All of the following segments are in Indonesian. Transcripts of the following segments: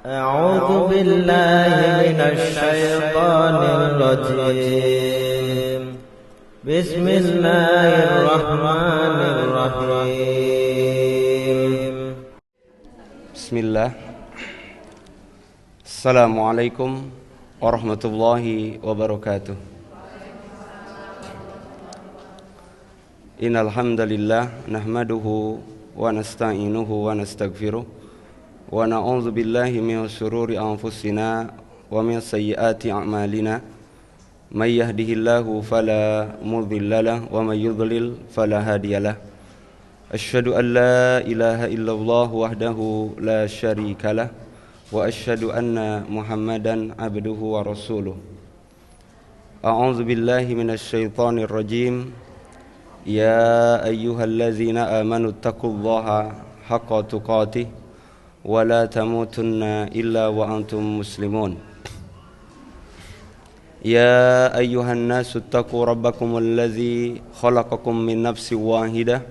أعوذ بالله من الشيطان الرجيم بسم الله الرحمن الرحيم بسم الله السلام عليكم ورحمة الله وبركاته إن الحمد لله نحمده ونستعينه ونستغفره ونعوذ بالله من شرور أنفسنا ومن سيئات أعمالنا من يهده الله فلا مضل له ومن يضلل فلا هادي له أشهد أن لا إله إلا الله وحده لا شريك له وأشهد أن محمدا عبده ورسوله أعوذ بالله من الشيطان الرجيم يا أيها الذين آمنوا اتقوا الله حق تقاته ولا تموتن إلا وأنتم مسلمون يا أيها الناس اتقوا ربكم الذي خلقكم من نفس واحدة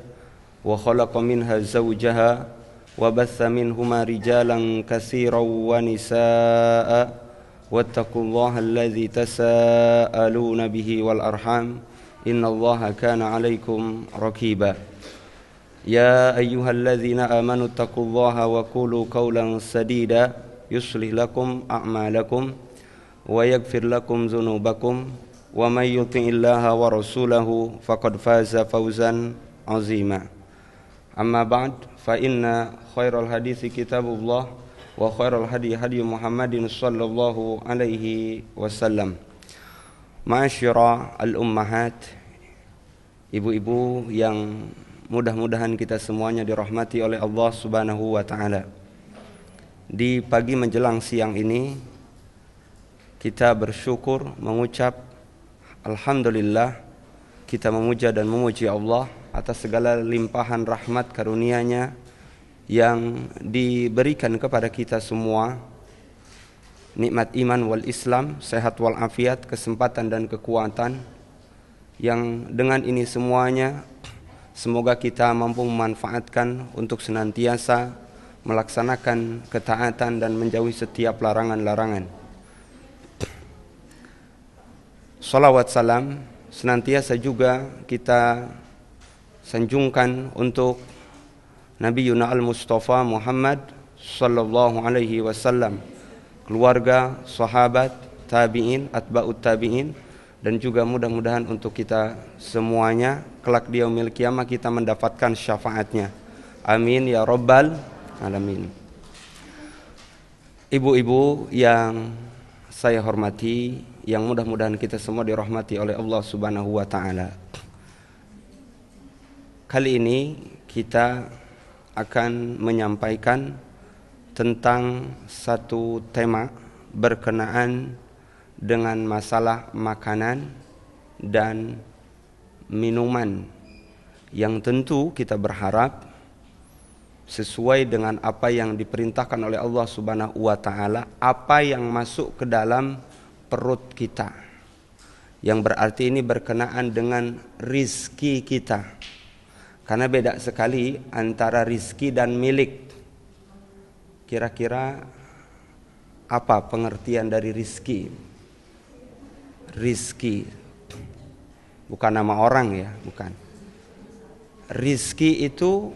وخلق منها زوجها وبث منهما رجالا كثيرا ونساء واتقوا الله الذي تساءلون به والأرحام إن الله كان عليكم رقيبا يا أيها الذين آمنوا اتقوا الله وقولوا قولا سديدا يصلح لكم أعمالكم ويغفر لكم ذنوبكم ومن يطع الله ورسوله فقد فاز فوزا عظيما أما بعد فإن خير الحديث كتاب الله وخير الهدي هدي محمد صلى الله عليه وسلم Ma'asyira al-ummahat, ibu-ibu yang mudah-mudahan kita semuanya dirahmati oleh Allah Subhanahu wa ta'ala. Di pagi menjelang siang ini kita bersyukur mengucap alhamdulillah, kita memuja dan memuji Allah atas segala limpahan rahmat karunia-Nya yang diberikan kepada kita semua. Nikmat iman wal Islam, sehat wal afiat, kesempatan dan kekuatan, yang dengan ini semuanya semoga kita mampu memanfaatkan untuk senantiasa melaksanakan ketaatan dan menjauhi setiap larangan-larangan. Salawat salam senantiasa juga kita sanjungkan untuk Nabi Yuna al-Mustafa Muhammad sallallahu alaihi wasallam, keluarga, sahabat, tabi'in, atba'ut tabi'in, dan juga mudah-mudahan untuk kita semuanya kelak di yaumil qiyamah kita mendapatkan syafaatnya. Amin ya rabbal alamin. Ibu-ibu yang saya hormati, yang mudah-mudahan kita semua dirahmati oleh Allah Subhanahu wa ta'ala. Kali ini kita akan menyampaikan tentang satu tema berkenaan dengan masalah makanan dan minuman, yang tentu kita berharap sesuai dengan apa yang diperintahkan oleh Allah Subhanahu wa ta'ala, apa yang masuk ke dalam perut kita, yang berarti ini berkenaan dengan rizki kita, karena beda sekali antara rizki dan milik. Kira-kira apa pengertian dari rizki? Rizki bukan nama orang ya, bukan. Rizki itu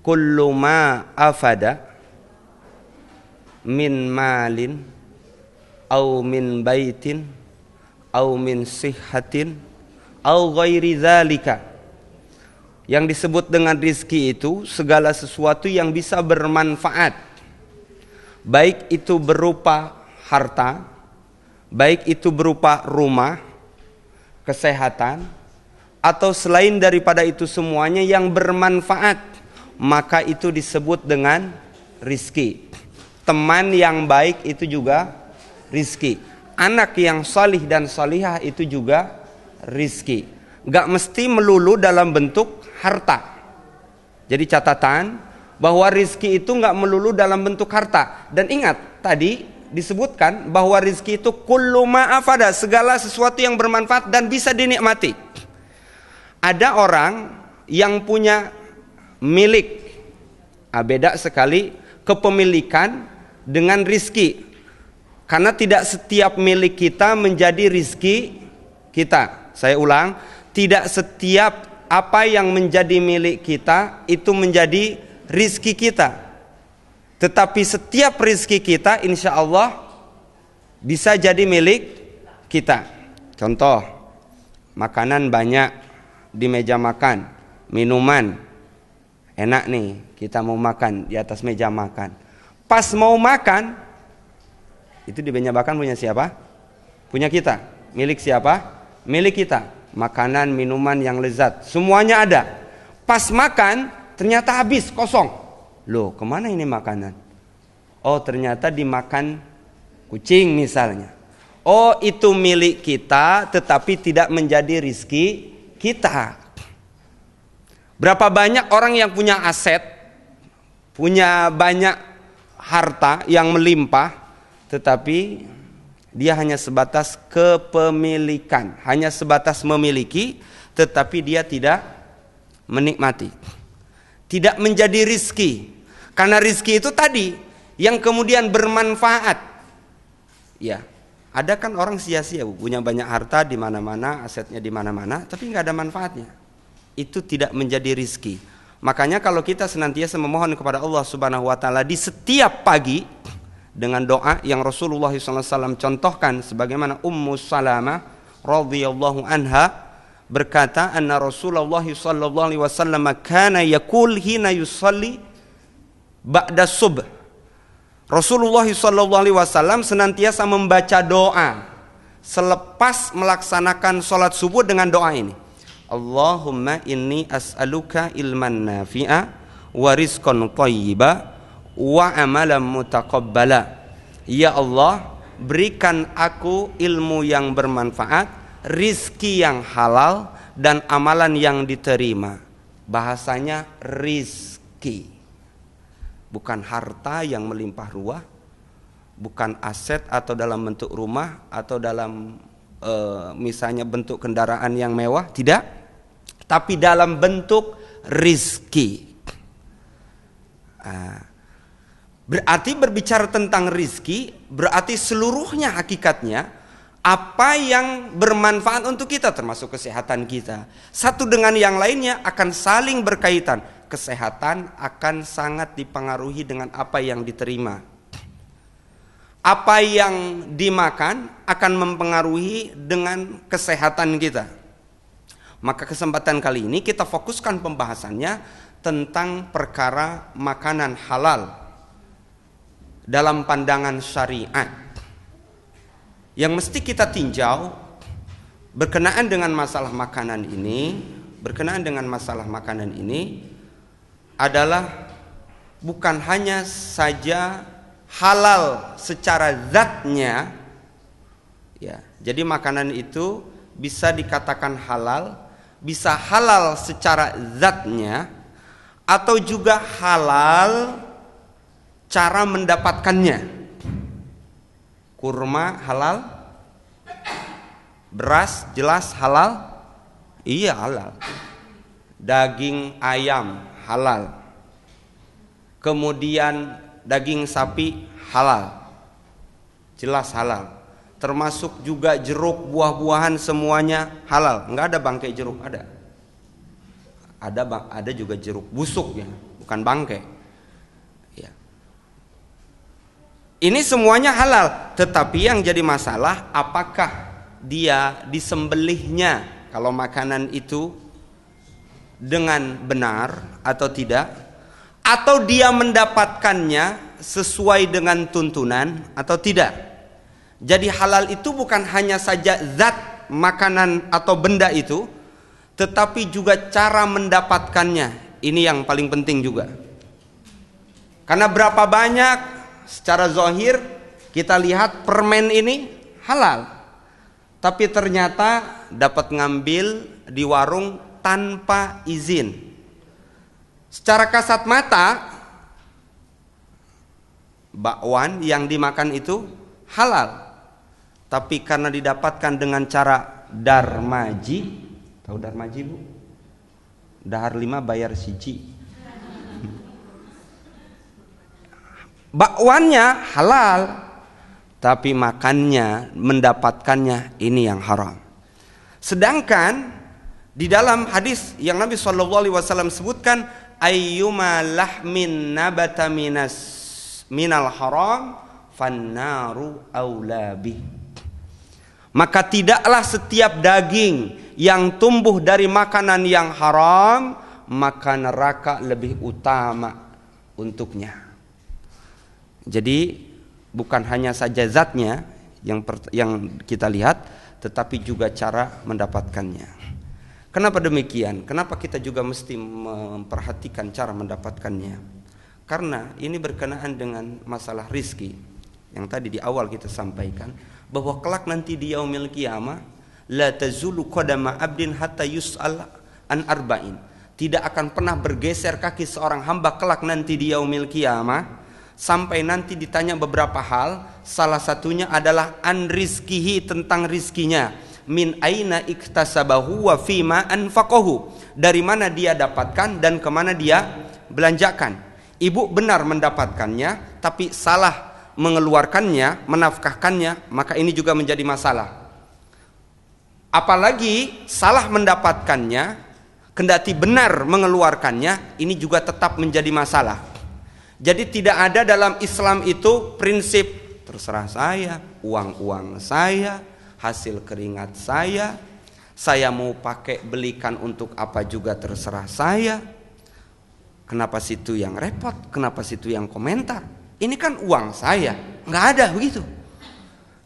kullu ma afada min malin au min baitin au min sihhatin au ghairi dzalika. Yang disebut dengan rizki itu segala sesuatu yang bisa bermanfaat, baik itu berupa harta, baik itu berupa rumah, kesehatan, atau selain daripada itu semuanya yang bermanfaat, maka itu disebut dengan rizki. Teman yang baik itu juga rizki. Anak yang salih dan salihah itu juga rizki. Gak mesti melulu dalam bentuk harta. Jadi catatan bahwa rizki itu enggak melulu dalam bentuk harta. Dan ingat, tadi disebutkan bahwa rizki itu kullu ma afada, segala sesuatu yang bermanfaat dan bisa dinikmati. Ada orang yang punya milik, beda sekali kepemilikan dengan rizki. Karena tidak setiap milik kita menjadi rizki kita. Saya ulang, tidak setiap apa yang menjadi milik kita itu menjadi rizki kita. Tetapi setiap rizki kita insya Allah bisa jadi milik kita. Contoh, makanan banyak di meja makan, minuman enak nih, kita mau makan di atas meja makan. Pas mau makan, itu di meja makan punya siapa? Punya kita. Milik siapa? Milik kita. Makanan, minuman yang lezat, semuanya ada. Pas makan, ternyata habis, kosong. Loh, kemana ini makanan? Oh, ternyata dimakan kucing misalnya. Oh, itu milik kita, tetapi tidak menjadi rizki kita. Berapa banyak orang yang punya aset, punya banyak harta yang melimpah, tetapi dia hanya sebatas kepemilikan, hanya sebatas memiliki, tetapi dia tidak menikmati, tidak menjadi rizki. Karena rizki itu tadi yang kemudian bermanfaat. Ya, ada kan orang sia-sia punya banyak harta di mana-mana, asetnya di mana-mana, tapi nggak ada manfaatnya. Itu tidak menjadi rizki. Makanya kalau kita senantiasa memohon kepada Allah Subhanahu Wa Taala di setiap pagi dengan doa yang Rasulullah SAW contohkan, sebagaimana Ummu Salamah radhiyallahu anha berkata, anna Rasulullah sallallahu alaihi wasallam kana yaqul hina yusalli ba'da subh. Rasulullah sallallahu alaihi wasallam senantiasa membaca doa selepas melaksanakan salat subuh dengan doa ini. Allahumma inni as'aluka ilman nafi'a wa rizqan thayyiba wa amalan mutaqabbala. Ya Allah, berikan aku ilmu yang bermanfaat, rizki yang halal, dan amalan yang diterima. Bahasanya rizki, bukan harta yang melimpah ruah, bukan aset atau dalam bentuk rumah atau dalam misalnya bentuk kendaraan yang mewah, tidak, tapi dalam bentuk rizki. Berarti berbicara tentang rizki, berarti seluruhnya hakikatnya apa yang bermanfaat untuk kita, termasuk kesehatan kita. Satu dengan yang lainnya akan saling berkaitan. Kesehatan akan sangat dipengaruhi dengan apa yang diterima. Apa yang dimakan akan mempengaruhi dengan kesehatan kita. Maka kesempatan kali ini kita fokuskan pembahasannya tentang perkara makanan halal dalam pandangan syariat. Yang mesti kita tinjau berkenaan dengan masalah makanan ini, adalah bukan hanya saja halal secara zatnya, ya. Jadi makanan itu bisa dikatakan halal, bisa halal secara zatnya, atau juga halal cara mendapatkannya. Kurma halal, beras jelas halal, iya halal. Daging ayam halal, kemudian daging sapi halal, jelas halal. Termasuk juga jeruk, buah-buahan semuanya halal. Enggak ada bangkai jeruk, ada juga jeruk busuk ya, bukan bangkai. Ya. Ini semuanya halal, tetapi yang jadi masalah apakah dia disembelihnya kalau makanan itu dengan benar atau tidak, atau dia mendapatkannya sesuai dengan tuntunan atau tidak. Jadi halal itu bukan hanya saja zat makanan atau benda itu, tetapi juga cara mendapatkannya. Ini yang paling penting juga. Karena berapa banyak secara zahir kita lihat permen ini halal, tapi ternyata dapat ngambil di warung tanpa izin. Secara kasat mata bakwan yang dimakan itu halal, tapi karena didapatkan dengan cara darmaji. Tahu darmaji Bu? Dahar 5 bayar siji. bakwannya halal, tapi makannya, mendapatkannya ini yang haram. Sedangkan di dalam hadis yang Nabi SAW sebutkan, ayyuma lahmin nabata minal haram fannaru aula bih. Maka tidaklah setiap daging yang tumbuh dari makanan yang haram, maka neraka lebih utama untuknya. Jadi bukan hanya saja zatnya yang kita lihat, tetapi juga cara mendapatkannya. Kenapa demikian? Kenapa kita juga mesti memperhatikan cara mendapatkannya? Karena ini berkenaan dengan masalah rizki yang tadi di awal kita sampaikan, bahwa kelak nanti di yaumil qiyamah la tazulu qadama abdin hatta yus'al an arba'in. Tidak akan pernah bergeser kaki seorang hamba kelak nanti di yaumil qiyamah sampai nanti ditanya beberapa hal. Salah satunya adalah an rizkihi, tentang rizkinya. Min aina iktasabahu wa fima anfaqahu, dari mana dia dapatkan dan kemana dia belanjakan. Ibu benar mendapatkannya tapi salah mengeluarkannya, menafkahkannya, maka ini juga menjadi masalah. Apalagi salah mendapatkannya, kendati benar mengeluarkannya, ini juga tetap menjadi masalah. Jadi tidak ada dalam Islam itu prinsip terserah saya, uang saya, hasil keringat saya mau pakai belikan untuk apa juga terserah saya. Kenapa situ yang repot? Kenapa situ yang komentar? Ini kan uang saya, nggak ada begitu.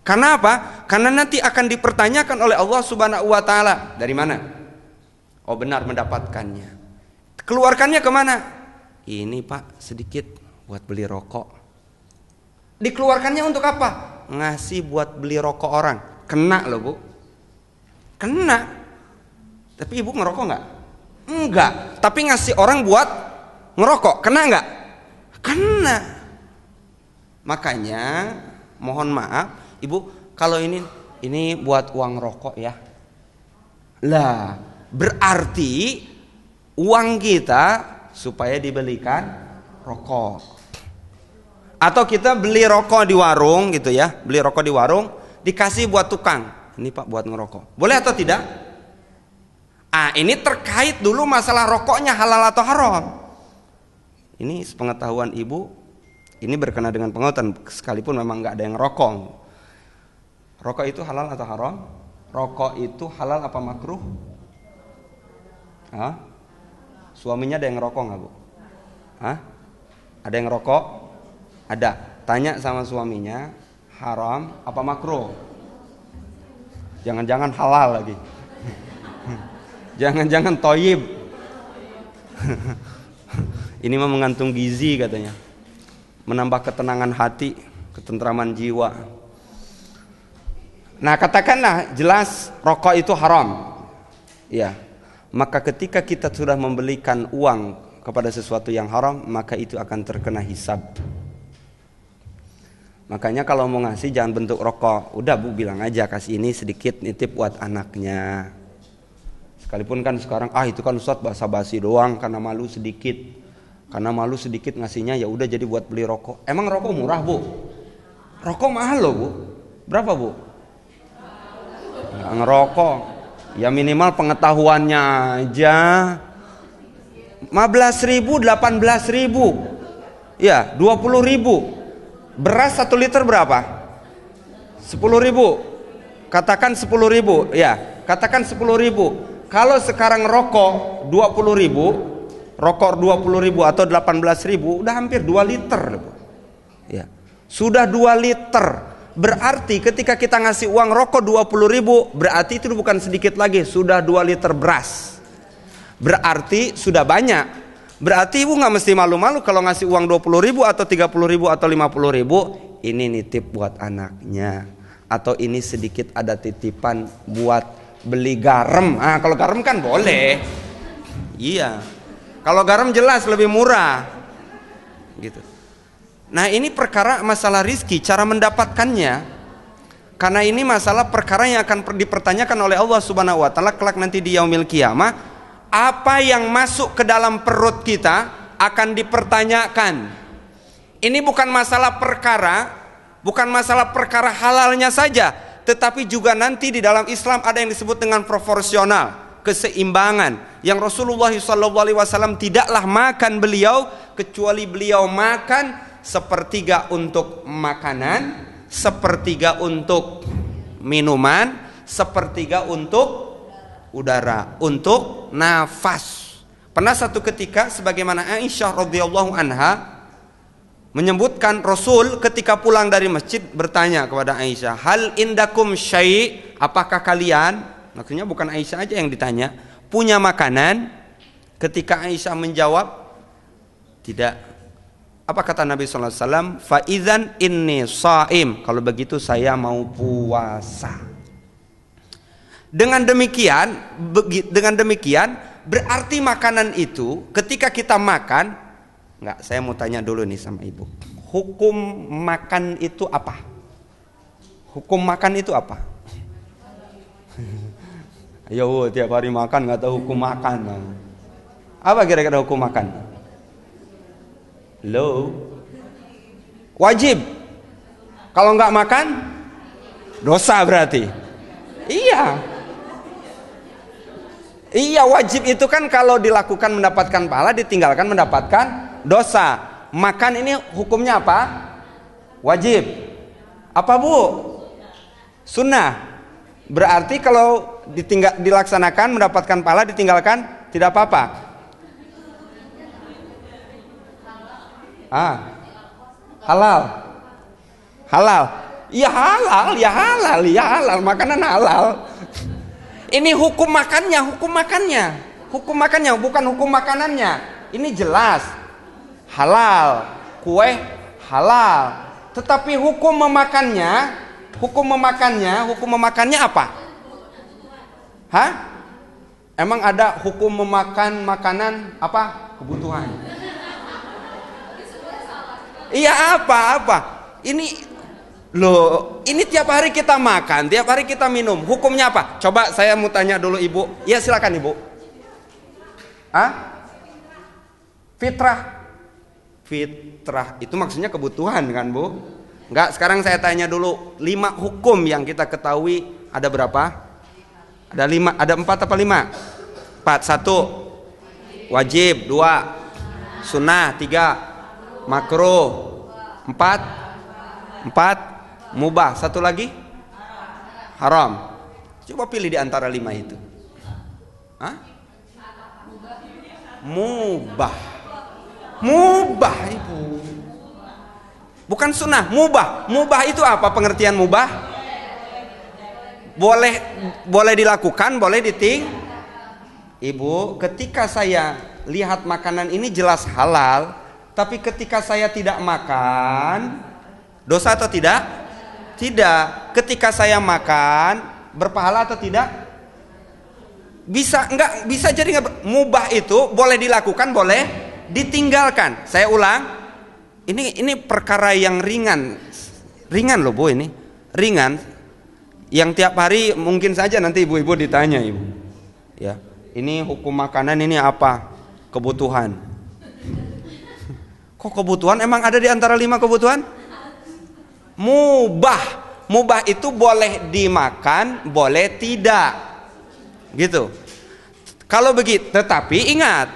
Karena apa? Karena nanti akan dipertanyakan oleh Allah Subhanahu Wa Taala, dari mana? Oh benar mendapatkannya. Keluarkannya kemana? Ini Pak sedikit buat beli rokok. Dikeluarkannya untuk apa? Ngasih buat beli rokok orang. Kena loh Bu. Kena. Tapi ibu ngerokok nggak? Enggak. Tapi ngasih orang buat ngerokok, kena nggak? Kena. Makanya mohon maaf ibu, kalau ini buat uang rokok ya. Lah berarti uang kita supaya dibelikan rokok. Atau kita beli rokok di warung gitu ya, beli rokok di warung dikasih buat tukang. Ini Pak buat ngerokok. Boleh atau tidak? Ini terkait dulu masalah rokoknya halal atau haram. Ini sepengetahuan ibu. Ini berkenaan dengan pengetahuan, sekalipun memang nggak ada yang rokok. Rokok itu halal atau haram? Rokok itu halal apa makruh? Suaminya ada yang rokok nggak Bu? Ada yang rokok? Ada. Tanya sama suaminya, haram apa makruh? Jangan-jangan halal lagi. Jangan-jangan toyib. Ini mah mengandung gizi katanya. Menambah ketenangan hati, ketentraman jiwa. Nah katakanlah jelas rokok itu haram, ya. Maka ketika kita sudah membelikan uang kepada sesuatu yang haram, maka itu akan terkena hisab. Makanya kalau mau ngasih jangan bentuk rokok. Udah Bu bilang aja kasih ini sedikit nitip buat anaknya. Sekalipun kan sekarang itu kan Ustadz basa-basi doang karena malu sedikit. Karena malu sedikit ngasihnya ya udah jadi buat beli rokok. Emang rokok murah Bu? Rokok mahal loh Bu. Berapa Bu? Nggak ngerokok. Ya minimal pengetahuannya aja 15.000, 18.000. Ya 20.000. Beras 1 liter berapa? 10.000. Katakan 10.000. Ya katakan 10.000. Kalau sekarang rokok 20.000, rokok 20.000 atau 18.000 udah hampir 2 liter. Ya. Sudah 2 liter. Berarti ketika kita ngasih uang rokok 20.000, berarti itu bukan sedikit lagi, sudah 2 liter beras. Berarti sudah banyak. Berarti ibu nggak mesti malu-malu kalau ngasih uang 20.000 atau 30.000 atau 50.000, ini nitip buat anaknya. Atau ini sedikit ada titipan buat beli garam. Kalau garam kan boleh. Iya. Kalau garam jelas lebih murah, gitu. Nah ini perkara masalah rizki, cara mendapatkannya. Karena ini masalah perkara yang akan dipertanyakan oleh Allah Subhanahu Wa Taala kelak nanti di yaumil qiyamah. Apa yang masuk ke dalam perut kita akan dipertanyakan. Ini bukan masalah perkara halalnya saja, tetapi juga nanti di dalam Islam ada yang disebut dengan proporsional, keseimbangan, yang Rasulullah SAW tidaklah makan beliau kecuali beliau makan sepertiga untuk makanan, sepertiga untuk minuman, sepertiga untuk udara, untuk nafas. Pernah satu ketika sebagaimana Aisyah radhiyallahu anha menyebutkan, Rasul ketika pulang dari masjid bertanya kepada Aisyah, hal indakum syai', apakah kalian, maksudnya bukan Aisyah aja yang ditanya, punya makanan? Ketika Aisyah menjawab tidak. Apa kata Nabi sallallahu alaihi wasallam? Fa idzan inni shaim, kalau begitu saya mau puasa. Dengan demikian berarti makanan itu ketika kita makan, enggak, saya mau tanya dulu nih sama ibu. Hukum makan itu apa? Hukum makan itu apa? Ayo, tiap hari makan nggak tahu hukum makan. Apa kira-kira hukum makan? Lo wajib. Kalau nggak makan dosa berarti. Iya, wajib itu kan kalau dilakukan mendapatkan pahala, ditinggalkan mendapatkan dosa. Makan ini hukumnya apa? Wajib. Apa bu? Sunnah. Berarti kalau dilaksanakan mendapatkan pahala, ditinggalkan tidak apa-apa. Halal. Ya halal. Makanan halal. Ini hukum makannya, bukan hukum makanannya. Ini jelas halal, kue halal. Tetapi hukum memakannya apa? Hah? Emang ada hukum memakan makanan apa? Kebutuhan. Iya apa? Ini tiap hari kita makan, tiap hari kita minum. Hukumnya apa? Coba saya mau tanya dulu ibu. Ya silakan ibu. Fitrah itu maksudnya kebutuhan kan bu? Enggak, sekarang saya tanya dulu 5 hukum yang kita ketahui ada berapa? Ada 5, ada 4 apa 5? 4. 1 wajib, 2 sunnah, 3 makruh, 4 mubah, 1 lagi haram. Coba pilih di antara 5 itu. Mubah ibu, bukan sunnah. Mubah itu apa pengertian mubah? Boleh dilakukan, boleh Ibu, ketika saya lihat makanan ini jelas halal, tapi ketika saya tidak makan, dosa atau tidak? Tidak. Ketika saya makan, berpahala atau tidak? Bisa jadi enggak. Mubah itu boleh dilakukan, boleh ditinggalkan. Saya ulang, ini perkara yang ringan loh bu, ini ringan, yang tiap hari mungkin saja nanti ibu-ibu ditanya ibu, ya ini hukum makanan ini apa? Kebutuhan. Kok kebutuhan? Emang ada di antara 5 kebutuhan? Mubah itu boleh dimakan, boleh tidak, gitu. Kalau begitu, tetapi ingat,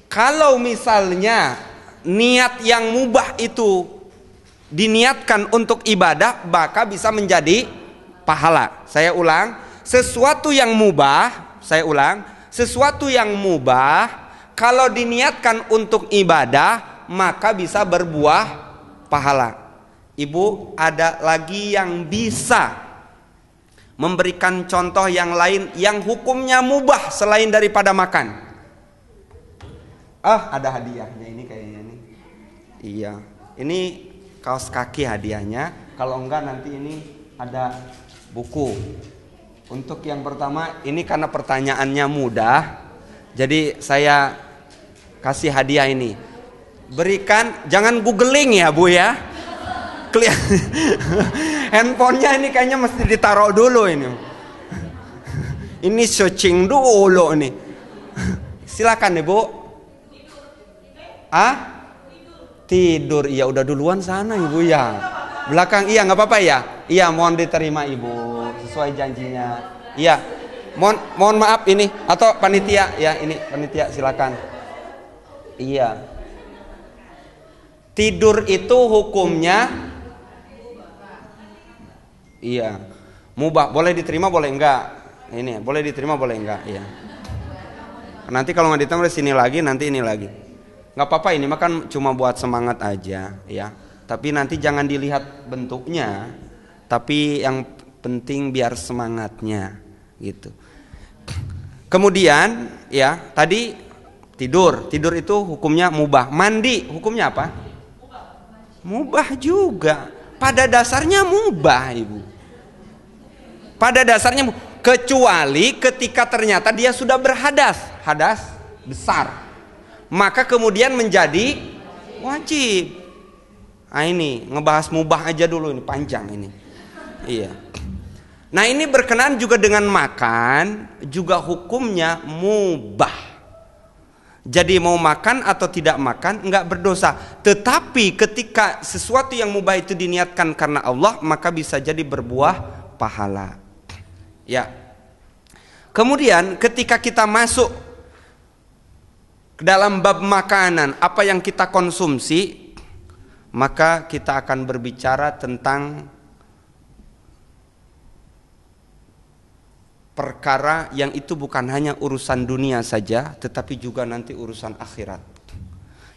kalau misalnya niat yang mubah itu diniatkan untuk ibadah, maka bisa menjadi pahala. Saya ulang, sesuatu yang mubah kalau diniatkan untuk ibadah, maka bisa berbuah pahala. Ibu, ada lagi yang bisa memberikan contoh yang lain yang hukumnya mubah selain daripada makan. Ada hadiahnya ini kayaknya nih. Iya, ini kaos kaki hadiahnya. Kalau enggak nanti ini ada buku. Untuk yang pertama ini karena pertanyaannya mudah, jadi saya kasih hadiah ini. Berikan, jangan googling ya bu ya. Handphonenya ini kayaknya mesti ditaruh dulu ini. Ini searching dulu nih. Silakan ibu. Tidur, iya udah duluan sana ibu ya. Belakang, iya nggak apa-apa ya. Iya mohon diterima ibu, sesuai janjinya. Iya, mohon maaf ini atau panitia ya, ini panitia silakan. Iya. Tidur itu hukumnya, iya, mubah. Boleh diterima boleh enggak? Ini boleh diterima boleh enggak? Iya. Nanti kalau nggak diterima sini lagi, nanti ini lagi. Nggak apa-apa, ini makan cuma buat semangat aja ya. Tapi nanti jangan dilihat bentuknya, tapi yang penting biar semangatnya gitu. Kemudian ya tadi tidur itu hukumnya mubah. Mandi hukumnya apa? Mubah juga. Pada dasarnya mubah ibu. Pada dasarnya kecuali ketika ternyata dia sudah berhadas, hadas besar. Maka kemudian menjadi wajib. Nah ini ngebahas mubah aja dulu, ini panjang ini. Iya. Nah ini berkenaan juga dengan makan, juga hukumnya mubah. Jadi mau makan atau tidak makan enggak berdosa. Tetapi ketika sesuatu yang mubah itu diniatkan karena Allah, maka bisa jadi berbuah pahala. Ya. Kemudian ketika kita masuk dalam bab makanan, apa yang kita konsumsi, maka kita akan berbicara tentang perkara yang itu bukan hanya urusan dunia saja, tetapi juga nanti urusan akhirat.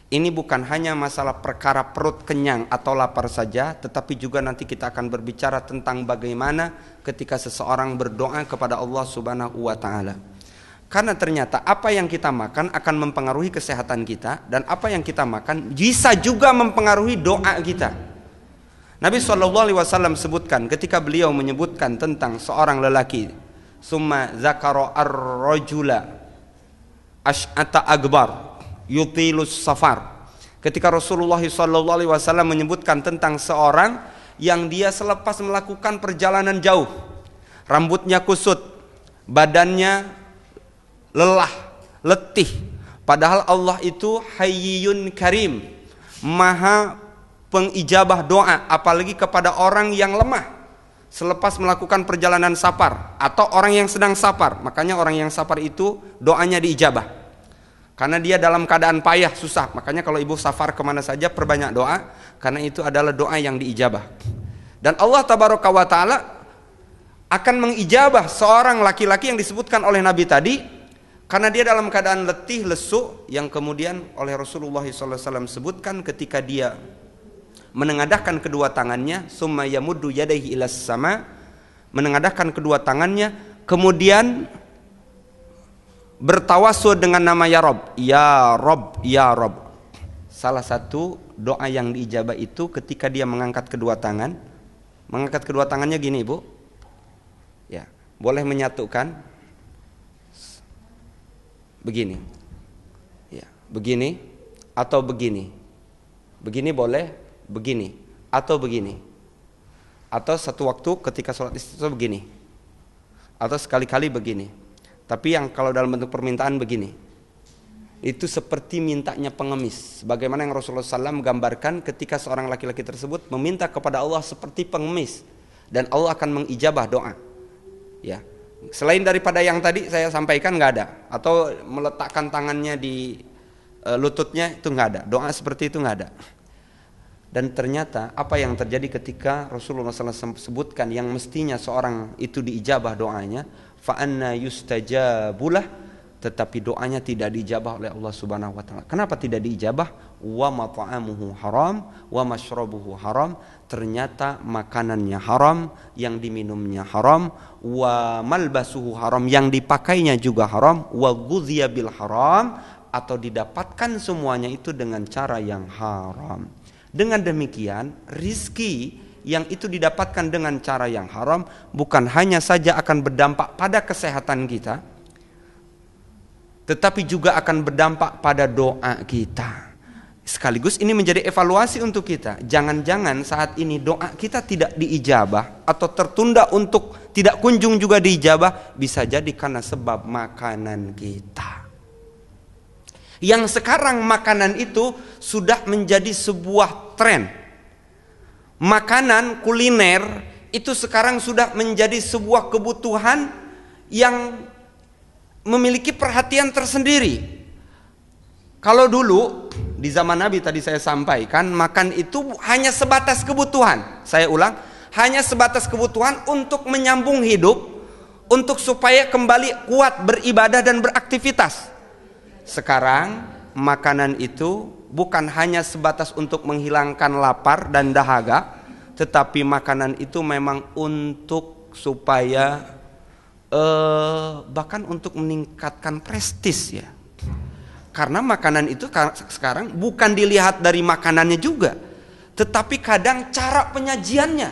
Ini bukan hanya masalah perkara perut kenyang atau lapar saja, tetapi juga nanti kita akan berbicara tentang bagaimana ketika seseorang berdoa kepada Allah Subhanahu wa taala. Karena ternyata apa yang kita makan akan mempengaruhi kesehatan kita, dan apa yang kita makan bisa juga mempengaruhi doa kita. Nabi SAW sebutkan ketika beliau menyebutkan tentang seorang lelaki, summa zakara ar-rajula ash'ata akbar yutilus safar. Ketika Rasulullah SAW menyebutkan tentang seorang yang dia selepas melakukan perjalanan jauh, rambutnya kusut, badannya lelah, letih. Padahal Allah itu Hayyun Karim, Maha pengijabah doa, apalagi kepada orang yang lemah selepas melakukan perjalanan safar atau orang yang sedang safar. Makanya orang yang safar itu doanya diijabah, karena dia dalam keadaan payah, susah. Makanya kalau ibu safar kemana saja perbanyak doa, karena itu adalah doa yang diijabah. Dan Allah Tabaraka wa Ta'ala akan mengijabah seorang laki-laki yang disebutkan oleh Nabi tadi, karena dia dalam keadaan letih, lesu, yang kemudian oleh Rasulullah SAW sebutkan ketika dia menengadahkan kedua tangannya, summa yamuddu yadayhi ilas sama, menengadahkan kedua tangannya, kemudian bertawasul dengan nama ya Rob, ya Rob, ya Rob. Salah satu doa yang diijabah itu ketika dia mengangkat kedua tangan. Mengangkat kedua tangannya gini ibu, ya, boleh menyatukan begini, ya, begini atau begini, begini boleh, begini atau begini, atau satu waktu ketika sholat istisqa begini, atau sekali-kali begini. Tapi yang kalau dalam bentuk permintaan begini, itu seperti mintanya pengemis. Bagaimana yang Rasulullah SAW menggambarkan ketika seorang laki-laki tersebut meminta kepada Allah seperti pengemis, dan Allah akan mengijabah doa. Ya. Selain daripada yang tadi saya sampaikan nggak ada, atau meletakkan tangannya di lututnya itu nggak ada, doa seperti itu nggak ada. Dan ternyata apa yang terjadi ketika Rasulullah SAW sebutkan yang mestinya seorang itu diijabah doanya, fa anna yustajabulah, tetapi doanya tidak diijabah oleh Allah Subhanahu wa taala. Kenapa tidak diijabah? Wa mat'amuhu haram wa mashrabuhu haram. Ternyata makanannya haram, yang diminumnya haram, wa malbasuhu haram, yang dipakainya juga haram, wa ghudhiya bil haram, atau didapatkan semuanya itu dengan cara yang haram. Dengan demikian, rizki yang itu didapatkan dengan cara yang haram bukan hanya saja akan berdampak pada kesehatan kita, tetapi juga akan berdampak pada doa kita. Sekaligus ini menjadi evaluasi untuk kita. Jangan-jangan saat ini doa kita tidak diijabah atau tertunda untuk tidak kunjung juga diijabah, bisa jadi karena sebab makanan kita. Yang sekarang makanan itu sudah menjadi sebuah tren. Makanan kuliner itu sekarang sudah menjadi sebuah kebutuhan yang memiliki perhatian tersendiri. Kalau dulu di zaman Nabi tadi saya sampaikan, makan itu hanya sebatas kebutuhan. Saya ulang, hanya sebatas kebutuhan untuk menyambung hidup, untuk supaya kembali kuat beribadah dan beraktivitas. Sekarang makanan itu bukan hanya sebatas untuk menghilangkan lapar dan dahaga, tetapi makanan itu memang untuk supaya bahkan untuk meningkatkan prestis ya. Karena makanan itu sekarang bukan dilihat dari makanannya juga, tetapi kadang cara penyajiannya.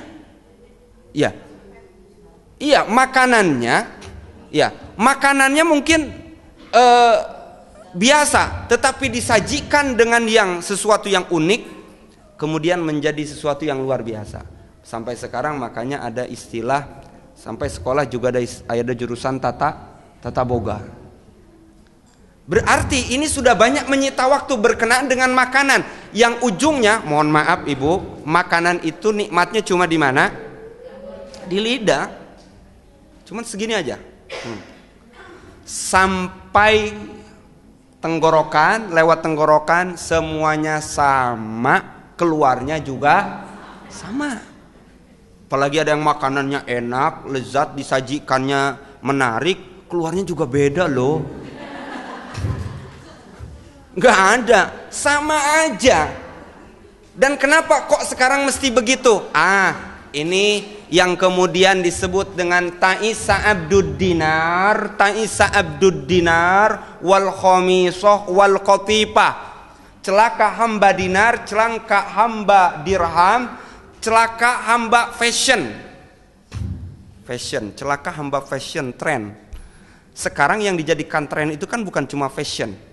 Ya. Iya, makanannya mungkin biasa, tetapi disajikan dengan sesuatu yang unik, kemudian menjadi sesuatu yang luar biasa. Sampai sekarang makanya ada istilah, sampai sekolah juga ada jurusan tata boga. Berarti ini sudah banyak menyita waktu berkenaan dengan makanan yang ujungnya, mohon maaf Ibu, makanan itu nikmatnya cuma di mana? Di lidah. Cuman segini aja. Sampai tenggorokan, lewat tenggorokan semuanya sama, keluarnya juga sama. Apalagi ada yang makanannya enak, lezat, disajikannya menarik, keluarnya juga beda loh. Gak ada, sama aja. Dan kenapa kok sekarang mesti begitu? Ini yang kemudian disebut dengan ta'isa abdud dinar wal khamisah wal qatifah. Celaka hamba dinar, celaka hamba dirham, celaka hamba fashion, celaka hamba fashion tren. Sekarang yang dijadikan tren itu kan bukan cuma fashion.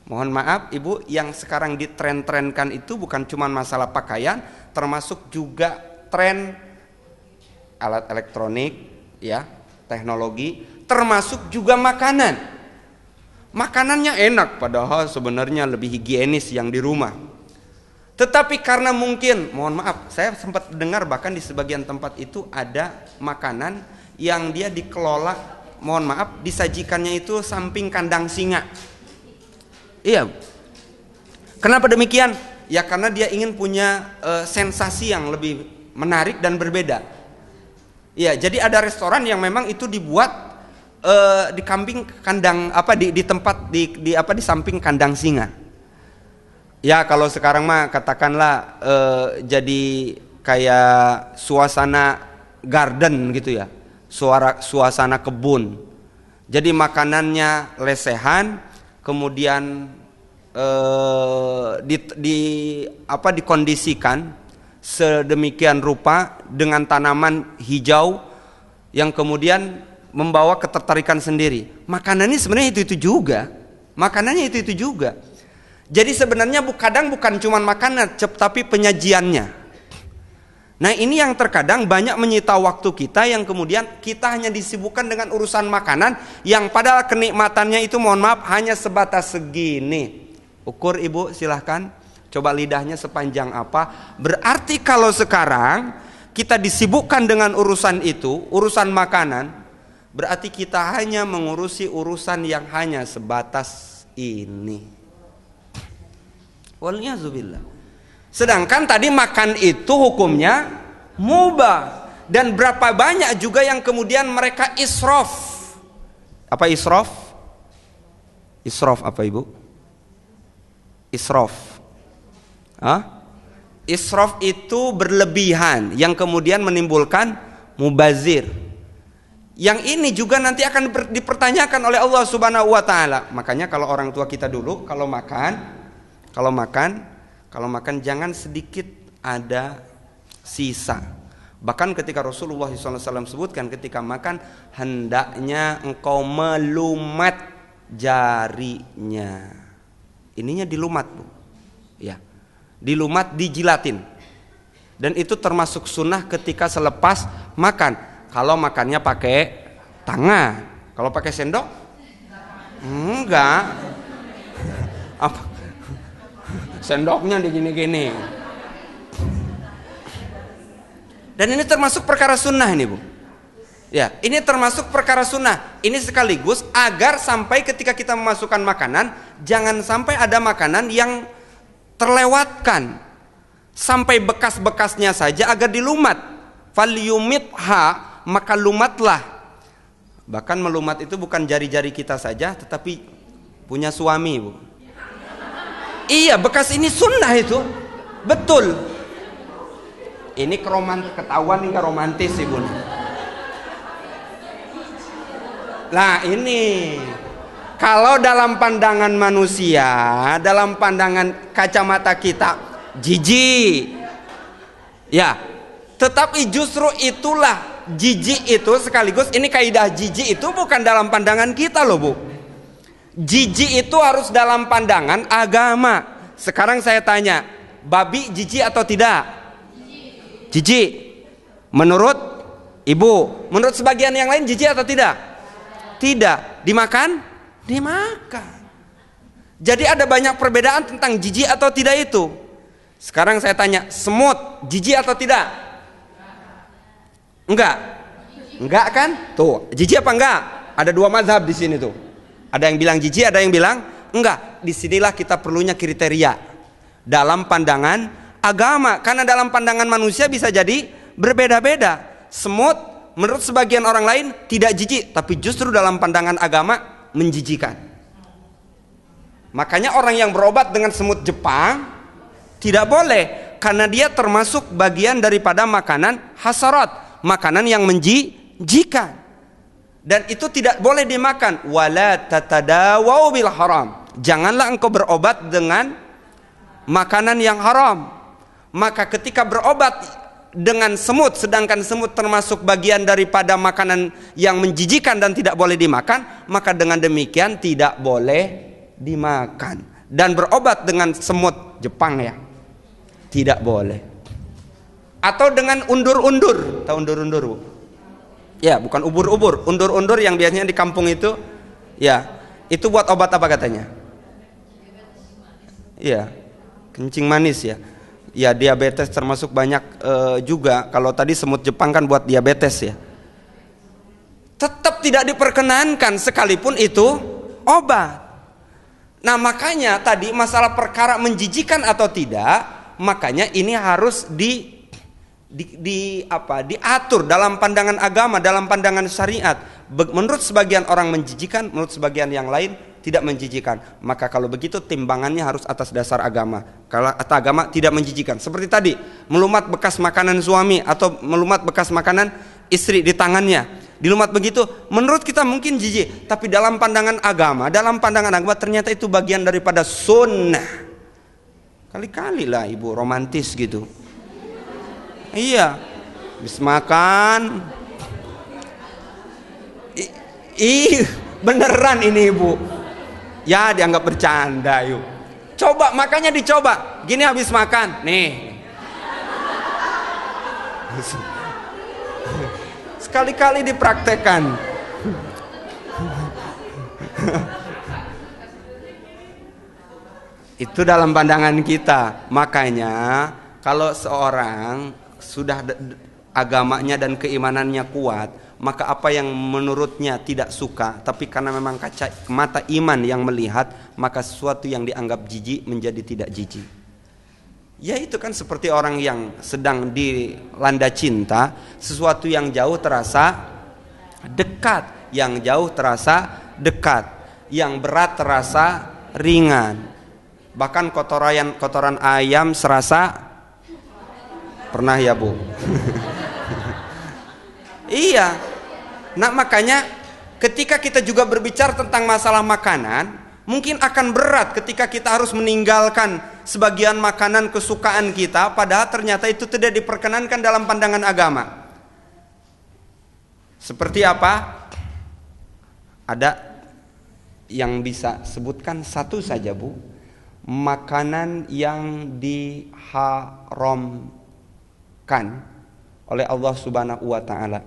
Mohon maaf Ibu, yang sekarang ditren-trenkan itu bukan cuma masalah pakaian, termasuk juga tren alat elektronik, ya, teknologi, termasuk juga makanan. Makanannya enak, padahal sebenarnya lebih higienis yang di rumah. Tetapi karena mungkin, mohon maaf, saya sempat dengar bahkan di sebagian tempat itu ada makanan yang dia dikelola, mohon maaf, disajikannya itu samping kandang singa. Iya. Kenapa demikian? Ya karena dia ingin punya sensasi yang lebih menarik dan berbeda. Ya, jadi ada restoran yang memang itu dibuat di kambing kandang di tempat di samping kandang singa. Ya kalau sekarang mah katakanlah jadi kayak suasana garden gitu ya, suasana kebun. Jadi makanannya lesehan, kemudian dikondisikan sedemikian rupa dengan tanaman hijau yang kemudian membawa ketertarikan sendiri. Makanannya sebenarnya itu juga. Makanannya itu juga. Jadi sebenarnya kadang bukan cuma makanan, tapi penyajiannya. Nah ini yang terkadang banyak menyita waktu kita, yang kemudian kita hanya disibukkan dengan urusan makanan yang padahal kenikmatannya itu mohon maaf hanya sebatas segini. Ukur Ibu silahkan, coba lidahnya sepanjang apa. Berarti kalau sekarang kita disibukkan dengan urusan itu, urusan makanan, berarti kita hanya mengurusi urusan yang hanya sebatas ini. Waliyahzubillah. Sedangkan tadi makan itu hukumnya mubah. Dan berapa banyak juga yang kemudian mereka israf. Apa israf? Israf apa Ibu? Israf. Israf itu berlebihan yang kemudian menimbulkan mubazir. Yang ini juga nanti akan dipertanyakan oleh Allah Subhanahu wa taala. Makanya kalau orang tua kita dulu kalau makan jangan sedikit ada sisa. Bahkan ketika Rasulullah SAW sebutkan ketika makan hendaknya engkau melumat jarinya. Ininya dilumat Bu, ya, dilumat, dijilatin. Dan itu termasuk sunnah ketika selepas makan. Kalau makannya pakai tangan, kalau pakai sendok enggak. Apa? Sendoknya digini-gini. Dan ini termasuk perkara sunnah ini, Bu. Ya, ini termasuk perkara sunnah. Ini sekaligus agar sampai ketika kita memasukkan makanan, jangan sampai ada makanan yang terlewatkan. Sampai bekas-bekasnya saja agar dilumat. Falyumitha, maka lumatlah. Bahkan melumat itu bukan jari-jari kita saja, tetapi punya suami, Bu. Iya, bekas ini sunnah itu. Betul. Ini ketahuan ini romantis sih, Bun. Nah, ini kalau dalam pandangan manusia, dalam pandangan kacamata kita, jijik. Ya, tetapi justru itulah jijik itu sekaligus ini kaidah jijik itu bukan dalam pandangan kita loh, Bu. Jijik itu harus dalam pandangan agama. Sekarang saya tanya, babi jijik atau tidak? Jijik. Menurut ibu, menurut sebagian yang lain jijik atau tidak? Tidak. Dimakan? Dimakan. Jadi ada banyak perbedaan tentang jijik atau tidak itu. Sekarang saya tanya, semut jijik atau tidak? Enggak. Enggak kan? Tuh, jijik apa enggak? Ada dua mazhab di sini tuh. Ada yang bilang jijik, ada yang bilang enggak. Disinilah kita perlunya kriteria dalam pandangan agama, karena dalam pandangan manusia bisa jadi berbeda-beda. Semut menurut sebagian orang lain tidak jijik, tapi justru dalam pandangan agama menjijikan. Makanya orang yang berobat dengan semut Jepang tidak boleh, karena dia termasuk bagian daripada makanan hasarat, makanan yang menjijikan, dan itu tidak boleh dimakan. Wala tatadawau bil haram, janganlah engkau berobat dengan makanan yang haram. Maka ketika berobat dengan semut, sedangkan semut termasuk bagian daripada makanan yang menjijikan dan tidak boleh dimakan, maka dengan demikian tidak boleh dimakan. Dan berobat dengan semut Jepang ya, tidak boleh. Atau dengan undur-undur, tahu undur-undur, Bu? Ya, bukan ubur-ubur, undur-undur yang biasanya di kampung itu, ya, itu buat obat apa katanya? Iya, kencing manis ya. Ya, diabetes termasuk banyak juga. Kalau tadi semut Jepang kan buat diabetes ya. Tetap tidak diperkenankan sekalipun itu obat. Nah, makanya tadi masalah perkara menjijikan atau tidak, makanya ini harus diatur dalam pandangan agama, dalam pandangan syariat. Menurut sebagian orang menjijikan, menurut sebagian yang lain tidak menjijikan. Maka kalau begitu timbangannya harus atas dasar agama. Kalau atas agama tidak menjijikan. Seperti tadi, melumat bekas makanan suami atau melumat bekas makanan istri di tangannya. Dilumat begitu, menurut kita mungkin jijik, tapi dalam pandangan agama, ternyata itu bagian daripada sunnah. Kali-kali lah ibu romantis gitu. Iya, habis makan. Beneran ini ibu. Ya, dianggap bercanda yuk. Coba, makanya dicoba. Gini habis makan, nih. Sekali-kali dipraktekkan. Itu dalam pandangan kita. Makanya kalau seorang sudah agamanya dan keimanannya kuat, maka apa yang menurutnya tidak suka, tapi karena memang kaca mata iman yang melihat, maka sesuatu yang dianggap jijik menjadi tidak jijik. Ya, itu kan seperti orang yang sedang dilanda cinta, sesuatu yang jauh terasa dekat, yang jauh terasa dekat, yang berat terasa ringan. Bahkan kotoran ayam serasa, pernah ya Bu? Iya. Nah, makanya ketika kita juga berbicara tentang masalah makanan, mungkin akan berat ketika kita harus meninggalkan sebagian makanan kesukaan kita, padahal ternyata itu tidak diperkenankan dalam pandangan agama. Seperti apa? Ada yang bisa sebutkan satu saja, Bu. Makanan yang diharamkan oleh Allah Subhanahu wa taala.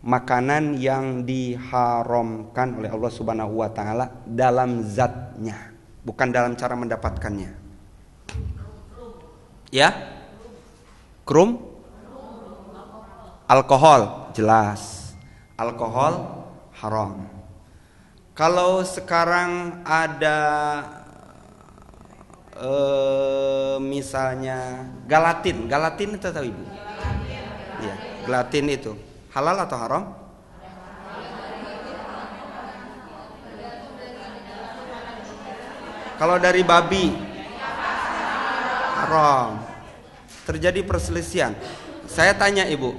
Makanan yang diharamkan oleh Allah Subhanahu wa taala dalam zatnya, bukan dalam cara mendapatkannya. Ya? Krum? Alkohol, jelas. Alkohol haram. Kalau sekarang ada misalnya gelatin itu tahu Ibu? Ya, gelatin itu halal atau haram? Kalau dari babi haram. Terjadi perselisihan. Saya tanya Ibu,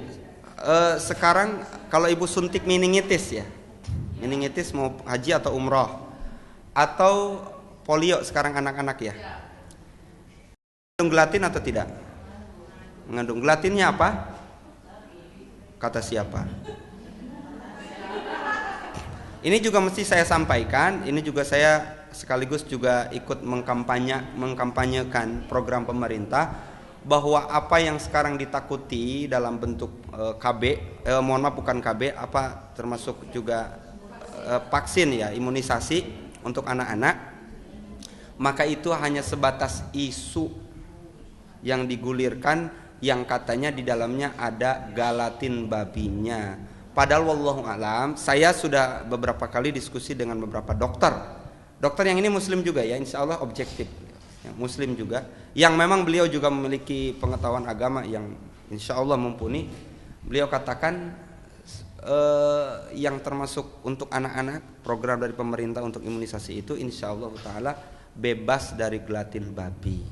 sekarang kalau Ibu suntik meningitis ya, meningitis mau haji atau umroh atau polio sekarang anak-anak ya, mengandung gelatin atau tidak? Mengandung. Gelatinnya apa? Kata siapa? Ini juga mesti saya sampaikan, ini juga saya sekaligus juga ikut mengkampanyekan program pemerintah bahwa apa yang sekarang ditakuti dalam bentuk mohon maaf bukan KB, apa termasuk juga vaksin ya, imunisasi untuk anak-anak, maka itu hanya sebatas isu yang digulirkan yang katanya di dalamnya ada gelatin babinya. Padahal wallahu alam, saya sudah beberapa kali diskusi dengan beberapa dokter yang ini muslim juga ya, insya Allah objektif ya, muslim juga, yang memang beliau juga memiliki pengetahuan agama yang insya Allah mumpuni. Beliau katakan yang termasuk untuk anak-anak program dari pemerintah untuk imunisasi itu insya Allah ta'ala bebas dari gelatin babi.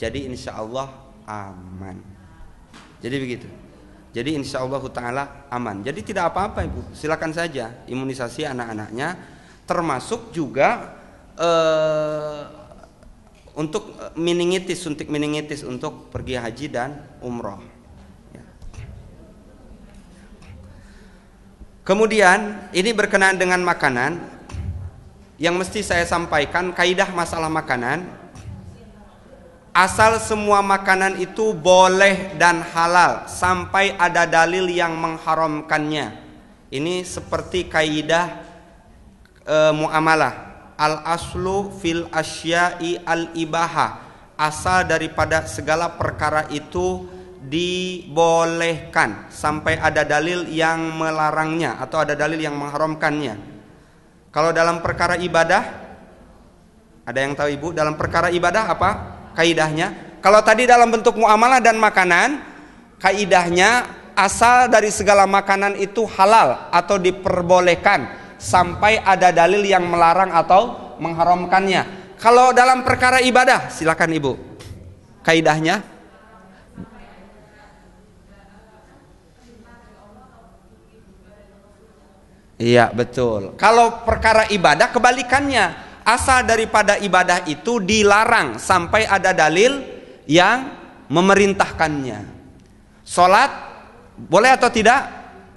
Jadi insya Allah aman. Jadi begitu. Jadi insya Allah ta'ala aman. Jadi tidak apa-apa Ibu, silakan saja imunisasi anak-anaknya, termasuk juga untuk meningitis, suntik meningitis untuk pergi haji dan umroh ya. Kemudian ini berkenaan dengan makanan, yang mesti saya sampaikan kaidah masalah makanan, asal semua makanan itu boleh dan halal sampai ada dalil yang mengharamkannya. Ini seperti kaidah muamalah, al aslu fil asya'i al ibaha, asal daripada segala perkara itu dibolehkan sampai ada dalil yang melarangnya atau ada dalil yang mengharamkannya. Kalau dalam perkara ibadah, ada yang tahu Ibu dalam perkara ibadah apa kaidahnya? Kalau tadi dalam bentuk muamalah dan makanan, kaidahnya asal dari segala makanan itu halal atau diperbolehkan sampai ada dalil yang melarang atau mengharamkannya. Kalau dalam perkara ibadah, silakan Ibu. Kaidahnya iya betul. Kalau perkara ibadah kebalikannya, asal daripada ibadah itu dilarang sampai ada dalil yang memerintahkannya. Salat boleh atau tidak?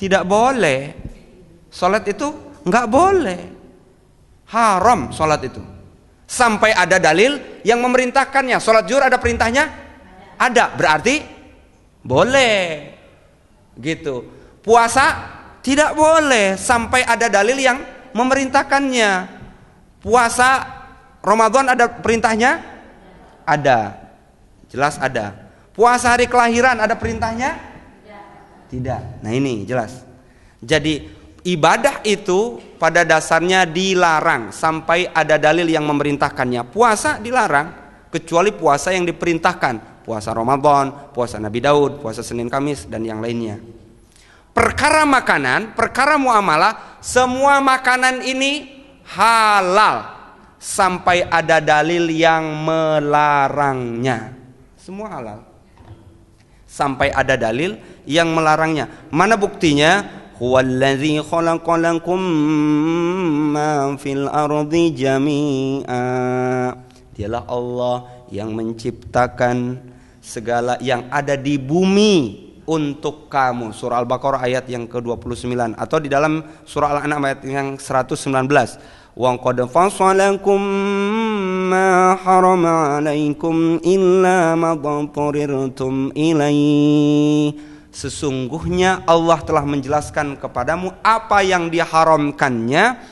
Tidak boleh. Salat itu enggak boleh, haram salat itu sampai ada dalil yang memerintahkannya. Salat zuhur ada perintahnya? Ada, berarti boleh gitu. Puasa tidak boleh sampai ada dalil yang memerintahkannya. Puasa Ramadan ada perintahnya? Ada, jelas ada. Puasa hari kelahiran ada perintahnya? Tidak. Nah ini jelas. Jadi ibadah itu pada dasarnya dilarang sampai ada dalil yang memerintahkannya. Puasa dilarang kecuali puasa yang diperintahkan, puasa Ramadan, puasa Nabi Daud, puasa Senin Kamis dan yang lainnya. Perkara makanan, perkara muamalah, semua makanan ini halal sampai ada dalil yang melarangnya. Semua halal sampai ada dalil yang melarangnya. Mana buktinya? Huwallazi khalaqalakum ma fil ardi jami'a. Dialah Allah yang menciptakan segala yang ada di bumi untuk kamu. Surah Al-Baqarah ayat yang ke-29 atau di dalam surah Al-An'am ayat yang 119. Wa qad fasalakum ma harama 'alaikum illa ma dharirtum ilaihi. Sesungguhnya Allah telah menjelaskan kepadamu apa yang diharamkannya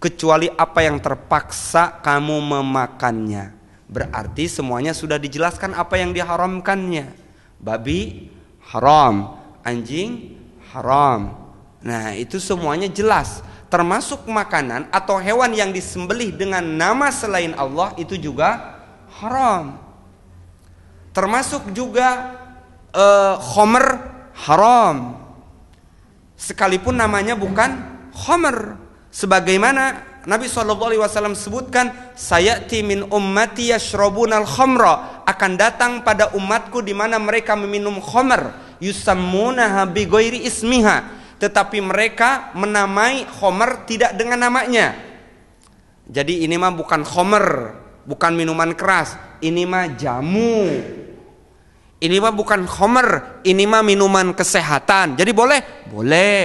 kecuali apa yang terpaksa kamu memakannya. Berarti semuanya sudah dijelaskan apa yang diharamkannya. Babi haram, anjing haram. Nah, itu semuanya jelas. Termasuk makanan atau hewan yang disembelih dengan nama selain Allah itu juga haram. Termasuk juga khomer haram. Sekalipun namanya bukan khomer. Sebagaimana Nabi SAW sebutkan, sayati min ummati yashrabunal khamra, akan datang pada umatku di mana mereka meminum khamr, yusammunaha bi ghairi ismiha, tetapi mereka menamai khamr tidak dengan namanya. Jadi ini mah bukan khamr, bukan minuman keras, ini mah jamu. Ini mah bukan khamr, ini mah minuman kesehatan. Jadi boleh? Boleh.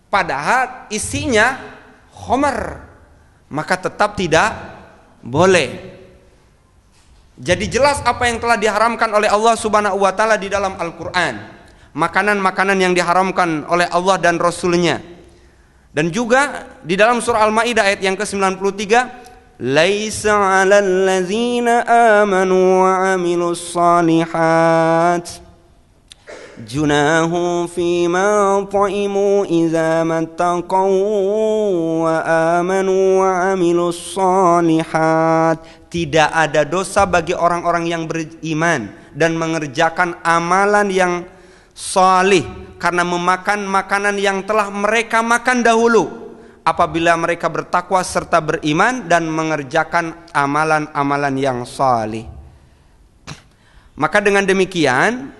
Padahal isinya khamr, maka tetap tidak boleh. Jadi jelas apa yang telah diharamkan oleh Allah Subhanahu wa taala di dalam Al-Qur'an. Makanan-makanan yang diharamkan oleh Allah dan Rasul-Nya. Dan juga di dalam surah Al-Maidah ayat yang ke-93, laisa 'alal ladzina amanu wa 'amilus shalihat junahu fima ta'imu idza mattaqaw wa amanu wa 'amilus shalihat. Tidak ada dosa bagi orang-orang yang beriman dan mengerjakan amalan yang salih karena memakan makanan yang telah mereka makan dahulu, apabila mereka bertakwa serta beriman dan mengerjakan amalan-amalan yang salih. Maka dengan demikian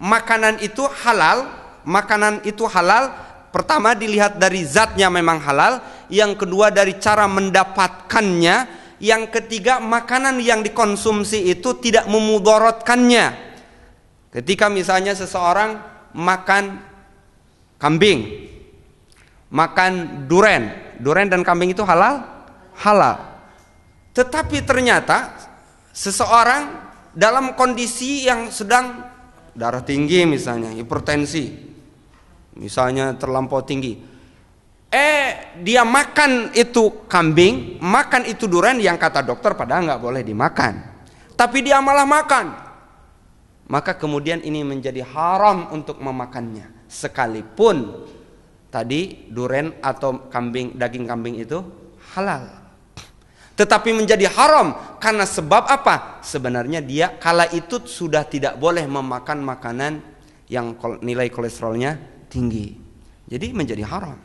makanan itu halal. Makanan itu halal, pertama dilihat dari zatnya memang halal, yang kedua dari cara mendapatkannya, yang ketiga makanan yang dikonsumsi itu tidak memudaratkannya. Ketika misalnya seseorang makan kambing, makan duren dan kambing itu halal? Halal. Tetapi ternyata seseorang dalam kondisi yang sedang darah tinggi misalnya, hipertensi misalnya terlampau tinggi, dia makan itu kambing, makan itu durian yang kata dokter padahal nggak boleh dimakan, tapi dia malah makan, maka kemudian ini menjadi haram untuk memakannya, sekalipun tadi durian atau kambing, daging kambing itu halal. Tetapi menjadi haram karena sebab apa? Sebenarnya dia kala itu sudah tidak boleh memakan makanan yang nilai kolesterolnya tinggi. Jadi menjadi haram.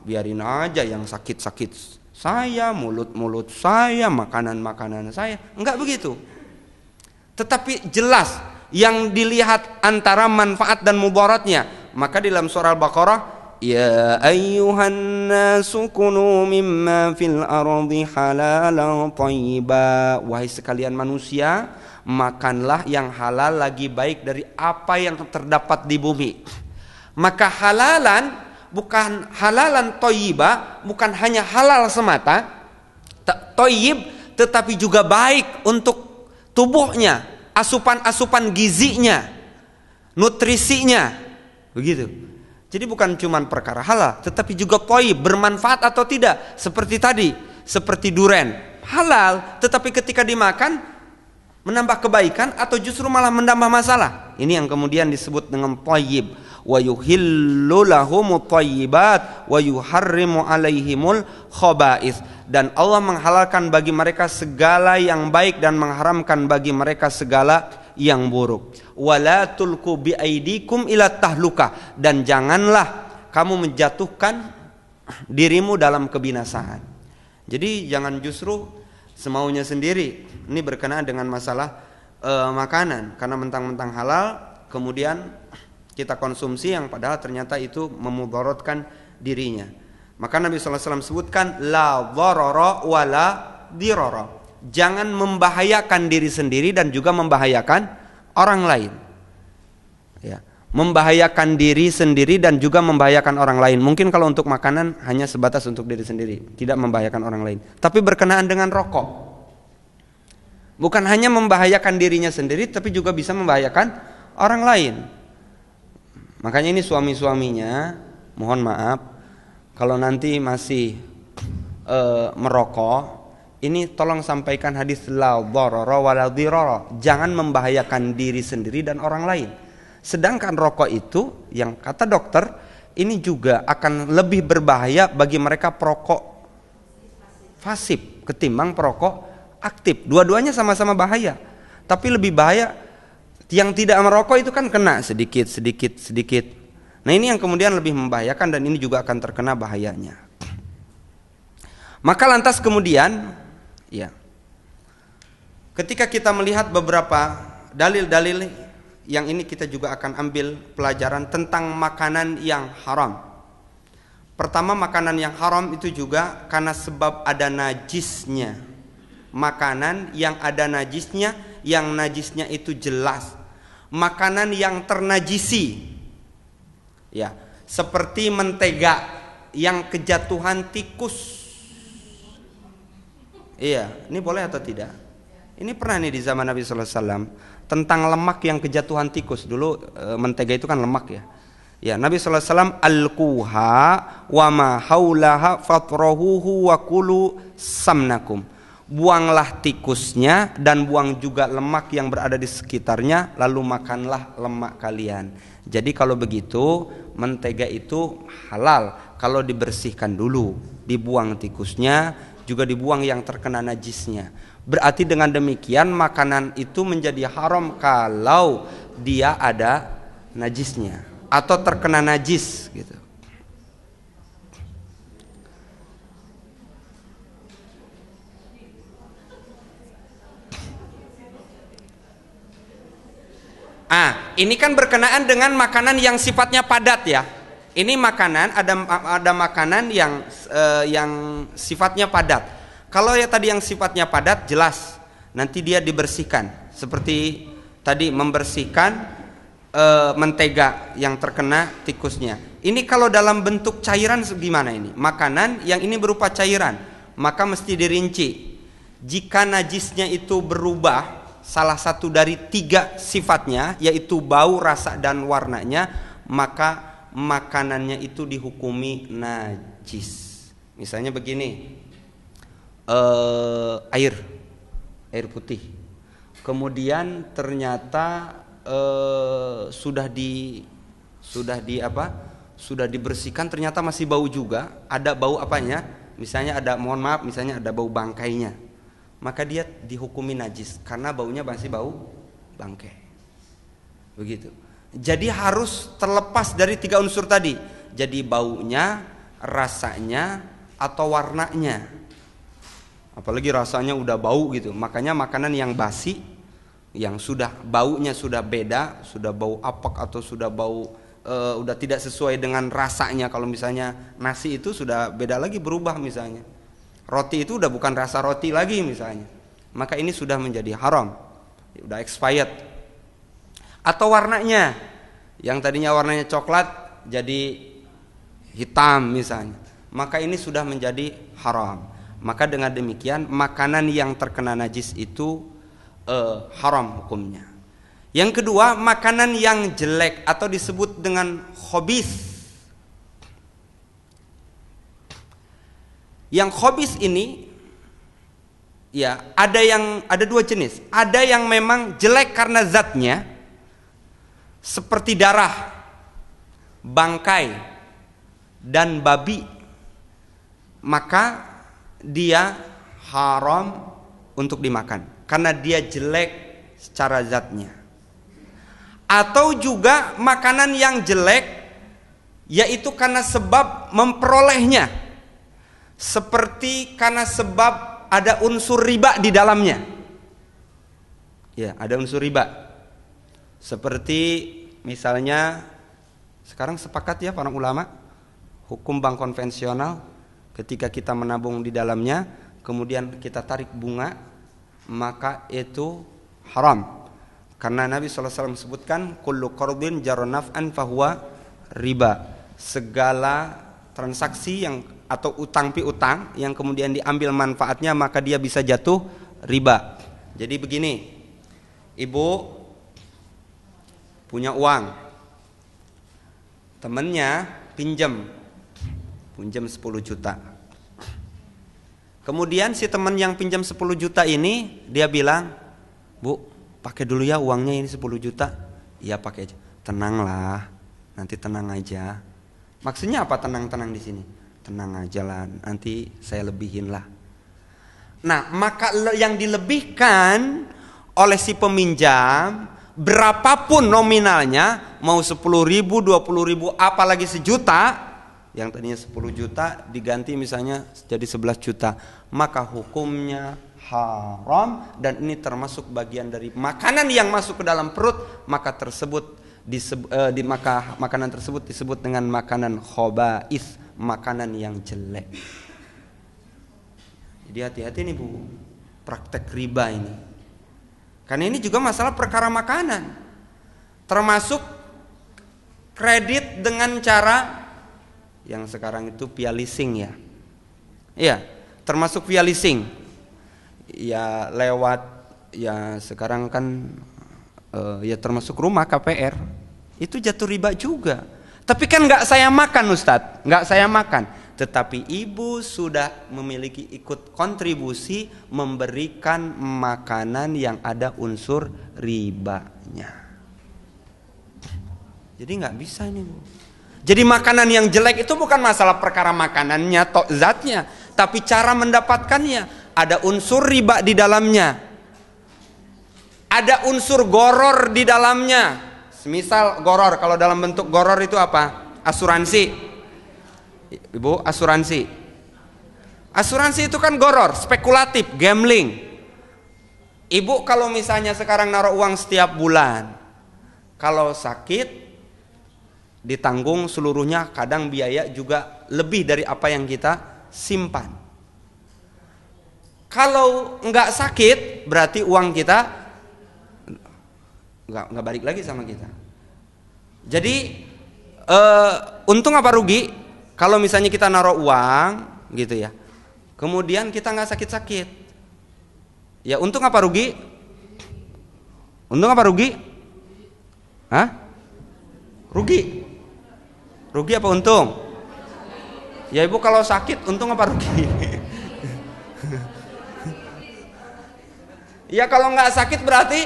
Biarin aja yang sakit-sakit saya, mulut-mulut saya, makanan-makanan saya. Enggak begitu. Tetapi jelas yang dilihat antara manfaat dan mudaratnya. Maka di dalam surah Al-Baqarah, ya ayyuhan nasu kunu mimma fil ardi halalan thayyiba, wahai sekalian manusia, makanlah yang halal lagi baik dari apa yang terdapat di bumi. Maka halalan bukan halalan thayyiba, bukan hanya halal semata, thayyib, tetapi juga baik untuk tubuhnya, asupan-asupan gizinya, nutrisinya, begitu. Jadi bukan cuma perkara halal, tetapi juga thayyib, bermanfaat atau tidak. Seperti tadi, seperti duren, halal, tetapi ketika dimakan menambah kebaikan atau justru malah menambah masalah. Ini yang kemudian disebut dengan thayyib. Wa yuhillu lahumut thayyibat wa yuharrimu alaihimul khaba'ith. Dan Allah menghalalkan bagi mereka segala yang baik dan mengharamkan bagi mereka segala yang buruk. Wala tulqu biaidikum ila tahluka, dan janganlah kamu menjatuhkan dirimu dalam kebinasaan. Jadi jangan justru semaunya sendiri. Ini berkenaan dengan masalah makanan, karena mentang-mentang halal kemudian kita konsumsi yang padahal ternyata itu memudaratkan dirinya. Maka Nabi SAW sebutkan la dharara wala dirara. Jangan membahayakan diri sendiri dan juga membahayakan orang lain. Ya, membahayakan diri sendiri dan juga membahayakan orang lain. Mungkin kalau untuk makanan hanya sebatas untuk diri sendiri, tidak membahayakan orang lain. Tapi berkenaan dengan rokok, bukan hanya membahayakan dirinya sendiri, tapi juga bisa membahayakan orang lain. Makanya ini suami-suaminya, mohon maaf, kalau nanti masih merokok, ini tolong sampaikan hadis la dharara wala dirara, jangan membahayakan diri sendiri dan orang lain. Sedangkan rokok itu yang kata dokter ini juga akan lebih berbahaya bagi mereka perokok pasif ketimbang perokok aktif. Dua-duanya sama-sama bahaya, tapi lebih bahaya yang tidak merokok itu kan kena sedikit. Nah ini yang kemudian lebih membahayakan dan ini juga akan terkena bahayanya. Maka lantas kemudian ya, ketika kita melihat beberapa dalil-dalil yang ini kita juga akan ambil pelajaran tentang makanan yang haram. Pertama, makanan yang haram itu juga karena sebab ada najisnya. Makanan yang ada najisnya, yang najisnya itu jelas. Makanan yang ternajisi, ya, seperti mentega yang kejatuhan tikus. Iya, ini boleh atau tidak? Ini pernah nih di zaman Nabi Sallallahu Alaihi Wasallam tentang lemak yang kejatuhan tikus. Dulu mentega itu kan lemak ya. Ya, Nabi Sallallahu Alaihi Wasallam al-kuha wa ma haulaha fatrahuhu wa kulu samnakum. Buanglah tikusnya dan buang juga lemak yang berada di sekitarnya, lalu makanlah lemak kalian. Jadi kalau begitu mentega itu halal kalau dibersihkan dulu, dibuang tikusnya, juga dibuang yang terkena najisnya. Berarti dengan demikian makanan itu menjadi haram kalau dia ada najisnya atau terkena najis gitu. Ini kan berkenaan dengan makanan yang sifatnya padat ya. Ini makanan ada makanan yang sifatnya padat. Kalau ya tadi yang sifatnya padat jelas nanti dia dibersihkan. Seperti tadi membersihkan mentega yang terkena tikusnya. Ini kalau dalam bentuk cairan gimana ini? Makanan yang ini berupa cairan, maka mesti dirinci. Jika najisnya itu berubah salah satu dari 3 sifatnya, yaitu bau, rasa, dan warnanya, maka makanannya itu dihukumi najis. Misalnya begini, air putih, kemudian ternyata sudah dibersihkan, ternyata masih bau juga, ada bau apanya? Misalnya misalnya ada bau bangkainya, maka dia dihukumi najis karena baunya masih bau bangkai. Begitu. Jadi harus terlepas dari 3 unsur tadi. Jadi baunya, rasanya, atau warnanya. Apalagi rasanya udah bau gitu. Makanya makanan yang basi, yang sudah baunya sudah beda, sudah bau apek atau sudah bau udah tidak sesuai dengan rasanya. Kalau misalnya nasi itu sudah beda lagi, berubah misalnya. Roti itu udah bukan rasa roti lagi misalnya. Maka ini sudah menjadi haram. Udah expired. Atau warnanya, yang tadinya warnanya coklat jadi hitam misalnya, maka ini sudah menjadi haram. Maka dengan demikian makanan yang terkena najis itu haram hukumnya. Yang kedua, makanan yang jelek atau disebut dengan khabith. Yang khabith ini ya ada 2 jenis. Ada yang memang jelek karena zatnya, seperti darah, bangkai, dan babi, maka dia haram untuk dimakan karena dia jelek secara zatnya. Atau juga makanan yang jelek yaitu karena sebab memperolehnya, seperti karena sebab ada unsur riba di dalamnya. Ya, ada unsur riba. Seperti misalnya sekarang sepakat ya para ulama, hukum bank konvensional ketika kita menabung di dalamnya kemudian kita tarik bunga, maka itu haram. Karena Nabi SAW sebutkan kullu qardin jarra naf'an fahuwa riba. Segala transaksi yang atau utang piutang yang kemudian diambil manfaatnya maka dia bisa jatuh riba. Jadi begini, ibu punya uang, temennya pinjam pinjam 10 juta. Kemudian si teman yang pinjam 10 juta ini dia bilang, "Bu, pakai dulu ya uangnya ini 10 juta." "Iya, pakai aja." "Tenanglah, nanti tenang aja." Maksudnya apa tenang-tenang di sini? Tenang aja lah, nanti saya lebihin lah. Nah, maka yang dilebihkan oleh si peminjam berapapun nominalnya, mau 10.000, 20.000, apalagi sejuta, yang tadinya 10 juta diganti misalnya jadi 11 juta, maka hukumnya haram, dan ini termasuk bagian dari makanan yang masuk ke dalam perut, maka makanan tersebut disebut dengan makanan khaba'ith, makanan yang jelek. Jadi hati-hati nih Bu, praktek riba ini. Karena ini juga masalah perkara makanan. Termasuk kredit dengan cara yang sekarang itu via leasing ya. Iya, termasuk via leasing. Ya lewat, ya sekarang kan ya termasuk rumah KPR. Itu jatuh riba juga. Tapi kan nggak saya makan Ustadz, nggak saya makan. Tetapi ibu sudah memiliki ikut kontribusi memberikan makanan yang ada unsur ribanya. Jadi nggak bisa ini Bu. Jadi makanan yang jelek itu bukan masalah perkara makanannya atau zatnya, tapi cara mendapatkannya. Ada unsur riba di dalamnya, ada unsur goror di dalamnya. Misal goror, kalau dalam bentuk goror itu apa? Asuransi. Ibu, asuransi. Asuransi itu kan goror, spekulatif, gambling. Ibu kalau misalnya sekarang naruh uang setiap bulan, kalau sakit ditanggung seluruhnya, kadang biaya juga lebih dari apa yang kita simpan. Kalau nggak sakit, berarti uang kita nggak balik lagi sama kita. Jadi untung apa rugi kalau misalnya kita naruh uang gitu ya, kemudian kita nggak sakit-sakit? Ya untung apa rugi? Untung apa rugi? Hah? Rugi. Rugi apa untung? Ya Ibu, kalau sakit untung apa rugi? Ya kalau nggak sakit berarti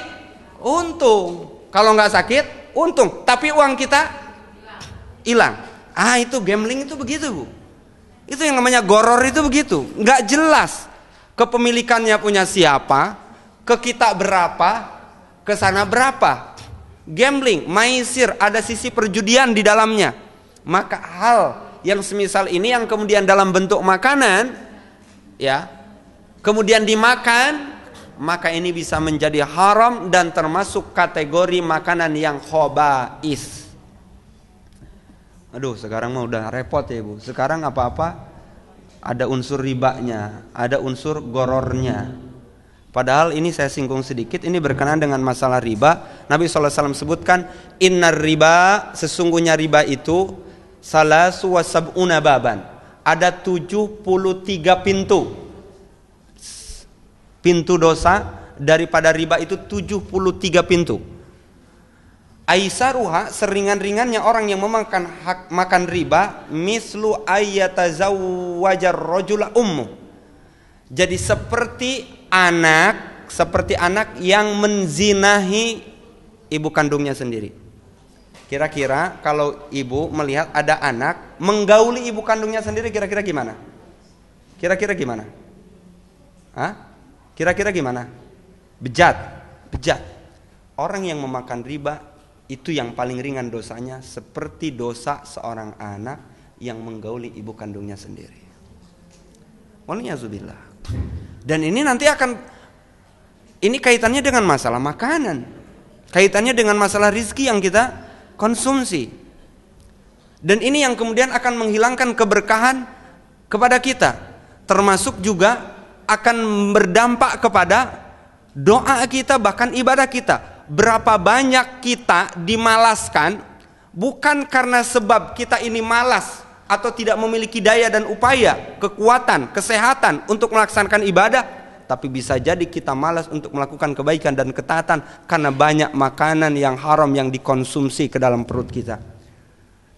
untung. Kalau nggak sakit untung, tapi uang kita hilang. Itu gambling itu begitu Bu. Itu yang namanya goror itu begitu. Nggak jelas kepemilikannya punya siapa, ke kita berapa, ke sana berapa. Gambling, maisir, ada sisi perjudian di dalamnya. Maka hal yang semisal ini yang kemudian dalam bentuk makanan ya, kemudian dimakan, maka ini bisa menjadi haram dan termasuk kategori makanan yang khaba'ith. Aduh, sekarang mah udah repot ya Ibu. Sekarang apa-apa ada unsur ribanya, ada unsur gorornya. Padahal ini saya singgung sedikit, ini berkenaan dengan masalah riba. Nabi SAW sebutkan, innar riba, sesungguhnya riba itu salasu wa sab'una baban. Ada 73 pintu. Pintu dosa daripada riba itu 73 pintu. Aisaruha, seringan-ringannya orang yang memakan makan riba, mislu ayyatazawwajar rajula ummu. Jadi seperti anak yang menzinahi ibu kandungnya sendiri. Kira-kira kalau ibu melihat ada anak menggauli ibu kandungnya sendiri, kira-kira gimana? Kira-kira gimana? Kira-kira gimana? Bejat. Orang yang memakan riba itu yang paling ringan dosanya seperti dosa seorang anak yang menggauli ibu kandungnya sendiri. Waliyahzubillah. Dan ini nanti ini kaitannya dengan masalah makanan, kaitannya dengan masalah rizki yang kita konsumsi. Dan ini yang kemudian akan menghilangkan keberkahan kepada kita, termasuk juga akan berdampak kepada doa kita, bahkan ibadah kita. Berapa banyak kita dimalaskan bukan karena sebab kita ini malas atau tidak memiliki daya dan upaya, kekuatan, kesehatan untuk melaksanakan ibadah, tapi bisa jadi kita malas untuk melakukan kebaikan dan ketaatan karena banyak makanan yang haram yang dikonsumsi ke dalam perut kita.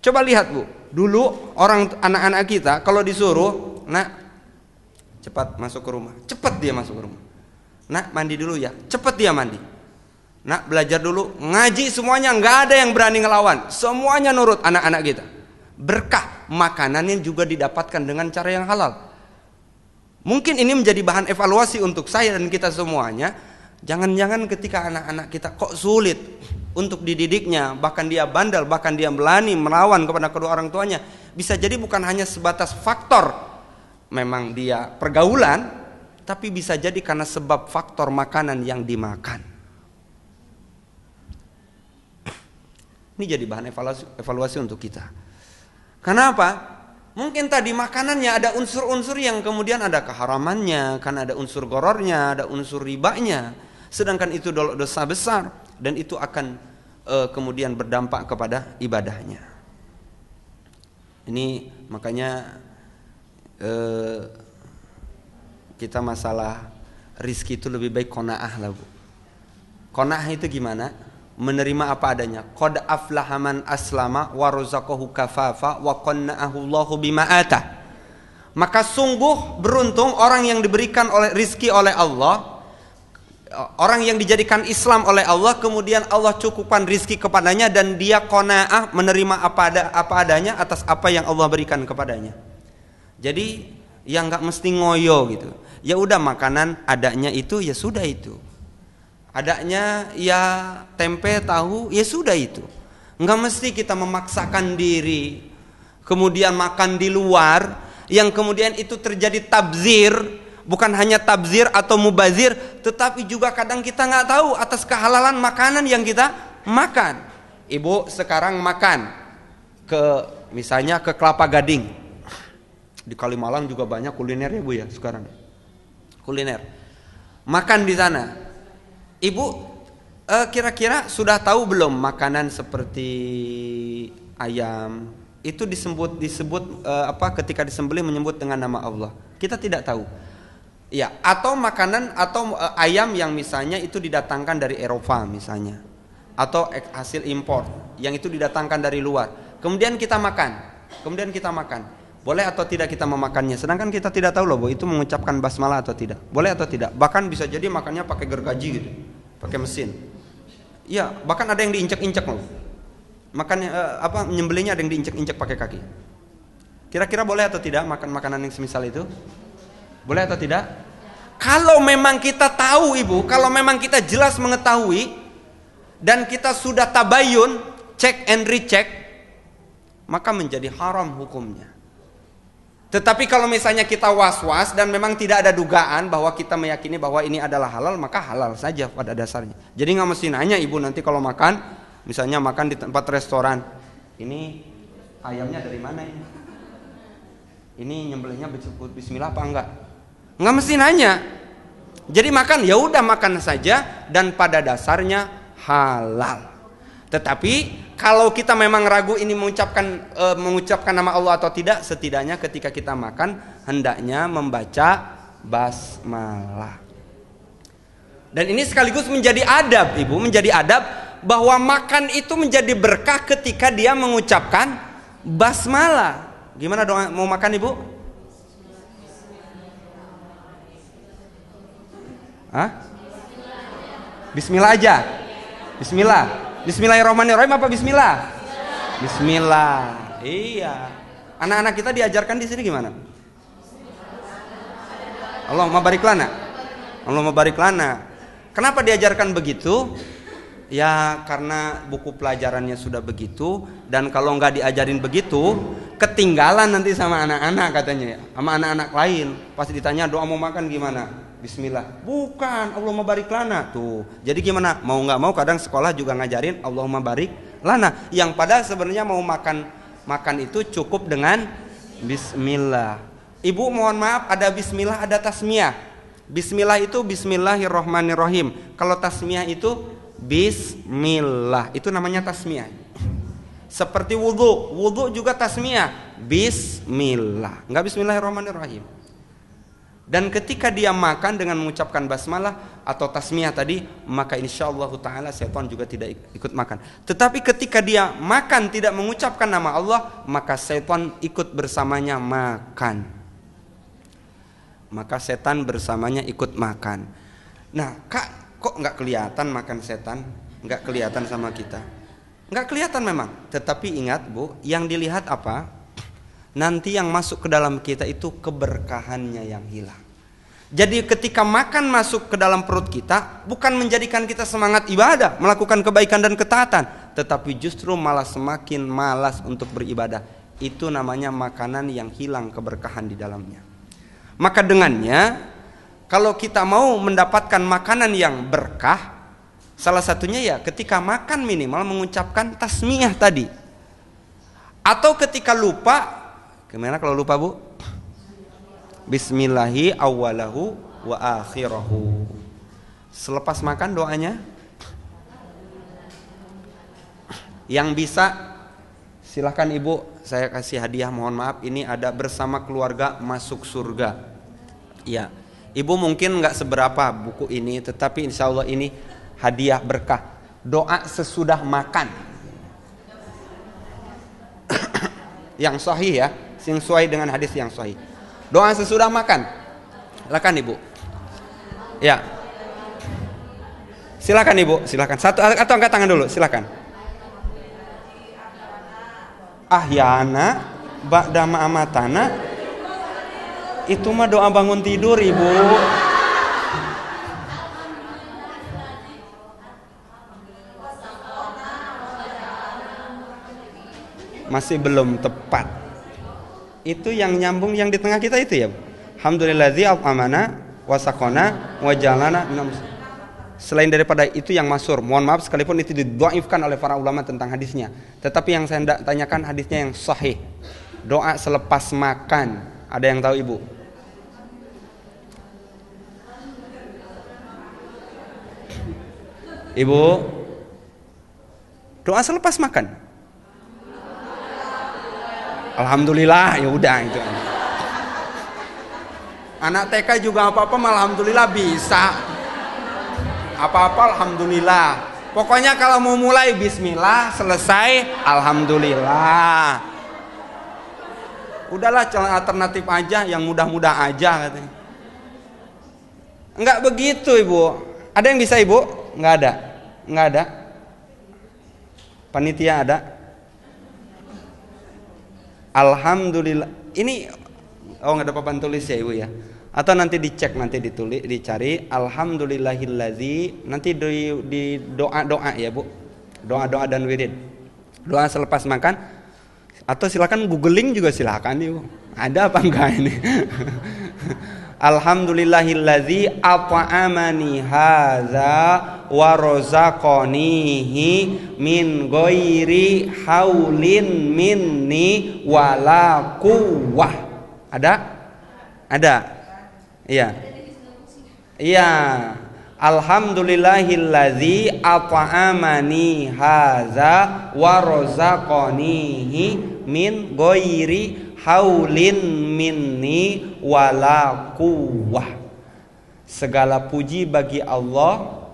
Coba lihat Bu, dulu anak-anak kita kalau disuruh, nak cepat masuk ke rumah, cepat dia masuk ke rumah. Nak mandi dulu ya, cepat dia mandi. Nak belajar dulu, ngaji semuanya, nggak ada yang berani ngelawan, semuanya nurut anak-anak kita. Berkah makanannya juga didapatkan dengan cara yang halal. Mungkin ini menjadi bahan evaluasi untuk saya dan kita semuanya. Jangan-jangan ketika anak-anak kita kok sulit untuk dididiknya, bahkan dia bandel, bahkan dia berani melawan kepada kedua orang tuanya, bisa jadi bukan hanya sebatas faktor memang dia pergaulan, tapi bisa jadi karena sebab faktor makanan yang dimakan. Ini jadi bahan evaluasi untuk kita. Kenapa? Mungkin tadi makanannya ada unsur-unsur yang kemudian ada keharamannya, kan ada unsur gorornya, ada unsur ribanya. Sedangkan itu dosa besar dan itu akan kemudian berdampak kepada ibadahnya. Ini makanya kita masalah rizki itu lebih baik qanaah lah Bu. Qanaah itu gimana? Menerima apa adanya. Qad aflaha man aslama wa razaqahu kafafa wa qanna'ahu Allahu bima atah. Maka sungguh beruntung orang yang diberikan rizki oleh Allah, orang yang dijadikan Islam oleh Allah, kemudian Allah cukupkan rizki kepadanya dan dia qanaah menerima apa adanya atas apa yang Allah berikan kepadanya. Jadi yang nggak mesti ngoyo gitu. Ya udah makanan adanya itu ya sudah itu. Adanya ya tempe, tahu, ya sudah itu. Enggak mesti kita memaksakan diri kemudian makan di luar yang kemudian itu terjadi tabzir, bukan hanya tabzir atau mubazir, tetapi juga kadang kita nggak tahu atas kehalalan makanan yang kita makan. Ibu sekarang makan misalnya ke Kelapa Gading. Di Kalimalang juga banyak kuliner ya Bu ya sekarang. Kuliner. Makan di sana. Ibu kira-kira sudah tahu belum makanan seperti ayam itu disebut ketika disembelih menyebut dengan nama Allah? Kita tidak tahu. Ya, atau makanan atau ayam yang misalnya itu didatangkan dari Eropa misalnya, atau hasil impor yang itu didatangkan dari luar. Kemudian kita makan. Boleh atau tidak kita memakannya? Sedangkan kita tidak tahu loh, Bu, itu mengucapkan basmalah atau tidak. Boleh atau tidak? Bahkan bisa jadi makannya pakai gergaji gitu, pakai mesin. Ya, bahkan ada yang diinjak-injak loh. Makannya nyembelihnya ada yang diinjak-injak pakai kaki. Kira-kira boleh atau tidak makan makanan yang semisal itu? Boleh atau tidak? Kalau memang kita tahu Ibu, kalau memang kita jelas mengetahui dan kita sudah tabayun, check and recheck, maka menjadi haram hukumnya. Tetapi kalau misalnya kita was-was dan memang tidak ada dugaan bahwa kita meyakini bahwa ini adalah halal, maka halal saja pada dasarnya. Jadi nggak mesti nanya Ibu nanti kalau makan, misalnya makan di tempat restoran, ini ayamnya dari mana ini? Ini nyembelihnya bismillah apa enggak? Nggak mesti nanya. Jadi makan ya udah makan saja dan pada dasarnya halal. Tetapi kalau kita memang ragu ini mengucapkan nama Allah atau tidak, setidaknya ketika kita makan hendaknya membaca basmalah. Dan ini sekaligus menjadi adab Ibu, menjadi adab bahwa makan itu menjadi berkah ketika dia mengucapkan basmalah. Gimana dong mau makan Ibu? Hah? Bismillah aja. Bismillah. Bismillahirrahmanirrahim apa bismillah? Bismillah. Iya. Anak-anak kita diajarkan di sini gimana? Allahumma barik lana. Allahumma barik lana. Kenapa diajarkan begitu? Ya karena buku pelajarannya sudah begitu, dan kalau nggak diajarin begitu ketinggalan nanti sama anak-anak katanya ya, sama anak-anak lain. Pasti ditanya doa mau makan gimana? Bismillah. Bukan, Allahumma barik lana. Tuh. Jadi gimana? Mau nggak mau kadang sekolah juga ngajarin Allahumma barik lana. Yang padahal sebenarnya mau makan itu cukup dengan bismillah. Ibu mohon maaf, ada bismillah, ada tasmiyah. Bismillah itu bismillahirrahmanirrahim. Kalau tasmiyah itu bismillah. Itu namanya tasmiyah. Seperti wudu juga tasmiyah. Bismillah. Enggak bismillahirrahmanirrahim. Dan ketika dia makan dengan mengucapkan basmalah atau tasmiyah tadi, maka insyaallah ta'ala setan juga tidak ikut makan. Tetapi ketika dia makan tidak mengucapkan nama Allah, maka setan ikut bersamanya makan. Maka setan bersamanya ikut makan. Nah, Kak, kok nggak kelihatan makan setan? Nggak kelihatan sama kita. Nggak kelihatan memang. Tetapi ingat Bu, yang dilihat apa? Nanti yang masuk ke dalam kita itu keberkahannya yang hilang. Jadi ketika makan masuk ke dalam perut kita, bukan menjadikan kita semangat ibadah, melakukan kebaikan dan ketaatan, tetapi justru malah semakin malas untuk beribadah. Itu namanya makanan yang hilang keberkahan di dalamnya. Maka dengannya, kalau kita mau mendapatkan makanan yang berkah, salah satunya ya ketika makan minimal mengucapkan tasmiyah tadi. Atau ketika lupa, gimana kalau lupa Bu? Bismillahi awwalahu wa akhirahu. Selepas makan doanya. Yang bisa silahkan Ibu, saya kasih hadiah, mohon maaf, ini ada bersama keluarga masuk surga. Ya, Ibu mungkin nggak seberapa buku ini, tetapi insya Allah ini hadiah berkah. Doa sesudah makan. Yang sahih ya, yang sesuai dengan hadis yang sahih. Doa sesudah makan. Silakan Ibu. Ya. Silakan Ibu, silakan. Satu atau angkat tangan dulu, silakan. Ahyana ba'da ma'amatana. Itu mah doa bangun tidur, Ibu. Masih belum tepat. Itu yang nyambung yang di tengah kita itu ya. Alhamdulillazi amana wasakona wajalana. Selain daripada itu yang masyhur, mohon maaf sekalipun itu didhaifkan oleh para ulama tentang hadisnya. Tetapi yang saya hendak tanyakan hadisnya yang sahih. Doa selepas makan. Ada yang tahu Ibu? Ibu, doa selepas makan. Alhamdulillah, ya udah itu. Anak TK juga apa-apa alhamdulillah bisa. Apa-apa alhamdulillah. Pokoknya kalau mau mulai bismillah, selesai alhamdulillah. Udahlah jalan alternatif aja, yang mudah-mudah aja katanya. Enggak begitu Ibu. Ada yang bisa Ibu? Enggak ada. Enggak ada. Panitia ada. Alhamdulillah. Ini nggak ada papan tulis ya Ibu ya. Atau nanti dicek, nanti ditulis, dicari alhamdulillahillazi, nanti di doa-doa ya Bu. Doa-doa dan wirid. Doa selepas makan atau silakan googling juga silakan Ibu. Ada apa enggak ini? Alhamdulillahillazi at'amani hadza wa razaqanihi min ghairi haulin minni wala quwwah. Ada? Ada. Iya. Iya. Alhamdulillahillazi at'amani hadza wa razaqanihi min ghairi haulin minni wala quwwah. Segala puji bagi Allah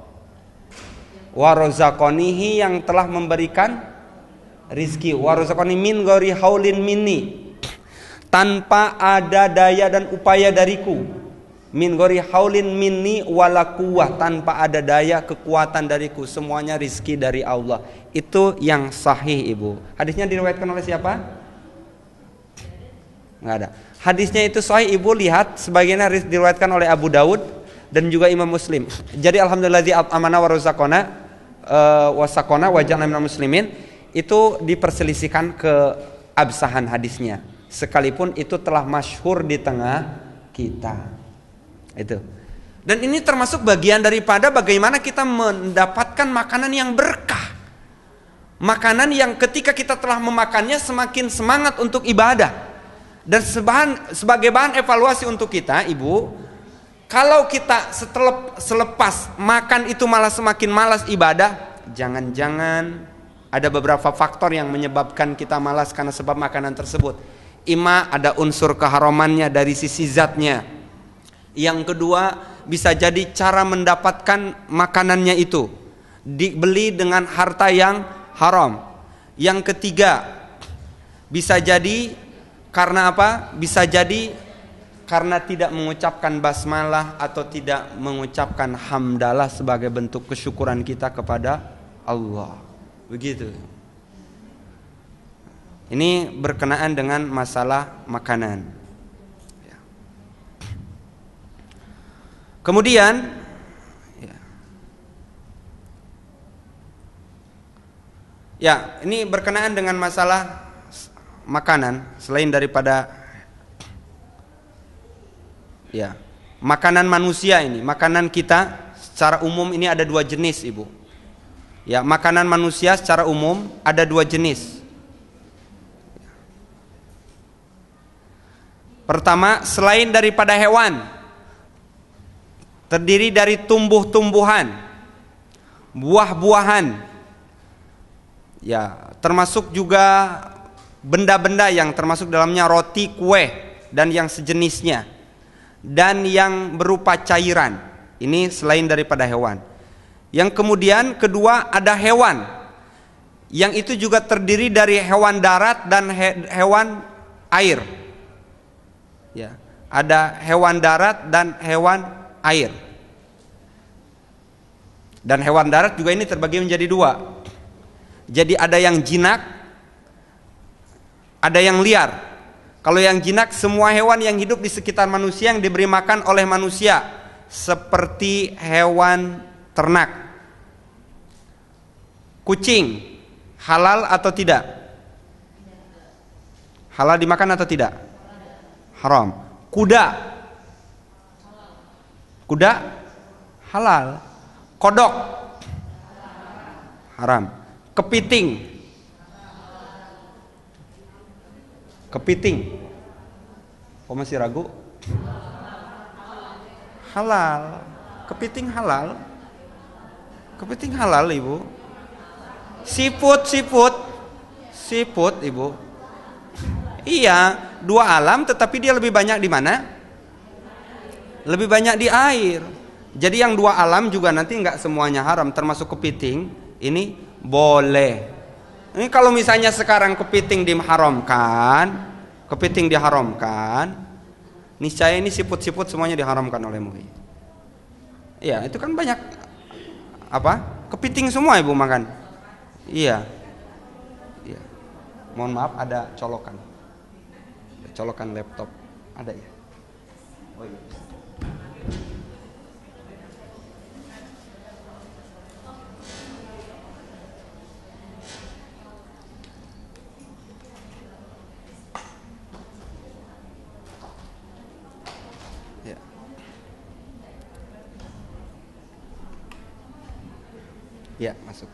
wa razaqanihi yang telah memberikan rizki, wa razaqani min ghairi haulin minni, tanpa ada daya dan upaya dariku, min ghairi haulin minni wala quwwah, tanpa ada daya kekuatan dariku, semuanya rizki dari Allah. Itu yang sahih Ibu. Hadisnya diriwayatkan oleh siapa? Nggak ada. Hadisnya itu sahih Ibu lihat, sebagiannya diriwayatkan oleh Abu Daud dan juga Imam Muslim. Jadi alhamdulillazi amana wa razaqana wasakona waja'alna minal muslimin, itu diperselisihkan keabsahan hadisnya. Sekalipun itu telah masyhur di tengah kita. Itu. Dan ini termasuk bagian daripada bagaimana kita mendapatkan makanan yang berkah. Makanan yang ketika kita telah memakannya semakin semangat untuk ibadah. Dan sebagai bahan evaluasi untuk kita Ibu, kalau kita selepas makan itu malah semakin malas ibadah, jangan-jangan ada beberapa faktor yang menyebabkan kita malas karena sebab makanan tersebut. Ima ada unsur keharamannya dari sisi zatnya. Yang kedua, bisa jadi cara mendapatkan makanannya itu dibeli dengan harta yang haram. Yang ketiga, bisa jadi karena apa? Bisa jadi karena tidak mengucapkan basmalah atau tidak mengucapkan hamdalah sebagai bentuk kesyukuran kita kepada Allah. Begitu. Ini berkenaan dengan masalah makanan. Kemudian ya, ini berkenaan dengan masalah makanan selain daripada ya, makanan manusia ini, makanan kita secara umum ini ada dua jenis, Ibu. Ya, makanan manusia secara umum ada dua jenis. Pertama, selain daripada hewan, terdiri dari tumbuh-tumbuhan, buah-buahan, ya, termasuk juga benda-benda yang termasuk dalamnya roti, kue, dan yang sejenisnya, dan yang berupa cairan. Ini selain daripada hewan. Yang kemudian kedua ada hewan, yang itu juga terdiri dari hewan darat dan hewan air. Ya, ada hewan darat dan hewan air. Dan hewan darat juga ini terbagi menjadi dua. Jadi ada yang jinak, ada yang liar. Kalau yang jinak, semua hewan yang hidup di sekitar manusia yang diberi makan oleh manusia, seperti hewan ternak. Kucing halal atau tidak? Halal dimakan atau tidak? Haram. Kuda halal. Kodok haram. Kepiting kok masih ragu? Halal. Kepiting halal, Ibu. Siput, Ibu. Iya, dua alam, tetapi dia lebih banyak di mana? Lebih banyak di air. Jadi yang dua alam juga nanti nggak semuanya haram, termasuk kepiting. Ini boleh. Ini kalau misalnya sekarang kepiting diharamkan, niscaya ini siput-siput semuanya diharamkan oleh MUI. Iya, itu kan banyak apa? Kepiting semua, Ibu, makan. Iya. Mohon maaf, ada colokan laptop. Ada ya? Oh iya. Ya. Ya, masuk.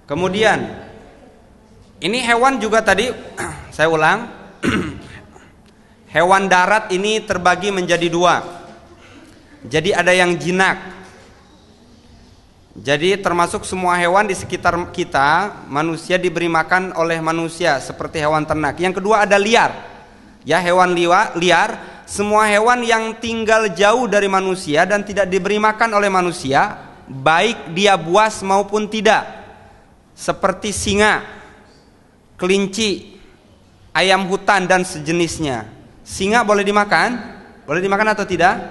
Kemudian ini hewan juga tadi saya ulang. Hewan darat ini terbagi menjadi dua. Jadi ada yang jinak. Jadi termasuk semua hewan di sekitar kita, manusia diberi makan oleh manusia seperti hewan ternak. Yang kedua ada liar. Ya, hewan liar, semua hewan yang tinggal jauh dari manusia dan tidak diberi makan oleh manusia, baik dia buas maupun tidak. Seperti singa, kelinci, ayam hutan dan sejenisnya. Singa boleh dimakan? Boleh dimakan atau tidak?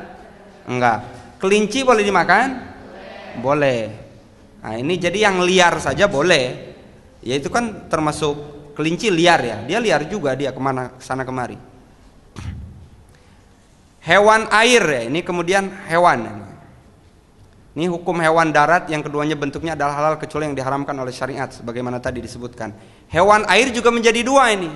Enggak. Kelinci boleh dimakan? Boleh. Nah, ini jadi yang liar saja boleh. Ya itu kan termasuk kelinci liar ya. Dia liar juga, dia kemana sana kemari. Hewan air ya, ini kemudian hewan. Ini hukum hewan darat, yang keduanya bentuknya adalah halal kecuali yang diharamkan oleh syariat sebagaimana tadi disebutkan. Hewan air juga menjadi dua ini.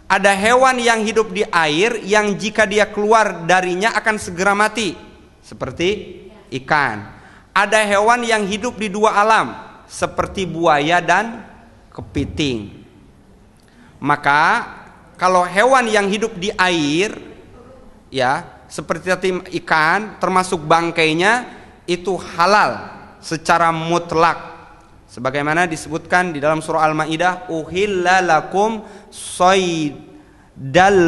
Ada hewan yang hidup di air yang jika dia keluar darinya akan segera mati, seperti ikan. Ada hewan yang hidup di dua alam, seperti buaya dan kepiting. Maka kalau hewan yang hidup di air, ya seperti ikan, termasuk bangkainya, itu halal secara mutlak, Sebagaimana disebutkan di dalam surah Al-Maidah, uhilla lakum saydal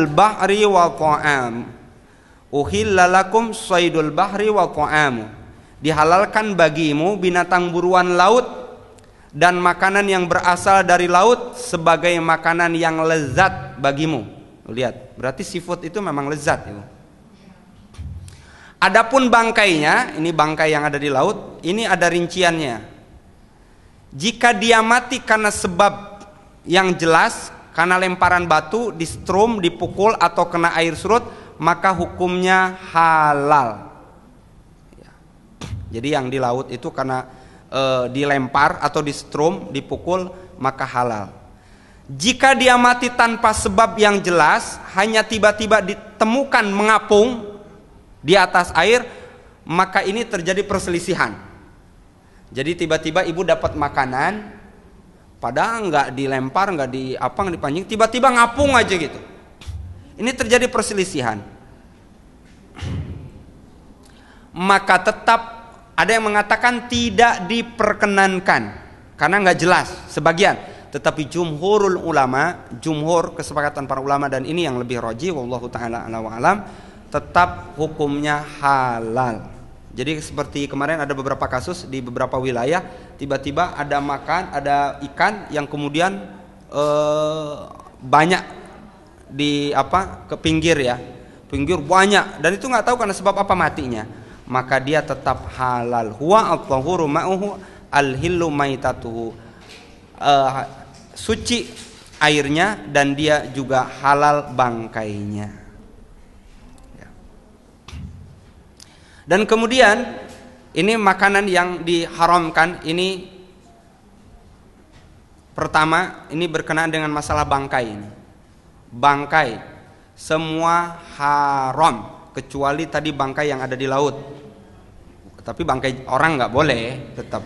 bahri wa ta'am. Uhilla lakum saydul bahri wa ta'amu. Dihalalkan bagimu binatang buruan laut dan makanan yang berasal dari laut sebagai makanan yang lezat bagimu. Lihat, berarti seafood itu memang lezat itu. Adapun bangkainya, ini bangkai yang ada di laut, ini ada rinciannya. Jika dia mati karena sebab yang jelas, karena lemparan batu, disetrum, dipukul atau kena air surut, maka hukumnya halal. Jadi yang di laut itu karena dilempar atau disetrum, dipukul, maka halal. Jika dia mati tanpa sebab yang jelas, hanya tiba-tiba ditemukan mengapung di atas air, maka ini terjadi perselisihan. Jadi tiba-tiba ibu dapat makanan, padahal nggak dilempar, nggak dipancing, tiba-tiba ngapung aja gitu. Ini terjadi perselisihan. Maka tetap ada yang mengatakan tidak diperkenankan karena nggak jelas sebagian. Tetapi jumhurul ulama, jumhur kesepakatan para ulama, dan ini yang lebih rajih, wallahu taala alam, tetap hukumnya halal. Jadi seperti kemarin ada beberapa kasus di beberapa wilayah, tiba-tiba ada ada ikan yang kemudian banyak ke pinggir banyak, dan itu nggak tahu karena sebab apa matinya, maka dia tetap halal. Huwa at-tahuru ma'uhu al-hillu maitatuhu, suci airnya dan dia juga halal bangkainya. Dan kemudian ini makanan yang diharamkan, ini pertama ini berkenaan dengan masalah bangkai ini. Bangkai semua haram kecuali tadi bangkai yang ada di laut. Tapi bangkai orang nggak boleh tetap.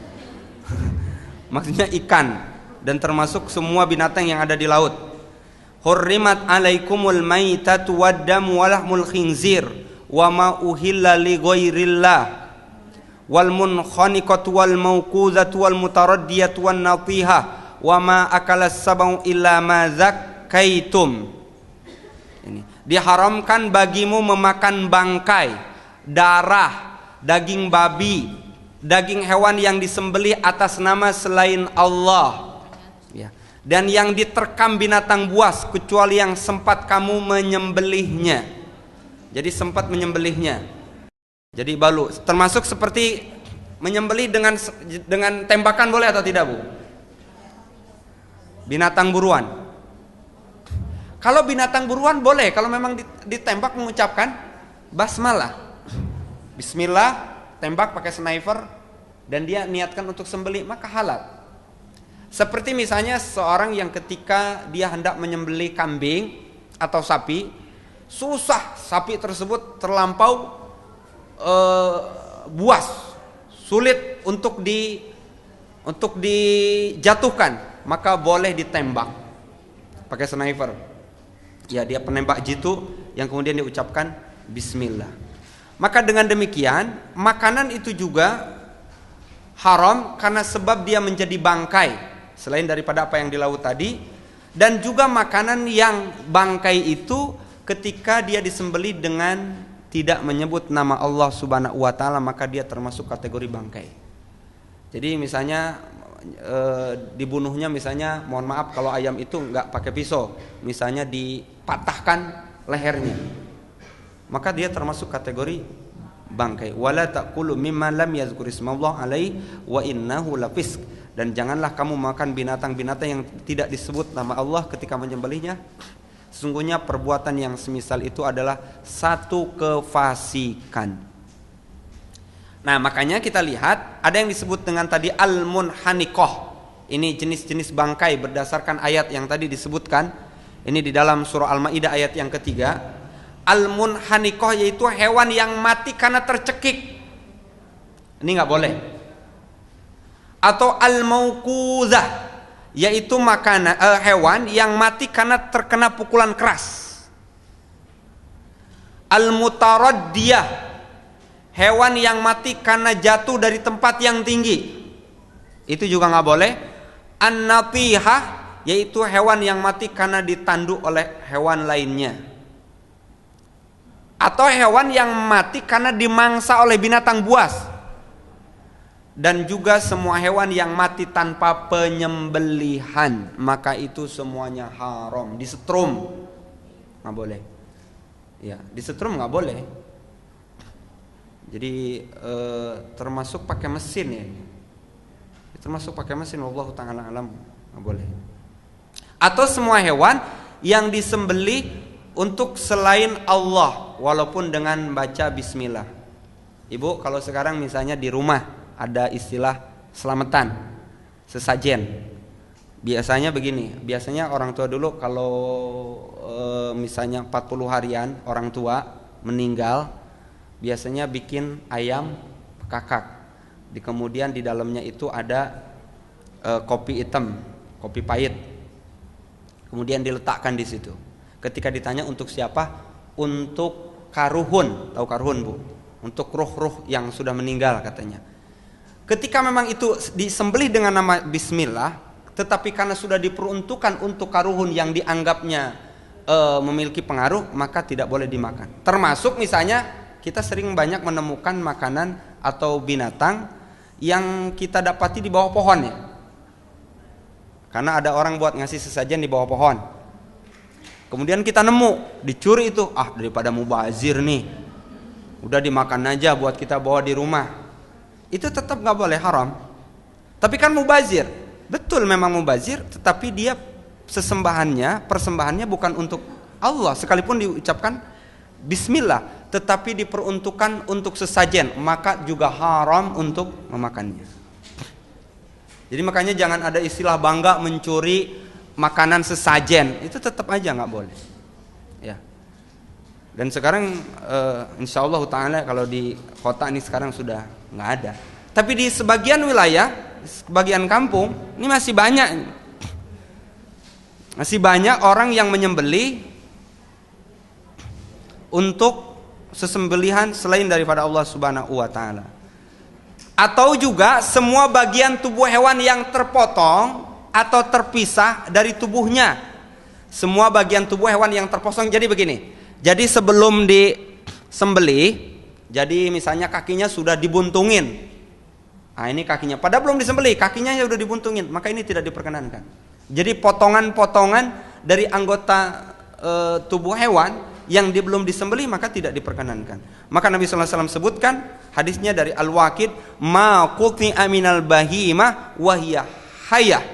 Maksudnya ikan dan termasuk semua binatang yang ada di laut. Hurrimat alaikumul maitatu waddamu walahmul khinzir wa ma uhilla li ghairillah wal munkhaniqatu wal mauquzatu wal mutaraddiyatu wan natihah wa ma akalas sab'u illa ma zakkaitum. Ini diharamkan bagimu memakan bangkai, darah, daging babi, daging hewan yang disembelih atas nama selain Allah, ya, dan yang diterkam binatang buas kecuali yang sempat kamu menyembelihnya. Jadi sempat menyembelihnya. Jadi balu, termasuk seperti menyembelih dengan tembakan boleh atau tidak, Bu? Binatang buruan. Kalau binatang buruan boleh, kalau memang ditembak mengucapkan basmalah. Bismillah, tembak pakai sniper dan dia niatkan untuk sembelih, maka halal. Seperti misalnya seorang yang ketika dia hendak menyembelih kambing atau sapi, susah sapi tersebut terlampau buas, sulit untuk dijatuhkan, maka boleh ditembak pakai sniper. Ya, dia penembak jitu yang kemudian diucapkan bismillah. Maka dengan demikian makanan itu juga haram karena sebab dia menjadi bangkai selain daripada apa yang di laut tadi, dan juga makanan yang bangkai itu ketika dia disembelih dengan tidak menyebut nama Allah Subhanahu wa taala, maka dia termasuk kategori bangkai. Jadi misalnya dibunuhnya, misalnya mohon maaf kalau ayam itu enggak pakai pisau, misalnya dipatahkan lehernya, maka dia termasuk kategori bangkai. Wala taqulu mimma lam yazkur ismallah alaihi wa innahu lafisq, dan janganlah kamu makan binatang-binatang yang tidak disebut nama Allah ketika menyembelihnya. Sesungguhnya perbuatan yang semisal itu adalah satu kefasikan. Nah, makanya kita lihat ada yang disebut dengan tadi al-munhaniqah. Ini jenis-jenis bangkai berdasarkan ayat yang tadi disebutkan. Ini di dalam surah Al-Maidah ayat yang ketiga. Al-munhaniqah yaitu hewan yang mati karena tercekik. Ini nggak boleh. Atau al-mauquzah, yaitu hewan yang mati karena terkena pukulan keras. Al-mutaraddiyah, hewan yang mati karena jatuh dari tempat yang tinggi. itu juga nggak boleh. An-natihah, yaitu hewan yang mati karena ditanduk oleh hewan lainnya, atau hewan yang mati karena dimangsa oleh binatang buas. Dan juga semua hewan yang mati tanpa penyembelihan, maka itu semuanya haram. Disetrum nggak boleh, ya disetrum nggak boleh. Jadi termasuk pakai mesin ya, termasuk pakai mesin. Wallahu ta'ala alam, nggak boleh. Atau semua hewan yang disembelih untuk selain Allah, walaupun dengan baca bismillah. Ibu kalau sekarang misalnya di rumah ada istilah selamatan, sesajen. Biasanya begini, biasanya orang tua dulu kalau misalnya 40 harian orang tua meninggal, biasanya bikin ayam kakak. Kemudian di dalamnya itu ada kopi hitam, kopi pahit. Kemudian diletakkan di situ. Ketika ditanya untuk siapa? Untuk karuhun, tahu karuhun Bu? Untuk ruh-ruh yang sudah meninggal katanya. Ketika memang itu disembelih dengan nama bismillah, tetapi karena sudah diperuntukkan untuk karuhun yang dianggapnya memiliki pengaruh, maka tidak boleh dimakan. Termasuk misalnya kita sering banyak menemukan makanan atau binatang yang kita dapati di bawah pohon ya. Karena ada orang buat ngasih sesajen di bawah pohon. Kemudian kita nemu, dicuri itu, daripada mubazir nih, udah dimakan aja buat kita bawa di rumah. Itu tetap nggak boleh, haram. Tapi kan mubazir, betul memang mubazir, tetapi dia persembahannya bukan untuk Allah, sekalipun diucapkan bismillah, tetapi diperuntukkan untuk sesajen, maka juga haram untuk memakannya. Jadi makanya jangan ada istilah bangga mencuri makanan sesajen, itu tetap aja nggak boleh. Ya. Dan sekarang insya Allah ta'ala kalau di kota ini sekarang sudah nggak ada. Tapi di sebagian wilayah, sebagian kampung ini masih banyak. Masih banyak orang yang menyembelih untuk sesembelihan selain daripada Allah Subhanahu wa taala. Atau juga semua bagian tubuh hewan yang terpotong atau terpisah dari tubuhnya. Semua bagian tubuh hewan yang terpotong. Jadi begini. Jadi sebelum disembelih, jadi misalnya kakinya sudah dibuntungin. Nah ini kakinya, padahal belum disembelih, kakinya ya udah dibuntungin, maka ini tidak diperkenankan. Jadi potongan-potongan dari anggota tubuh hewan yang belum disembelih maka tidak diperkenankan. Maka Nabi sallallahu alaihi wasallam sebutkan hadisnya dari Al-Waqid, ma quti'a minal bahimah wa hiya hayyah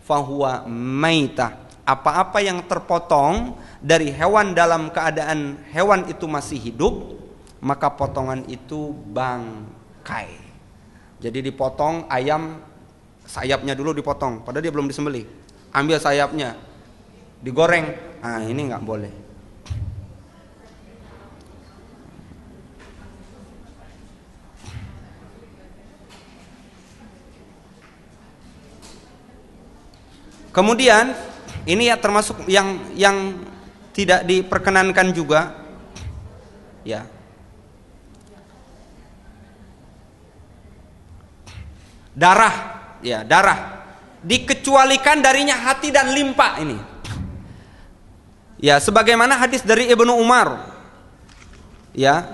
fahuwa maitah. Apa-apa yang terpotong dari hewan dalam keadaan hewan itu masih hidup, maka potongan itu bangkai. Jadi dipotong ayam, sayapnya dulu dipotong, padahal dia belum disembelih. Ambil sayapnya, digoreng. Nah ini nggak boleh. Kemudian ini ya termasuk yang tidak diperkenankan juga, ya. Darah, ya darah. Dikecualikan darinya hati dan limpa ini. Ya, sebagaimana hadis dari Ibnu Umar. Ya.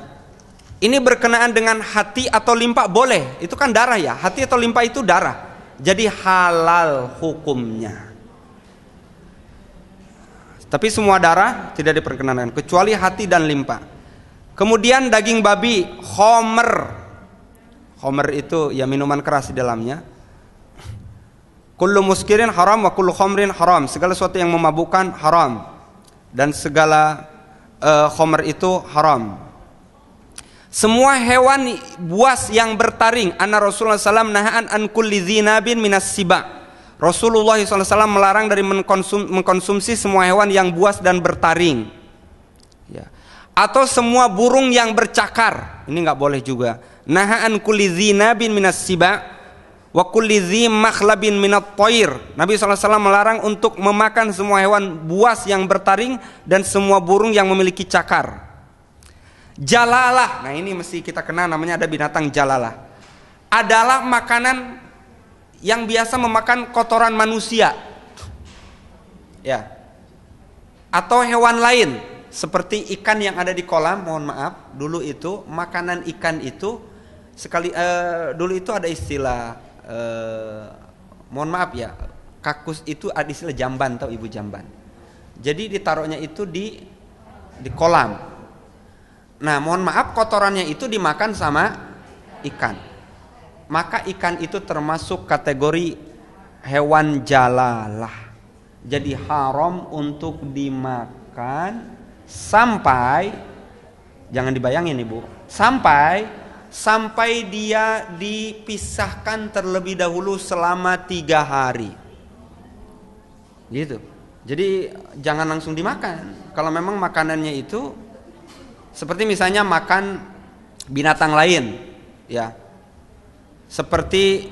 Ini berkenaan dengan hati atau limpa boleh. Itu kan darah ya. Hati atau limpa itu darah. Jadi halal hukumnya. Tapi semua darah tidak diperkenankan kecuali hati dan limpa. Kemudian daging babi, khomer. Khomer itu ya minuman keras di dalamnya. Kullu muskirin haram wa kullu khomrin haram. Segala sesuatu yang memabukkan haram. Dan segala khomer itu haram. Semua hewan buas yang bertaring. Anna Rasulullah SAW nahaan an kulli dzinabin minas siba. Rasulullah SAW melarang dari mengkonsumsi semua hewan yang buas dan bertaring, ya. Atau semua burung yang bercakar, ini nggak boleh juga. Nahaan kulli dzinabin minas siba wa kulli dzi makhlabin minat thair. Nabi SAW melarang untuk memakan semua hewan buas yang bertaring dan semua burung yang memiliki cakar. Jalalah, nah ini mesti kita kenal, namanya ada binatang jalalah. Adalah makanan yang biasa memakan kotoran manusia, ya, atau hewan lain seperti ikan yang ada di kolam. Mohon maaf, dulu itu makanan ikan itu dulu itu ada istilah, mohon maaf ya, kakus itu ada istilah jamban, atau ibu jamban. Jadi ditaruhnya itu di kolam. Nah, mohon maaf, kotorannya itu dimakan sama ikan. Maka ikan itu termasuk kategori hewan jalalah. Jadi haram untuk dimakan sampai, jangan dibayangin Ibu, sampai dia dipisahkan terlebih dahulu selama 3 hari. Gitu. Jadi jangan langsung dimakan. Kalau memang makanannya itu seperti misalnya makan binatang lain, ya. Seperti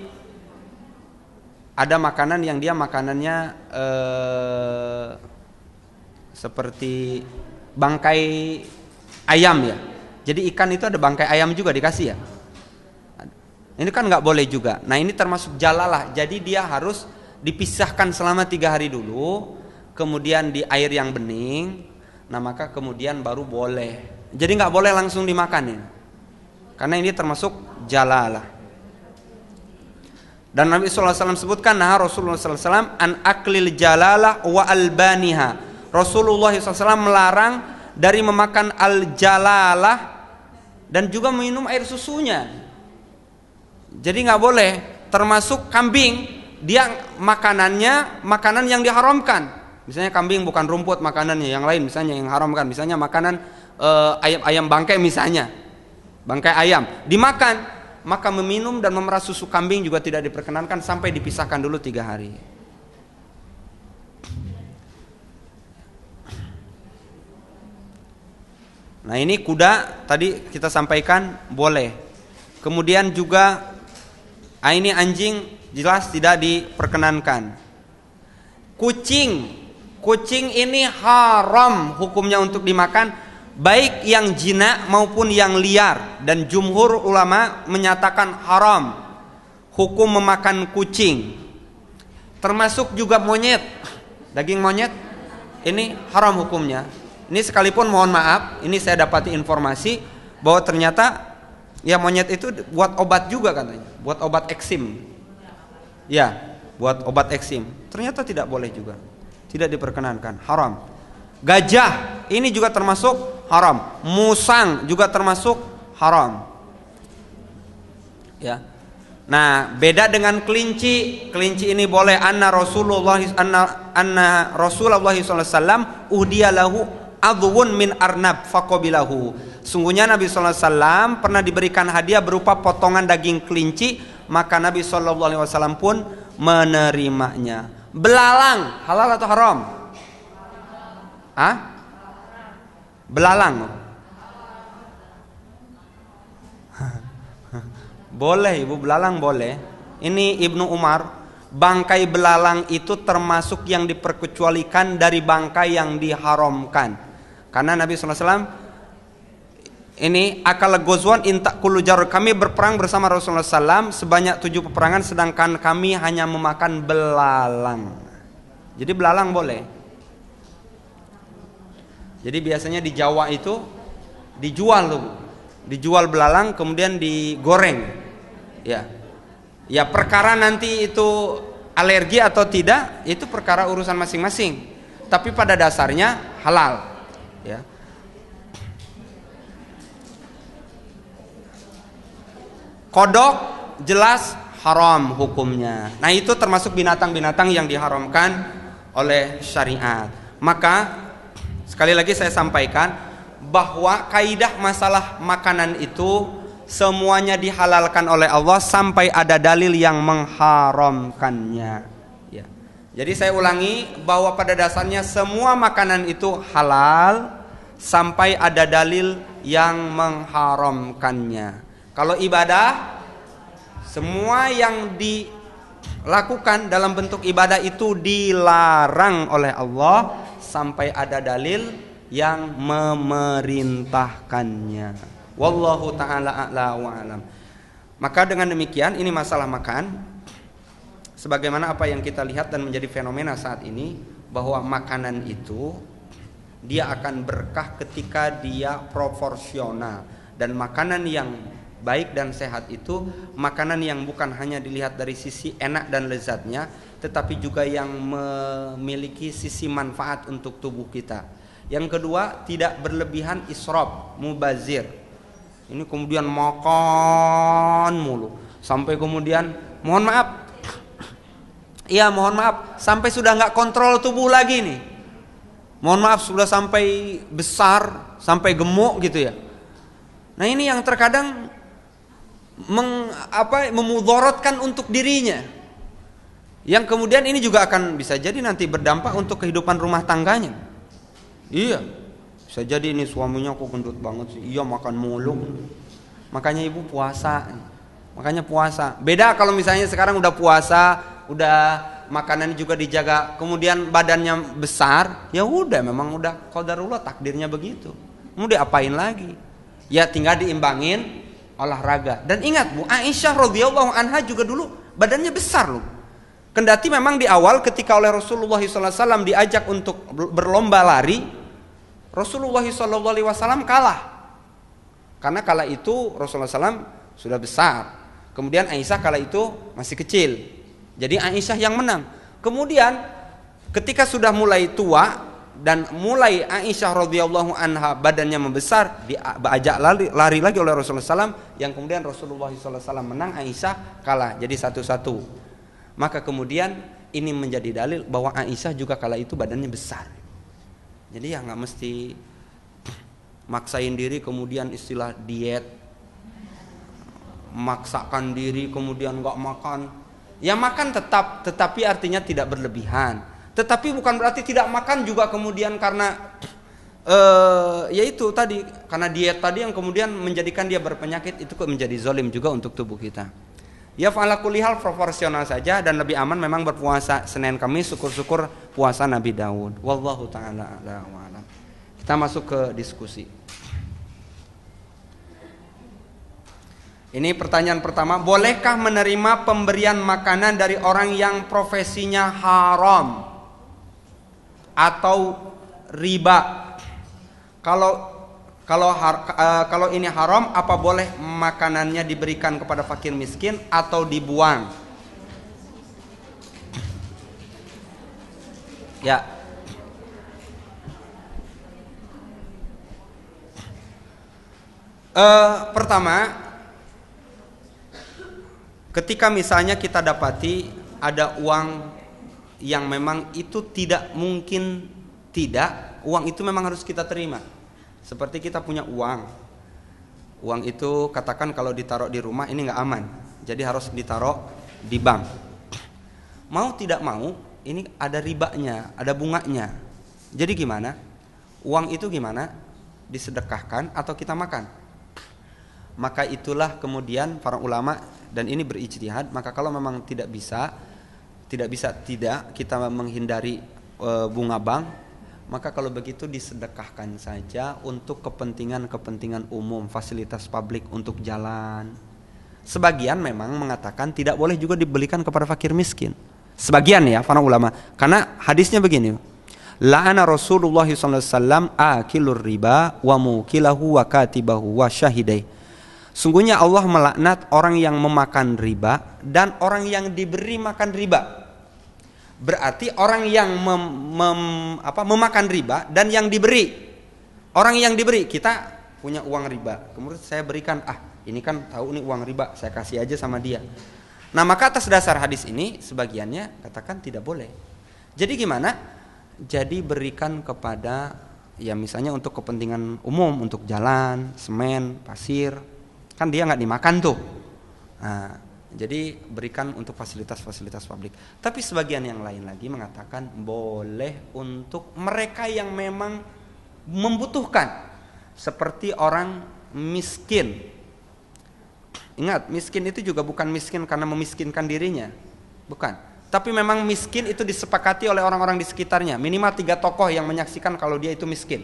ada makanan yang dia makanannya seperti bangkai ayam, ya. Jadi ikan itu ada bangkai ayam juga dikasih, ya. Ini kan nggak boleh juga. Nah, ini termasuk jalalah. Jadi dia harus dipisahkan selama 3 hari dulu, kemudian di air yang bening. Nah, maka kemudian baru boleh. Jadi nggak boleh langsung dimakan, ya. Karena ini termasuk jalalah. Dan Nabi SAW sebutkan, nah Rasulullah SAW an aklil jalalah wa albaniha. Rasulullah SAW melarang dari memakan al jalalah dan juga minum air susunya. Jadi nggak boleh. Termasuk kambing, dia makanan yang diharamkan. Misalnya kambing bukan rumput makanannya, yang lain misalnya yang haramkan. Misalnya makanan ayam bangkai, misalnya bangkai ayam dimakan, maka meminum dan memerah susu kambing juga tidak diperkenankan sampai dipisahkan dulu 3 hari. Nah, ini kuda tadi kita sampaikan boleh. Kemudian juga ini anjing jelas tidak diperkenankan. Kucing ini haram hukumnya untuk dimakan, baik yang jinak maupun yang liar, dan jumhur ulama menyatakan haram hukum memakan kucing. Termasuk juga monyet, daging monyet ini haram hukumnya. Ini sekalipun mohon maaf, ini saya dapati informasi bahwa ternyata ya monyet itu buat obat juga katanya, buat obat eksim. Ya, buat obat eksim. Ternyata tidak boleh juga. Tidak diperkenankan, haram. Gajah ini juga termasuk haram. Musang juga termasuk haram. Ya. Nah, beda dengan kelinci. Kelinci ini boleh. Anna Rasulullah sallallahu alaihi wasallam uhdiyalahu adwun min arnab faqabilahu. Sungguhnya Nabi sallallahu alaihi wasallam pernah diberikan hadiah berupa potongan daging kelinci, maka Nabi sallallahu alaihi wasallam pun menerimanya. Belalang halal atau haram? Belalang boleh Ibu, belalang boleh. Ini Ibnu Umar, bangkai belalang itu termasuk yang diperkecualikan dari bangkai yang diharamkan. Karena Nabi SAW ini akal gozwan intak kulujar, kami berperang bersama Rasulullah SAW sebanyak 7 peperangan, sedangkan kami hanya memakan belalang. Jadi belalang boleh. Jadi biasanya di Jawa itu dijual belalang kemudian digoreng. Ya perkara nanti itu alergi atau tidak itu perkara urusan masing-masing. Tapi pada dasarnya halal. Ya. Kodok jelas haram hukumnya. Nah, itu termasuk binatang-binatang yang diharamkan oleh syariat. Maka sekali lagi saya sampaikan bahwa kaidah masalah makanan itu semuanya dihalalkan oleh Allah sampai ada dalil yang mengharamkannya. Ya. Jadi saya ulangi bahwa pada dasarnya semua makanan itu halal sampai ada dalil yang mengharamkannya. Kalau ibadah, semua yang dilakukan dalam bentuk ibadah itu dilarang oleh Allah sampai ada dalil yang memerintahkannya. Wallahu ta'ala a'la wa alam. Maka dengan demikian ini masalah makan. sebagaimana apa yang kita lihat dan menjadi fenomena saat ini, bahwa makanan itu dia akan berkah ketika dia proporsional. Dan makanan yang baik dan sehat itu makanan yang bukan hanya dilihat dari sisi enak dan lezatnya, tetapi juga yang memiliki sisi manfaat untuk tubuh kita. Yang kedua, tidak berlebihan israf, mubazir. Ini kemudian makan mulu sampai kemudian mohon maaf, sampai sudah nggak kontrol tubuh lagi nih. Mohon maaf, sudah sampai besar, sampai gemuk gitu ya. Nah ini yang terkadang memudorotkan untuk dirinya. Yang kemudian ini juga akan bisa jadi nanti berdampak untuk kehidupan rumah tangganya. Iya, bisa jadi ini suaminya kok gendut banget sih. Iya, makan mulu. Makanya ibu puasa. Beda kalau misalnya sekarang udah puasa, udah makanan juga dijaga, kemudian badannya besar, ya udah memang udah qadarullah, takdirnya begitu. Mau diapain lagi? Ya tinggal diimbangin olahraga. Dan ingat Bu, Aisyah radhiyallahu anha juga dulu badannya besar loh. Kendati memang di awal ketika oleh Rasulullah SAW diajak untuk berlomba lari, Rasulullah SAW kalah. Karena kala itu Rasulullah SAW sudah besar, kemudian Aisyah kala itu masih kecil. Jadi Aisyah yang menang. Kemudian ketika sudah mulai tua dan mulai Aisyah radhiyallahu anha badannya membesar, diajak lari lagi oleh Rasulullah SAW, yang kemudian Rasulullah SAW menang, Aisyah kalah. Jadi 1-1. Maka kemudian ini menjadi dalil bahwa Aisyah juga kala itu badannya besar. Jadi ya nggak mesti maksain diri kemudian istilah diet, maksakan diri kemudian nggak makan. Ya makan tetap, tetapi artinya tidak berlebihan. Tetapi bukan berarti tidak makan juga kemudian karena yaitu tadi, karena diet tadi yang kemudian menjadikan dia berpenyakit, itu kok menjadi zalim juga untuk tubuh kita. Ya fa'ala kulli hal proporsional saja, dan lebih aman memang berpuasa Senin Kamis, syukur-syukur puasa Nabi Daud. Wallahu taala a'lam wa a'lam. Kita masuk ke diskusi. Ini pertanyaan pertama, bolehkah menerima pemberian makanan dari orang yang profesinya haram atau riba? Kalau ini haram, apa boleh makanannya diberikan kepada fakir miskin atau dibuang? Ya. Pertama, ketika misalnya kita dapati ada uang yang memang itu tidak mungkin tidak, uang itu memang harus kita terima. Seperti kita punya uang itu katakan kalau ditaruh di rumah ini nggak aman, jadi harus ditaruh di bank. Mau tidak mau, ini ada ribanya, ada bunganya. Jadi gimana? Uang itu gimana? Disedekahkan atau kita makan? Maka itulah kemudian para ulama, dan ini berijtihad, maka kalau memang tidak bisa kita menghindari bunga bank, maka kalau begitu disedekahkan saja untuk kepentingan umum, fasilitas publik untuk jalan. Sebagian memang mengatakan tidak boleh juga dibelikan kepada fakir miskin. Sebagian ya para ulama, karena hadisnya begini. La'ana Rasulullah SAW akilur riba wa mukilahu wa katibahu wa syahidai. Sungguhnya Allah melaknat orang yang memakan riba dan orang yang diberi makan riba. Berarti orang yang memakan riba dan yang diberi. Orang yang diberi, kita punya uang riba, kemudian saya berikan, ini kan tahu nih uang riba, saya kasih aja sama dia. Nah maka atas dasar hadis ini sebagiannya katakan tidak boleh. Jadi gimana? Jadi berikan kepada, ya misalnya untuk kepentingan umum, untuk jalan, semen, pasir, kan dia nggak dimakan tuh. Nah, jadi berikan untuk fasilitas-fasilitas publik. Tapi sebagian yang lain lagi mengatakan boleh untuk mereka yang memang membutuhkan, seperti orang miskin. Ingat, miskin itu juga bukan miskin karena memiskinkan dirinya, bukan. Tapi memang miskin itu disepakati oleh orang-orang di sekitarnya. Minimal 3 tokoh yang menyaksikan kalau dia itu miskin.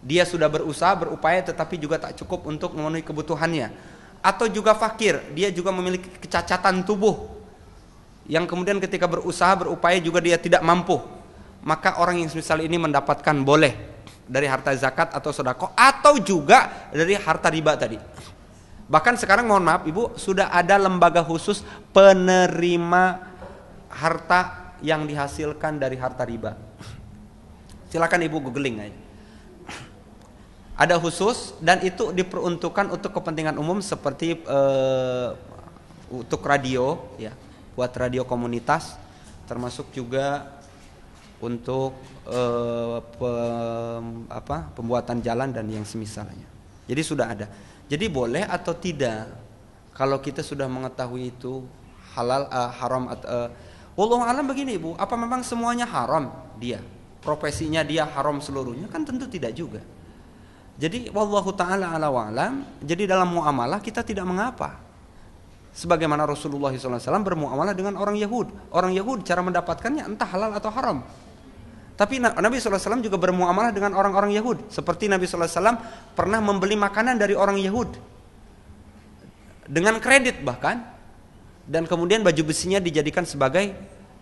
Dia sudah berusaha, berupaya, tetapi juga tak cukup untuk memenuhi kebutuhannya. Atau juga fakir, dia juga memiliki kecacatan tubuh. yang kemudian ketika berusaha berupaya juga dia tidak mampu, maka orang yang semisal ini mendapatkan boleh dari harta zakat atau sedekah atau juga dari harta riba tadi. Bahkan sekarang mohon maaf Ibu, sudah ada lembaga khusus penerima harta yang dihasilkan dari harta riba. Silakan Ibu googling aja. Ada khusus dan itu diperuntukkan untuk kepentingan umum seperti untuk radio ya, buat radio komunitas, termasuk juga untuk pembuatan jalan dan yang semisalnya. Jadi sudah ada. Jadi boleh atau tidak kalau kita sudah mengetahui itu halal haram atau wallahu alam begini Ibu, apa memang semuanya haram dia? Profesinya dia haram seluruhnya? Kan tentu tidak juga. Jadi wallahu taala ala wa alam. Jadi dalam muamalah kita tidak mengapa. Sebagaimana Rasulullah SAW bermuamalah dengan orang Yahud. Orang Yahud cara mendapatkannya entah halal atau haram. Tapi Nabi SAW juga bermuamalah dengan orang-orang Yahud. Seperti Nabi SAW pernah membeli makanan dari orang Yahud dengan kredit bahkan, dan kemudian baju besinya dijadikan sebagai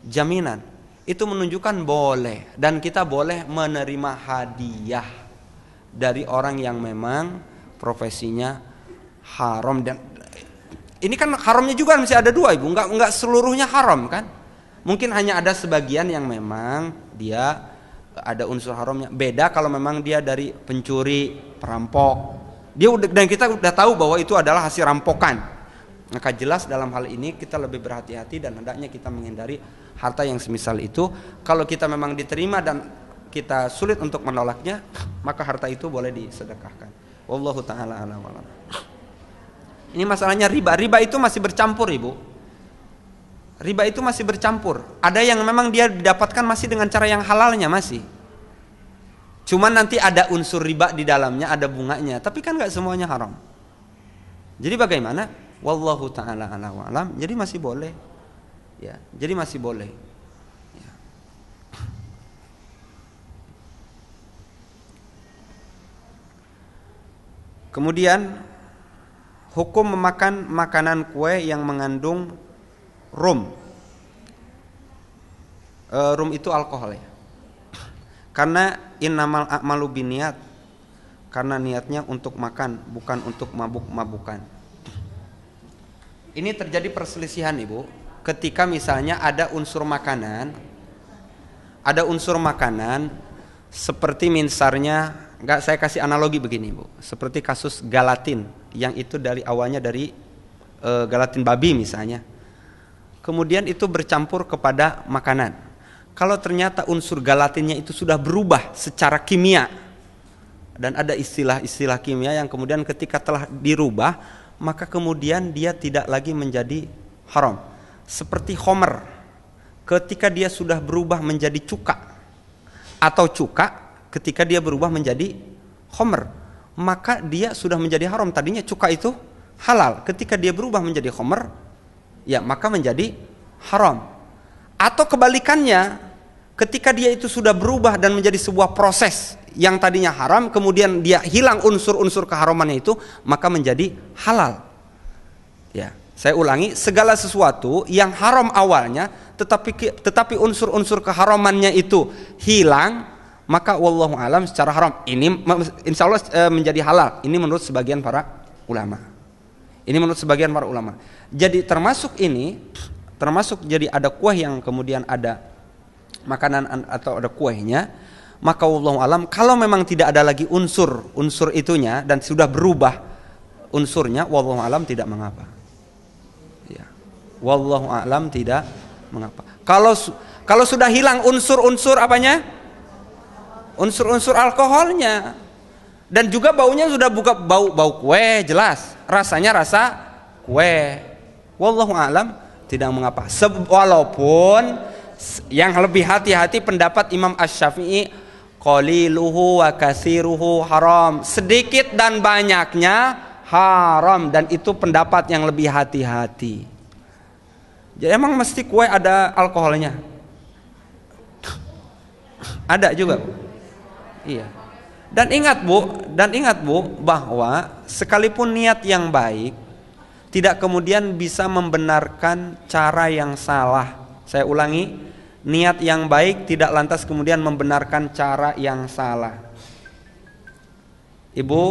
jaminan. Itu menunjukkan boleh, dan kita boleh menerima hadiah dari orang yang memang profesinya haram. Dan ini kan haramnya juga masih ada dua Ibu, enggak seluruhnya haram kan. Mungkin hanya ada sebagian yang memang dia ada unsur haramnya. Beda kalau memang dia dari pencuri, perampok. Dan kita udah tahu bahwa itu adalah hasil rampokan. Maka jelas dalam hal ini kita lebih berhati-hati dan hendaknya kita menghindari harta yang semisal itu. Kalau kita memang diterima dan kita sulit untuk menolaknya, maka harta itu boleh disedekahkan. Wallahu taala a'lam. Ini masalahnya riba. Riba itu masih bercampur Ibu. Riba itu masih bercampur. Ada yang memang dia didapatkan masih dengan cara yang halalnya masih. Cuman nanti ada unsur riba di dalamnya, ada bunganya. Tapi kan nggak semuanya haram. Jadi bagaimana? Wallahu taala ala wa alam. Jadi masih boleh. Ya, jadi masih boleh. Ya. Kemudian hukum memakan makanan kue yang mengandung rum. Rum itu alkohol ya. Karena innamal a'malu binniyat. Karena niatnya untuk makan, bukan untuk mabuk-mabukan. Ini terjadi perselisihan Ibu, ketika misalnya ada unsur makanan seperti misalnya, saya kasih analogi begini Ibu, seperti kasus galatin yang itu dari awalnya dari galatin babi misalnya. Kemudian itu bercampur kepada makanan. Kalau ternyata unsur galatinnya itu sudah berubah secara kimia, dan ada istilah-istilah kimia yang kemudian ketika telah dirubah, maka kemudian dia tidak lagi menjadi haram. Seperti khomer, ketika dia sudah berubah menjadi cuka, atau cuka ketika dia berubah menjadi khomer, maka dia sudah menjadi haram. Tadinya cuka itu halal, ketika dia berubah menjadi khomer, ya maka menjadi haram. Atau kebalikannya, ketika dia itu sudah berubah dan menjadi sebuah proses yang tadinya haram, kemudian dia hilang unsur-unsur keharamannya itu, maka menjadi halal. Ya, saya ulangi, segala sesuatu yang haram awalnya tetapi unsur-unsur keharamannya itu hilang, maka wallahu alam secara haram. Ini insya Allah menjadi halal. Ini menurut sebagian para ulama. Jadi termasuk jadi ada kuah yang kemudian ada makanan atau ada kuahnya, maka wallahu alam kalau memang tidak ada lagi unsur itunya dan sudah berubah unsurnya, wallahu alam tidak mengapa. Ya. Wallahu alam tidak mengapa. Kalau sudah hilang unsur apanya? Unsur alkoholnya. Dan juga baunya sudah bau kue jelas. Rasanya rasa kue. Wallahu alam tidak mengapa. Walaupun yang lebih hati-hati pendapat Imam Asy-Syafi'i, qaliluhu wa katsiruhu haram. Sedikit dan banyaknya haram, dan itu pendapat yang lebih hati-hati. Jadi emang mesti kue ada alkoholnya? Ada juga, Bu. Iya. Dan ingat Bu, bahwa sekalipun niat yang baik, tidak kemudian bisa membenarkan cara yang salah. Saya ulangi, niat yang baik tidak lantas kemudian membenarkan cara yang salah. Ibu,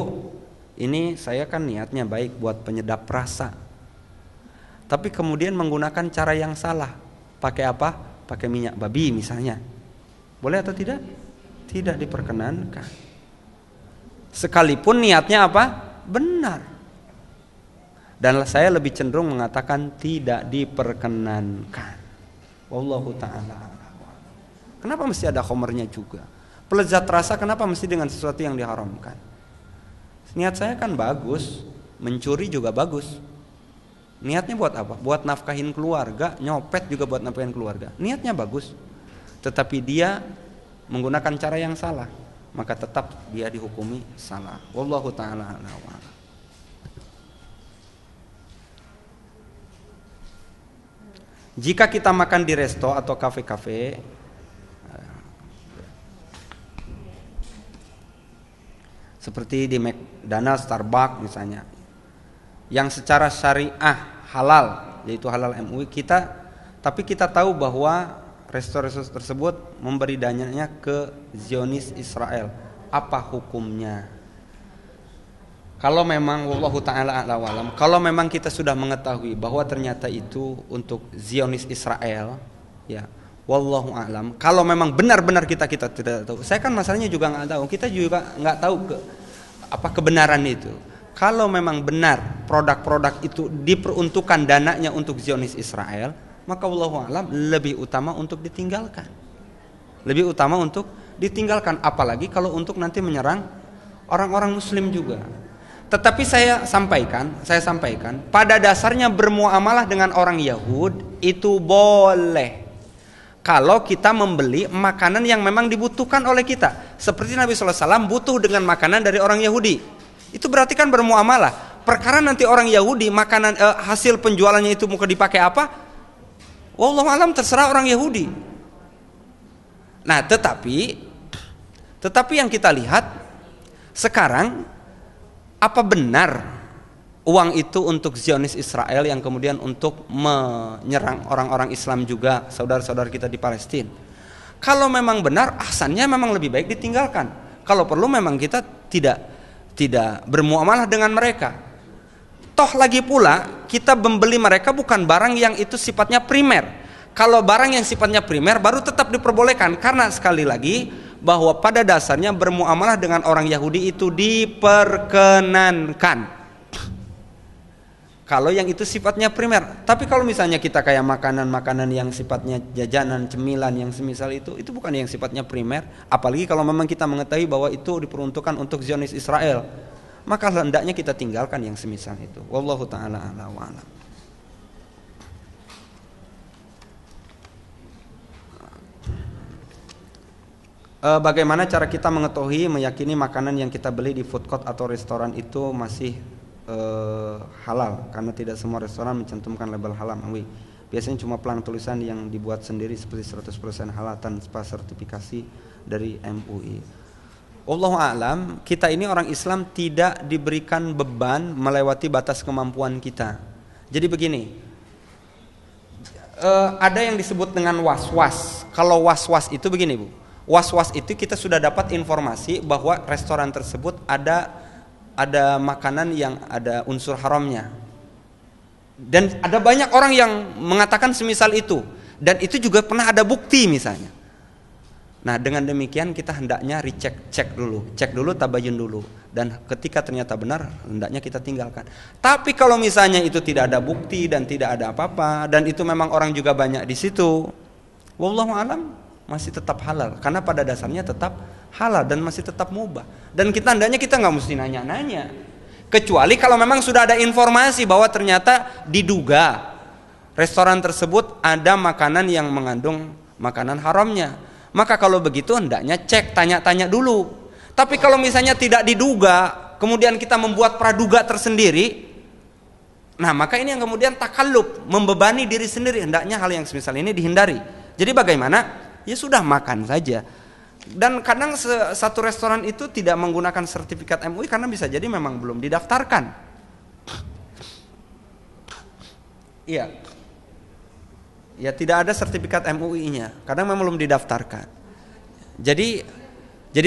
ini saya kan niatnya baik buat penyedap rasa, tapi kemudian menggunakan cara yang salah. Pakai apa? Pakai minyak babi misalnya. Boleh atau tidak? Tidak diperkenankan. Sekalipun niatnya apa? Benar. Dan saya lebih cenderung mengatakan tidak diperkenankan. Wallahu ta'ala. Kenapa mesti ada khomernya juga? Pelezat rasa kenapa mesti dengan sesuatu yang diharamkan? Niat saya kan bagus, mencuri juga bagus. Niatnya buat apa? Buat nafkahin keluarga, nyopet juga buat nafkahin keluarga. Niatnya bagus. Tetapi dia menggunakan cara yang salah, maka tetap dia dihukumi salah. Wallahu ta'ala a'lam. Jika kita makan di resto atau kafe-kafe, seperti di McDonald's, Starbucks misalnya, yang secara syariah halal, yaitu halal MUI, tapi kita tahu bahwa resto-resto tersebut memberi dananya ke Zionis Israel. Apa hukumnya? Kalau memang wallahu ta'ala a'lam, kalau memang kita sudah mengetahui bahwa ternyata itu untuk Zionis Israel, ya wallahu a'lam. Kalau memang benar-benar kita tidak tahu. Saya kan masalahnya juga nggak tahu. Kita juga nggak tahu apa kebenaran itu. Kalau memang benar produk-produk itu diperuntukkan dananya untuk Zionis Israel, maka wallahu a'lam lebih utama untuk ditinggalkan. Lebih utama untuk ditinggalkan, apalagi kalau untuk nanti menyerang orang-orang muslim juga. Tetapi saya sampaikan, pada dasarnya bermuamalah dengan orang Yahud itu boleh. Kalau kita membeli makanan yang memang dibutuhkan oleh kita, seperti Nabi SAW butuh dengan makanan dari orang Yahudi, itu berarti kan bermuamalah. Perkara nanti orang Yahudi makanan hasil penjualannya itu mau dipakai apa, wallahu alam, terserah orang Yahudi. Nah, tetapi yang kita lihat sekarang, apa benar uang itu untuk Zionis Israel yang kemudian untuk menyerang orang-orang Islam juga, saudara-saudara kita di Palestina? Kalau memang benar, ahsannya memang lebih baik ditinggalkan. Kalau perlu memang kita tidak bermuamalah dengan mereka. Toh lagi pula kita membeli mereka bukan barang yang itu sifatnya primer. Kalau barang yang sifatnya primer baru tetap diperbolehkan, karena sekali lagi bahwa pada dasarnya bermuamalah dengan orang Yahudi itu diperkenankan kalau yang itu sifatnya primer. Tapi kalau misalnya kita kayak makanan-makanan yang sifatnya jajanan, cemilan yang semisal itu bukan yang sifatnya primer. Apalagi kalau memang kita mengetahui bahwa itu diperuntukkan untuk Zionis Israel, maka hendaknya kita tinggalkan yang semisal itu. Wallahu ta'ala a'la wa a'lam. Bagaimana cara kita mengetahui, meyakini makanan yang kita beli di food court atau restoran itu masih halal? Karena tidak semua restoran mencantumkan label halal MUI. Biasanya cuma pelang tulisan yang dibuat sendiri seperti 100% halal tanpa sertifikasi dari MUI. Wallahu a'lam, kita ini orang Islam tidak diberikan beban melewati batas kemampuan kita. Jadi begini, ada yang disebut dengan was-was. Kalau was-was itu begini, Bu. Was-was itu kita sudah dapat informasi bahwa restoran tersebut ada makanan yang ada unsur haramnya. Dan ada banyak orang yang mengatakan semisal itu, dan itu juga pernah ada bukti misalnya. Nah, dengan demikian kita hendaknya cek dulu, tabayun dulu, dan ketika ternyata benar, hendaknya kita tinggalkan. Tapi kalau misalnya itu tidak ada bukti dan tidak ada apa-apa, dan itu memang orang juga banyak di situ, wallahu alam, masih tetap halal, karena pada dasarnya tetap halal dan masih tetap mubah. Dan kita hendaknya kita nggak mesti nanya-nanya, kecuali kalau memang sudah ada informasi bahwa ternyata diduga restoran tersebut ada makanan yang mengandung makanan haramnya. Maka kalau begitu hendaknya cek, tanya-tanya dulu. Tapi kalau misalnya tidak diduga, kemudian kita membuat praduga tersendiri, nah maka ini yang kemudian takallub, membebani diri sendiri. Hendaknya hal yang semisal ini dihindari. Jadi bagaimana? Ya sudah, makan saja. Dan kadang satu restoran itu tidak menggunakan sertifikat MUI karena bisa jadi memang belum didaftarkan. Iya. Ya tidak ada sertifikat MUI-nya. Kadang memang belum didaftarkan. Jadi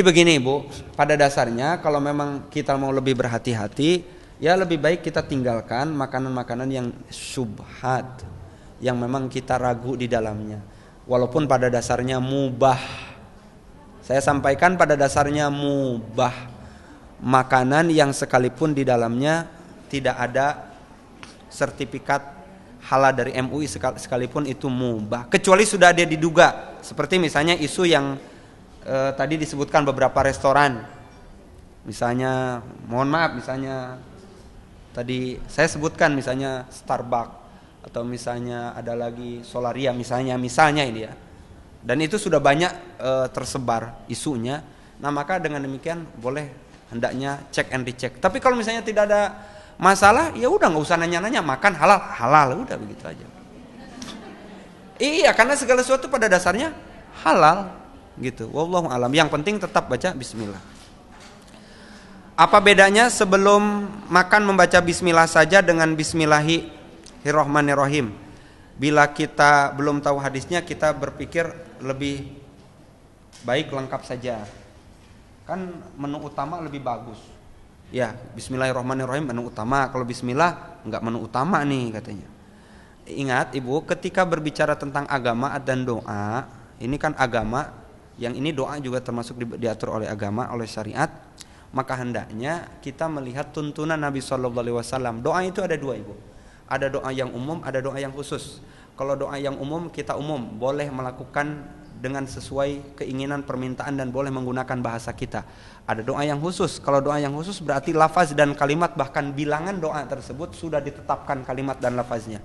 begini Ibu, pada dasarnya kalau memang kita mau lebih berhati-hati, ya lebih baik kita tinggalkan makanan-makanan yang syubhat, yang memang kita ragu di dalamnya. Walaupun pada dasarnya mubah. Saya sampaikan pada dasarnya mubah. Makanan yang sekalipun di dalamnya tidak ada sertifikat halal dari MUI sekalipun itu mubah. Kecuali sudah ada diduga. Seperti misalnya isu yang tadi disebutkan beberapa restoran, misalnya mohon maaf, misalnya tadi saya sebutkan misalnya Starbucks atau misalnya ada lagi Solaria misalnya ini ya, dan itu sudah banyak tersebar isunya. Nah maka dengan demikian boleh hendaknya cek and recheck. Tapi kalau misalnya tidak ada masalah, ya udah nggak usah nanya-nanya, makan halal udah begitu aja. Iya, karena segala sesuatu pada dasarnya halal. Gitu. Wallahu alam. Yang penting tetap baca bismillah. Apa bedanya sebelum makan membaca bismillah saja dengan bismillahirrahmanirrahim? Bila kita belum tahu hadisnya, kita berpikir lebih baik lengkap saja. Kan menu utama lebih bagus. Ya, bismillahirrahmanirrahim menu utama. Kalau bismillah enggak menu utama nih katanya. Ingat Ibu, ketika berbicara tentang agama dan doa, ini kan agama, yang ini doa juga termasuk diatur oleh agama, oleh syariat. Maka hendaknya kita melihat tuntunan Nabi SAW. Doa itu ada dua Ibu. Ada doa yang umum, ada doa yang khusus. Kalau doa yang umum kita umum, boleh melakukan dengan sesuai keinginan permintaan dan boleh menggunakan bahasa kita. Ada doa yang khusus. Kalau doa yang khusus berarti lafaz dan kalimat, bahkan bilangan doa tersebut sudah ditetapkan kalimat dan lafaznya.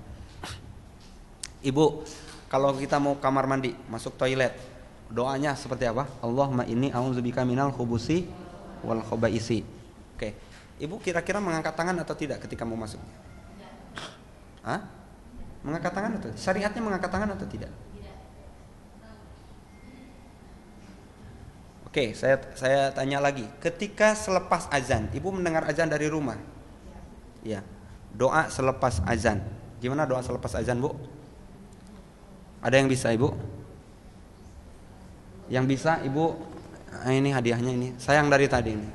Ibu, kalau kita mau kamar mandi, masuk toilet, doanya seperti apa? Allahumma inni a'udzubika minal khubusi wal khabaisi. Oke. Ibu kira-kira mengangkat tangan atau tidak ketika mau masuk? Hah? Mengangkat tangan atau? Syariatnya mengangkat tangan atau tidak? Oke, saya tanya lagi. Ketika selepas azan, Ibu mendengar azan dari rumah. Ya. Doa selepas azan. Gimana doa selepas azan, Bu? Ada yang bisa, Ibu? Yang bisa Ibu, ini hadiahnya ini. Sayang dari tadi ini.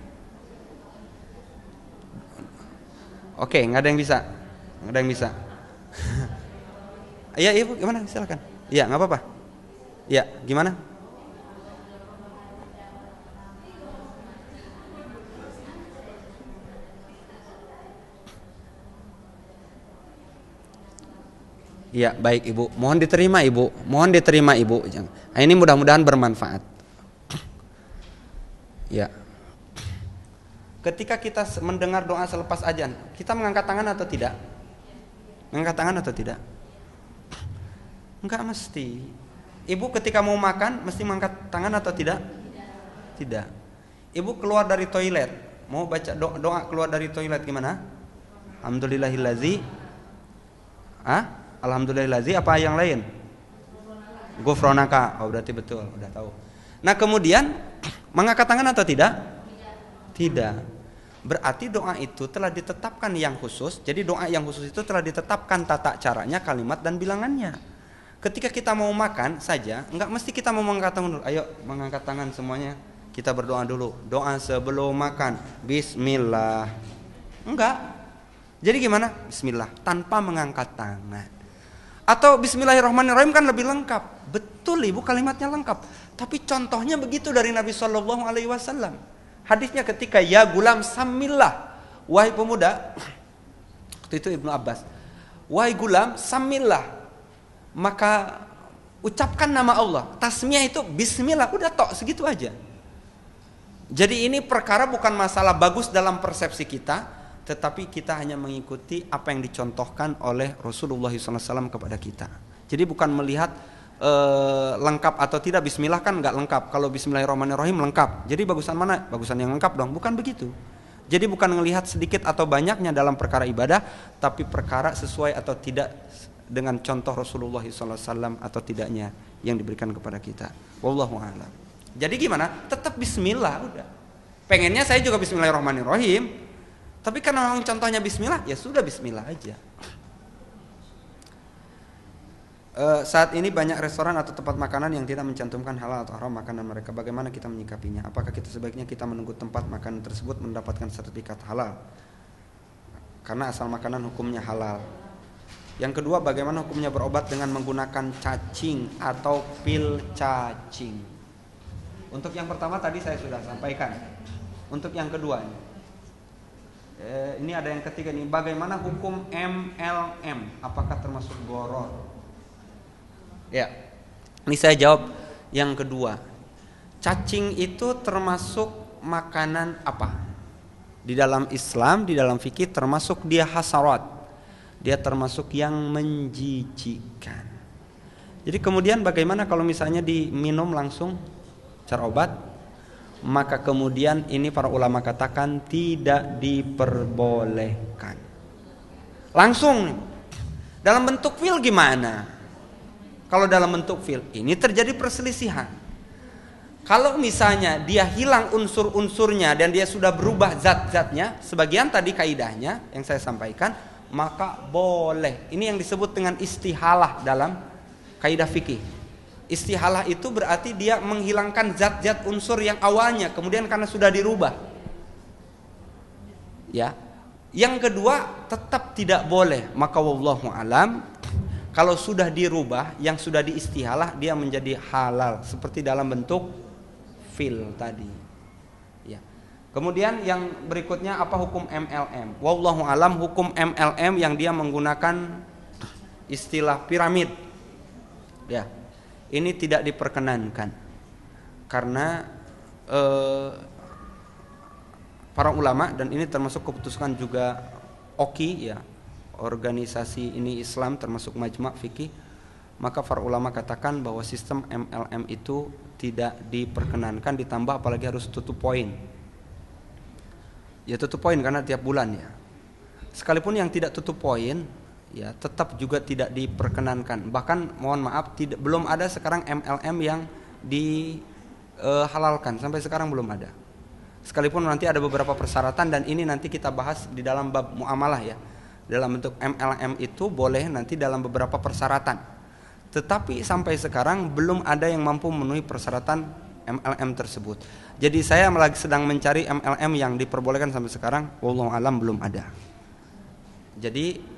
Oke, nggak ada yang bisa. Nggak ada yang bisa. Iya Ibu, gimana? Silakan. Iya, nggak apa-apa. Iya, gimana? Iya, baik Ibu. Mohon diterima Ibu. Mohon diterima Ibu. Nah, ini mudah-mudahan bermanfaat. Ya. Ketika kita mendengar doa selepas azan, kita mengangkat tangan atau tidak? Mengangkat tangan atau tidak? Enggak mesti. Ibu ketika mau makan mesti mengangkat tangan atau tidak? Tidak. Ibu keluar dari toilet, mau baca doa keluar dari toilet gimana? Alhamdulillahillazi. Alhamdulillahillazi apa yang lain? Ghufranaka. Oh berarti betul, udah tahu. Nah kemudian mengangkat tangan atau tidak? Tidak. Berarti doa itu telah ditetapkan yang khusus. Jadi doa yang khusus itu telah ditetapkan tata caranya, kalimat dan bilangannya. Ketika kita mau makan saja, enggak mesti kita mau mengangkat tangan dulu. Ayo mengangkat tangan semuanya. Kita berdoa dulu. Doa sebelum makan. Bismillah. Enggak. Jadi gimana? Bismillah tanpa mengangkat tangan. Atau Bismillahirrahmanirrahim kan lebih lengkap. Betul Ibu, kalimatnya lengkap. Tapi contohnya begitu dari Nabi Shallallahu Alaihi Wasallam. Hadisnya ketika ya gulam samillah, wahai pemuda, waktu itu Ibnu Abbas, wahai gulam samillah, maka ucapkan nama Allah. Tasmiyah itu Bismillah, udah tok segitu aja. Jadi ini perkara bukan masalah bagus dalam persepsi kita, tetapi kita hanya mengikuti apa yang dicontohkan oleh Rasulullah SAW kepada kita. Jadi bukan melihat lengkap atau tidak. Bismillah kan nggak lengkap. Kalau Bismillahirrahmanirrahim lengkap. Jadi bagusan mana? Bagusan yang lengkap dong. Bukan begitu. Jadi bukan melihat sedikit atau banyaknya dalam perkara ibadah, tapi perkara sesuai atau tidak dengan contoh Rasulullah SAW atau tidaknya yang diberikan kepada kita. Wallahu a'lam. Jadi gimana? Tetap Bismillah udah. Pengennya saya juga Bismillahirrahmanirrahim. Tapi karena memang contohnya Bismillah, ya sudah Bismillah aja. saat ini banyak restoran atau tempat makanan yang tidak mencantumkan halal atau haram makanan mereka. Bagaimana kita menyikapinya? Apakah kita sebaiknya kita menunggu tempat makanan tersebut mendapatkan sertifikat halal karena asal makanan hukumnya halal? Yang kedua, bagaimana hukumnya berobat dengan menggunakan cacing atau pil cacing? Untuk yang pertama tadi saya sudah sampaikan. Untuk yang kedua ini ada yang ketiga nih, bagaimana hukum MLM? Apakah termasuk goror? Ya, ini saya jawab yang kedua. Cacing itu termasuk makanan apa? Di dalam Islam, di dalam fikih termasuk dia hasarat. Dia termasuk yang menjijikkan. Jadi kemudian bagaimana kalau misalnya diminum langsung cara obat? Maka kemudian ini para ulama katakan tidak diperbolehkan. Langsung dalam bentuk pil gimana? Kalau dalam bentuk pil ini terjadi perselisihan. Kalau misalnya dia hilang unsur-unsurnya dan dia sudah berubah zat-zatnya, sebagian tadi kaidahnya yang saya sampaikan, maka boleh. Ini yang disebut dengan istihalah dalam kaidah fikih. Istihalah itu berarti dia menghilangkan zat-zat unsur yang awalnya, kemudian karena sudah dirubah. Ya. Yang kedua, tetap tidak boleh. Maka wallahu alam, kalau sudah dirubah, yang sudah diistihalah, dia menjadi halal seperti dalam bentuk fil tadi. Ya. Kemudian yang berikutnya apa hukum MLM? Wallahu alam, hukum MLM yang dia menggunakan istilah piramid. Ya. Ini tidak diperkenankan karena para ulama, dan ini termasuk keputusan juga OKI ya, organisasi ini Islam termasuk majma' fikih, maka para ulama katakan bahwa sistem MLM itu tidak diperkenankan, ditambah apalagi harus tutup poin. Ya tutup poin karena tiap bulan ya. Sekalipun yang tidak tutup poin ya tetap juga tidak diperkenankan. Bahkan mohon maaf belum ada sekarang MLM yang dihalalkan, sampai sekarang belum ada. Sekalipun nanti ada beberapa persyaratan dan ini nanti kita bahas di dalam bab muamalah ya. Dalam bentuk MLM itu boleh nanti dalam beberapa persyaratan. Tetapi sampai sekarang belum ada yang mampu memenuhi persyaratan MLM tersebut. Jadi saya lagi sedang mencari MLM yang diperbolehkan sampai sekarang, wallahu alam belum ada. Jadi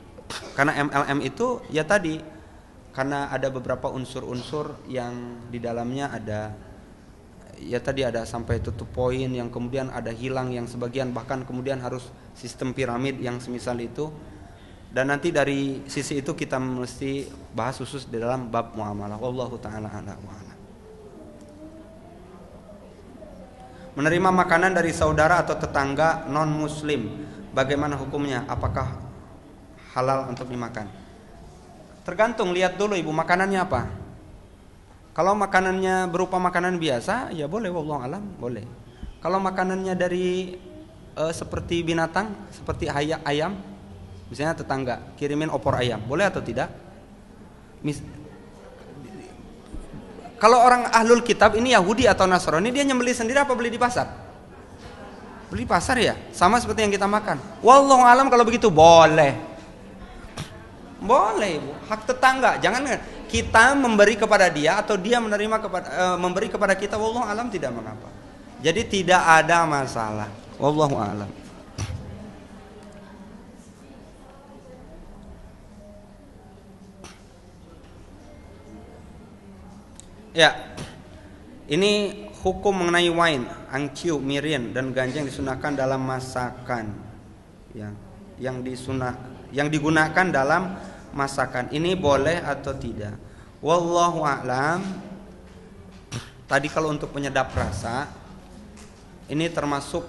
karena MLM itu ya tadi, karena ada beberapa unsur-unsur yang di dalamnya ada, ya tadi ada sampai tutup poin, yang kemudian ada hilang yang sebagian, bahkan kemudian harus sistem piramid yang semisal itu. Dan nanti dari sisi itu kita mesti bahas khusus di dalam bab muamalah. Wallahu taala a'lam. Menerima makanan dari saudara atau tetangga non muslim, bagaimana hukumnya? Apakah halal untuk dimakan? Tergantung, lihat dulu ibu makanannya apa. Kalau makanannya berupa makanan biasa ya boleh, wallahu alam boleh. Kalau makanannya dari seperti binatang, seperti ayam, misalnya tetangga kirimin opor ayam, boleh atau tidak? Kalau orang ahlul kitab ini Yahudi atau Nasrani, dia nyembelih sendiri apa beli di pasar? Beli di pasar ya, sama seperti yang kita makan. Wallahu alam kalau begitu boleh. Boleh ibu, hak tetangga. Jangan kita memberi kepada dia atau dia menerima memberi kepada kita, wallahu alam tidak mengapa. Jadi tidak ada masalah. Wallahu alam. Ya, ini hukum mengenai wine, angciu, mirin dan ganja yang disunahkan dalam masakan, yang digunakan dalam masakan. Ini boleh atau tidak? Wallahu a'lam. Tadi kalau untuk penyedap rasa, ini termasuk,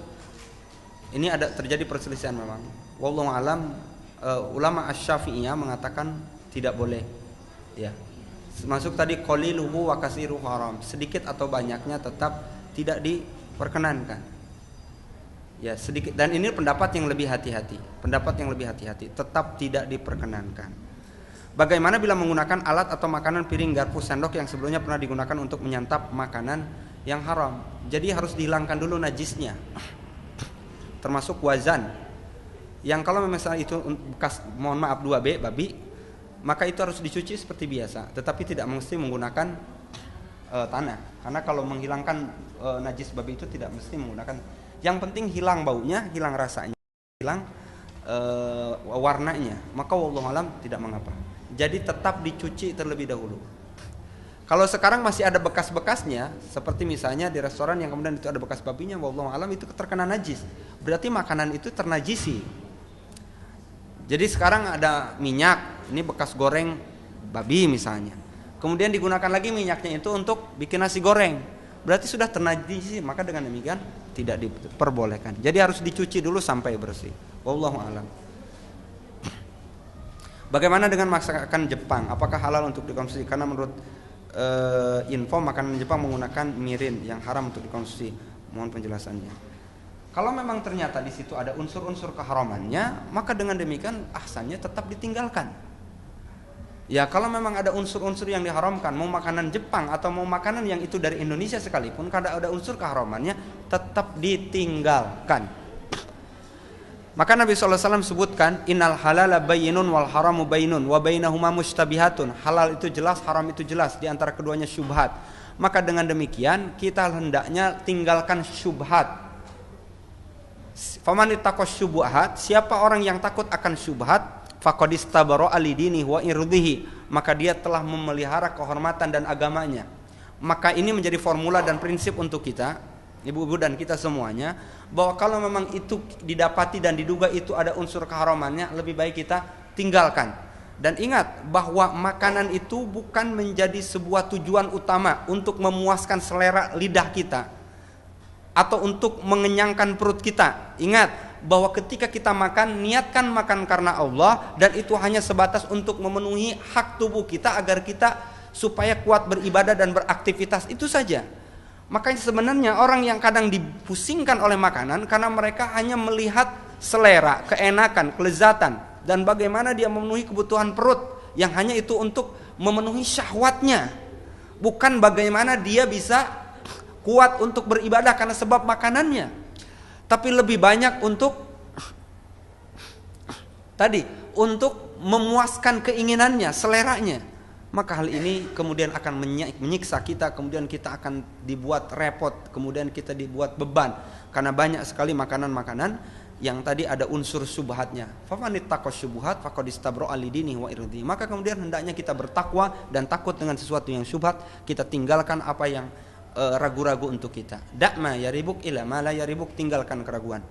ini ada terjadi perselisihan memang. Wallahu a'lam. Ulama Asy-Syafi'iyah mengatakan tidak boleh. Ya. Masuk tadi qaliluhu wa kasiruhu haram. Sedikit atau banyaknya tetap tidak diperkenankan. Ya, sedikit, dan ini pendapat yang lebih hati-hati. Pendapat yang lebih hati-hati, tetap tidak diperkenankan. Bagaimana bila menggunakan alat atau makanan, piring, garpu, sendok yang sebelumnya pernah digunakan untuk menyantap makanan yang haram? Jadi harus dihilangkan dulu najisnya. Termasuk wazan. Yang kalau misalnya itu bekas, mohon maaf 2B babi, maka itu harus dicuci seperti biasa, tetapi tidak mesti menggunakan tanah. Karena kalau menghilangkan najis babi itu tidak mesti menggunakan. Yang penting hilang baunya, hilang rasanya, hilang warnanya, maka wallahu alam tidak mengapa. Jadi tetap dicuci terlebih dahulu. Kalau sekarang masih ada bekas-bekasnya, seperti misalnya di restoran yang kemudian itu ada bekas babinya, wallahu alam itu terkena najis, berarti makanan itu ternajisi. Jadi sekarang ada minyak, ini bekas goreng babi misalnya, kemudian digunakan lagi minyaknya itu untuk bikin nasi goreng, berarti sudah ternajisi, maka dengan demikian tidak diperbolehkan. Jadi harus dicuci dulu sampai bersih. Wallahu alam. Bagaimana dengan masakan Jepang? Apakah halal untuk dikonsumsi? Karena menurut info makanan Jepang menggunakan mirin yang haram untuk dikonsumsi. Mohon penjelasannya. Kalau memang ternyata di situ ada unsur-unsur keharamannya, maka dengan demikian ahsannya tetap ditinggalkan. Ya, kalau memang ada unsur-unsur yang diharamkan, mau makanan Jepang atau mau makanan yang itu dari Indonesia sekalipun, kalau ada unsur keharamannya tetap ditinggalkan. Maka Nabi SAW sebutkan, innal halala bayyinun wal haramu bayyinun wa bainahuma mushtabihatun. Halal itu jelas, haram itu jelas, di antara keduanya syubhat. Maka dengan demikian kita hendaknya tinggalkan syubhat. Faman ittaqas syubhat, siapa orang yang takut akan syubhat, faqad istabara alidinihi wa irdihi, maka dia telah memelihara kehormatan dan agamanya. Maka ini menjadi formula dan prinsip untuk kita, ibu-ibu dan kita semuanya, bahwa kalau memang itu didapati dan diduga itu ada unsur keharamannya, lebih baik kita tinggalkan. Dan ingat bahwa makanan itu bukan menjadi sebuah tujuan utama untuk memuaskan selera lidah kita atau untuk mengenyangkan perut kita. Ingat bahwa ketika kita makan, niatkan makan karena Allah, dan itu hanya sebatas untuk memenuhi hak tubuh kita agar kita supaya kuat beribadah dan beraktivitas, itu saja. Makanya sebenarnya orang yang kadang dipusingkan oleh makanan karena mereka hanya melihat selera, keenakan, kelezatan, dan bagaimana dia memenuhi kebutuhan perut yang hanya itu untuk memenuhi syahwatnya, bukan bagaimana dia bisa kuat untuk beribadah karena sebab makanannya, tapi lebih banyak untuk untuk memuaskan keinginannya, seleranya. Maka hal ini kemudian akan menyiksa kita, kemudian kita akan dibuat repot, kemudian kita dibuat beban, karena banyak sekali makanan-makanan yang tadi ada unsur syubhatnya. Faman ittaqas syubhat faqad istabra alidinihi wa irdihi. Maka kemudian hendaknya kita bertakwa dan takut dengan sesuatu yang syubhat, kita tinggalkan apa yang ragu-ragu untuk kita. Da'ma yaribuk ila ma la yaribuk, tinggalkan keraguan.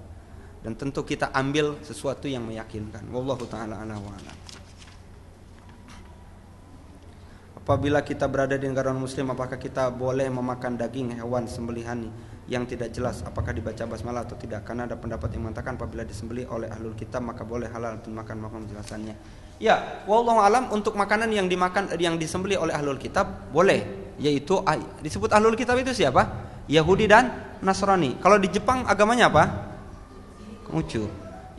Dan tentu kita ambil sesuatu yang meyakinkan. Wallahu taala a'lam wa a'lam. Apabila kita berada di negara muslim, apakah kita boleh memakan daging hewan sembelihan yang tidak jelas apakah dibaca basmalah atau tidak? Karena ada pendapat yang mengatakan apabila disembelih oleh ahlul kitab maka boleh halal untuk makan penjelasannya. Ya, wallahu alam, untuk makanan yang dimakan yang disembelih oleh ahlul kitab boleh, yaitu disebut ahlul kitab itu siapa? Yahudi dan Nasrani. Kalau di Jepang agamanya apa? Konghucu.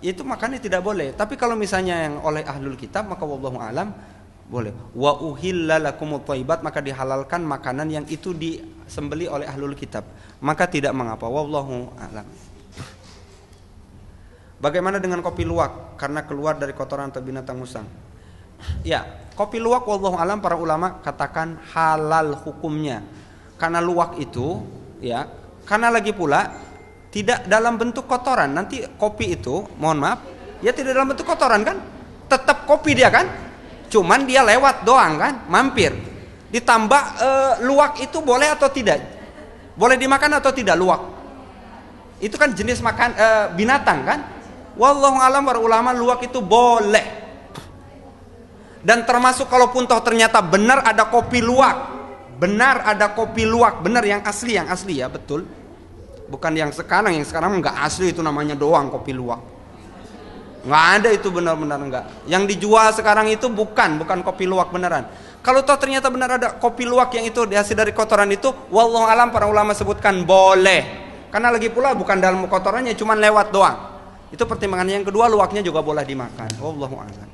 Itu makannya tidak boleh. Tapi kalau misalnya yang oleh ahlul kitab maka wallahu alam boleh. Wa uhilla lakumut thayyibat, maka dihalalkan makanan yang itu disembeli oleh ahlul kitab, maka tidak mengapa. Wallahu a'lam. Bagaimana dengan kopi luwak karena keluar dari kotoran atau binatang musang? Ya, kopi luwak wallahu a'lam para ulama katakan halal hukumnya. Karena luwak itu ya, karena lagi pula tidak dalam bentuk kotoran. Nanti kopi itu, mohon maaf, ya tidak dalam bentuk kotoran kan? Tetap kopi dia kan? Cuman dia lewat doang kan, mampir. Ditambah luwak itu boleh atau tidak? Boleh dimakan atau tidak luwak? Itu kan jenis makan binatang kan? Wallahu alam para ulama luwak itu boleh. Dan termasuk kalaupun toh ternyata benar ada kopi luwak, benar ada kopi luwak, benar yang asli ya, betul. Bukan yang sekarang enggak asli, itu namanya doang kopi luwak. Nggak ada itu, benar-benar enggak. Yang dijual sekarang itu bukan kopi luwak beneran. Kalau toh ternyata benar ada kopi luwak yang itu hasil dari kotoran itu, wallahu alam para ulama sebutkan boleh. Karena lagi pula bukan dalam kotorannya, cuman lewat doang. Itu pertimbangan yang kedua, luwaknya juga boleh dimakan. Wallahu a'lam.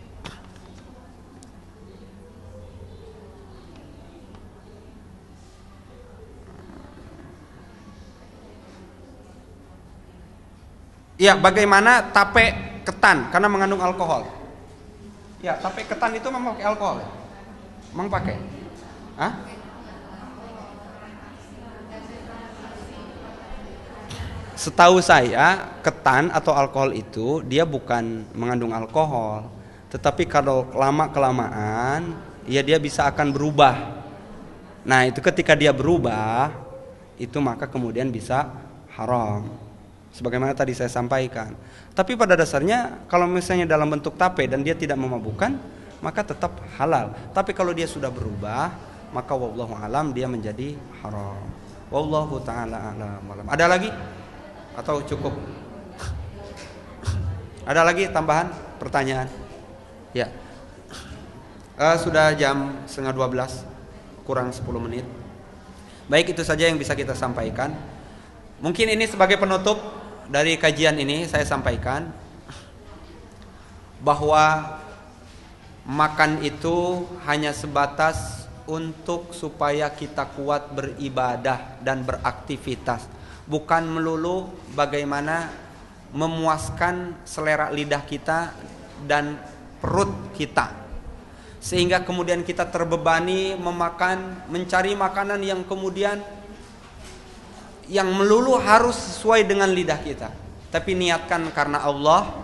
Ya, bagaimana tape ketan karena mengandung alkohol? Ya, tape ketan itu memang pakai alkohol ya? Memang pakai? Hah? Setahu saya ketan atau alkohol itu dia bukan mengandung alkohol, tetapi kalau lama-kelamaan ya dia bisa akan berubah. Nah itu ketika dia berubah itu maka kemudian bisa haram, sebagaimana tadi saya sampaikan. Tapi pada dasarnya kalau misalnya dalam bentuk tape dan dia tidak memabukkan maka tetap halal. Tapi kalau dia sudah berubah maka wallahu alam dia menjadi haram. Wallahu taala alam. Ada lagi? Atau cukup? Ada lagi tambahan pertanyaan? Ya. Sudah jam 11:30, kurang 10 menit. Baik, itu saja yang bisa kita sampaikan. Mungkin ini sebagai penutup dari kajian ini saya sampaikan bahwa makan itu hanya sebatas untuk supaya kita kuat beribadah dan beraktivitas, bukan melulu bagaimana memuaskan selera lidah kita dan perut kita, sehingga kemudian kita terbebani mencari makanan yang kemudian yang melulu harus sesuai dengan lidah kita. Tapi niatkan karena Allah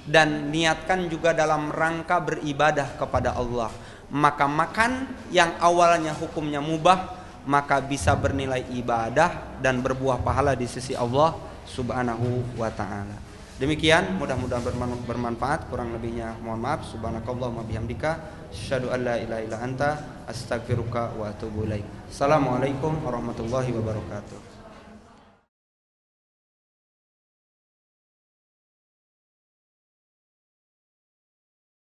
dan niatkan juga dalam rangka beribadah kepada Allah. Maka makan yang awalnya hukumnya mubah maka bisa bernilai ibadah dan berbuah pahala di sisi Allah Subhanahu wa taala. Demikian, mudah-mudahan bermanfaat. Kurang lebihnya mohon maaf. Subhanakallahumma bihamdika asyhadu an la ilaha illa anta astaghfiruka wa atubu ilaik. Assalamualaikum warahmatullahi wabarakatuh.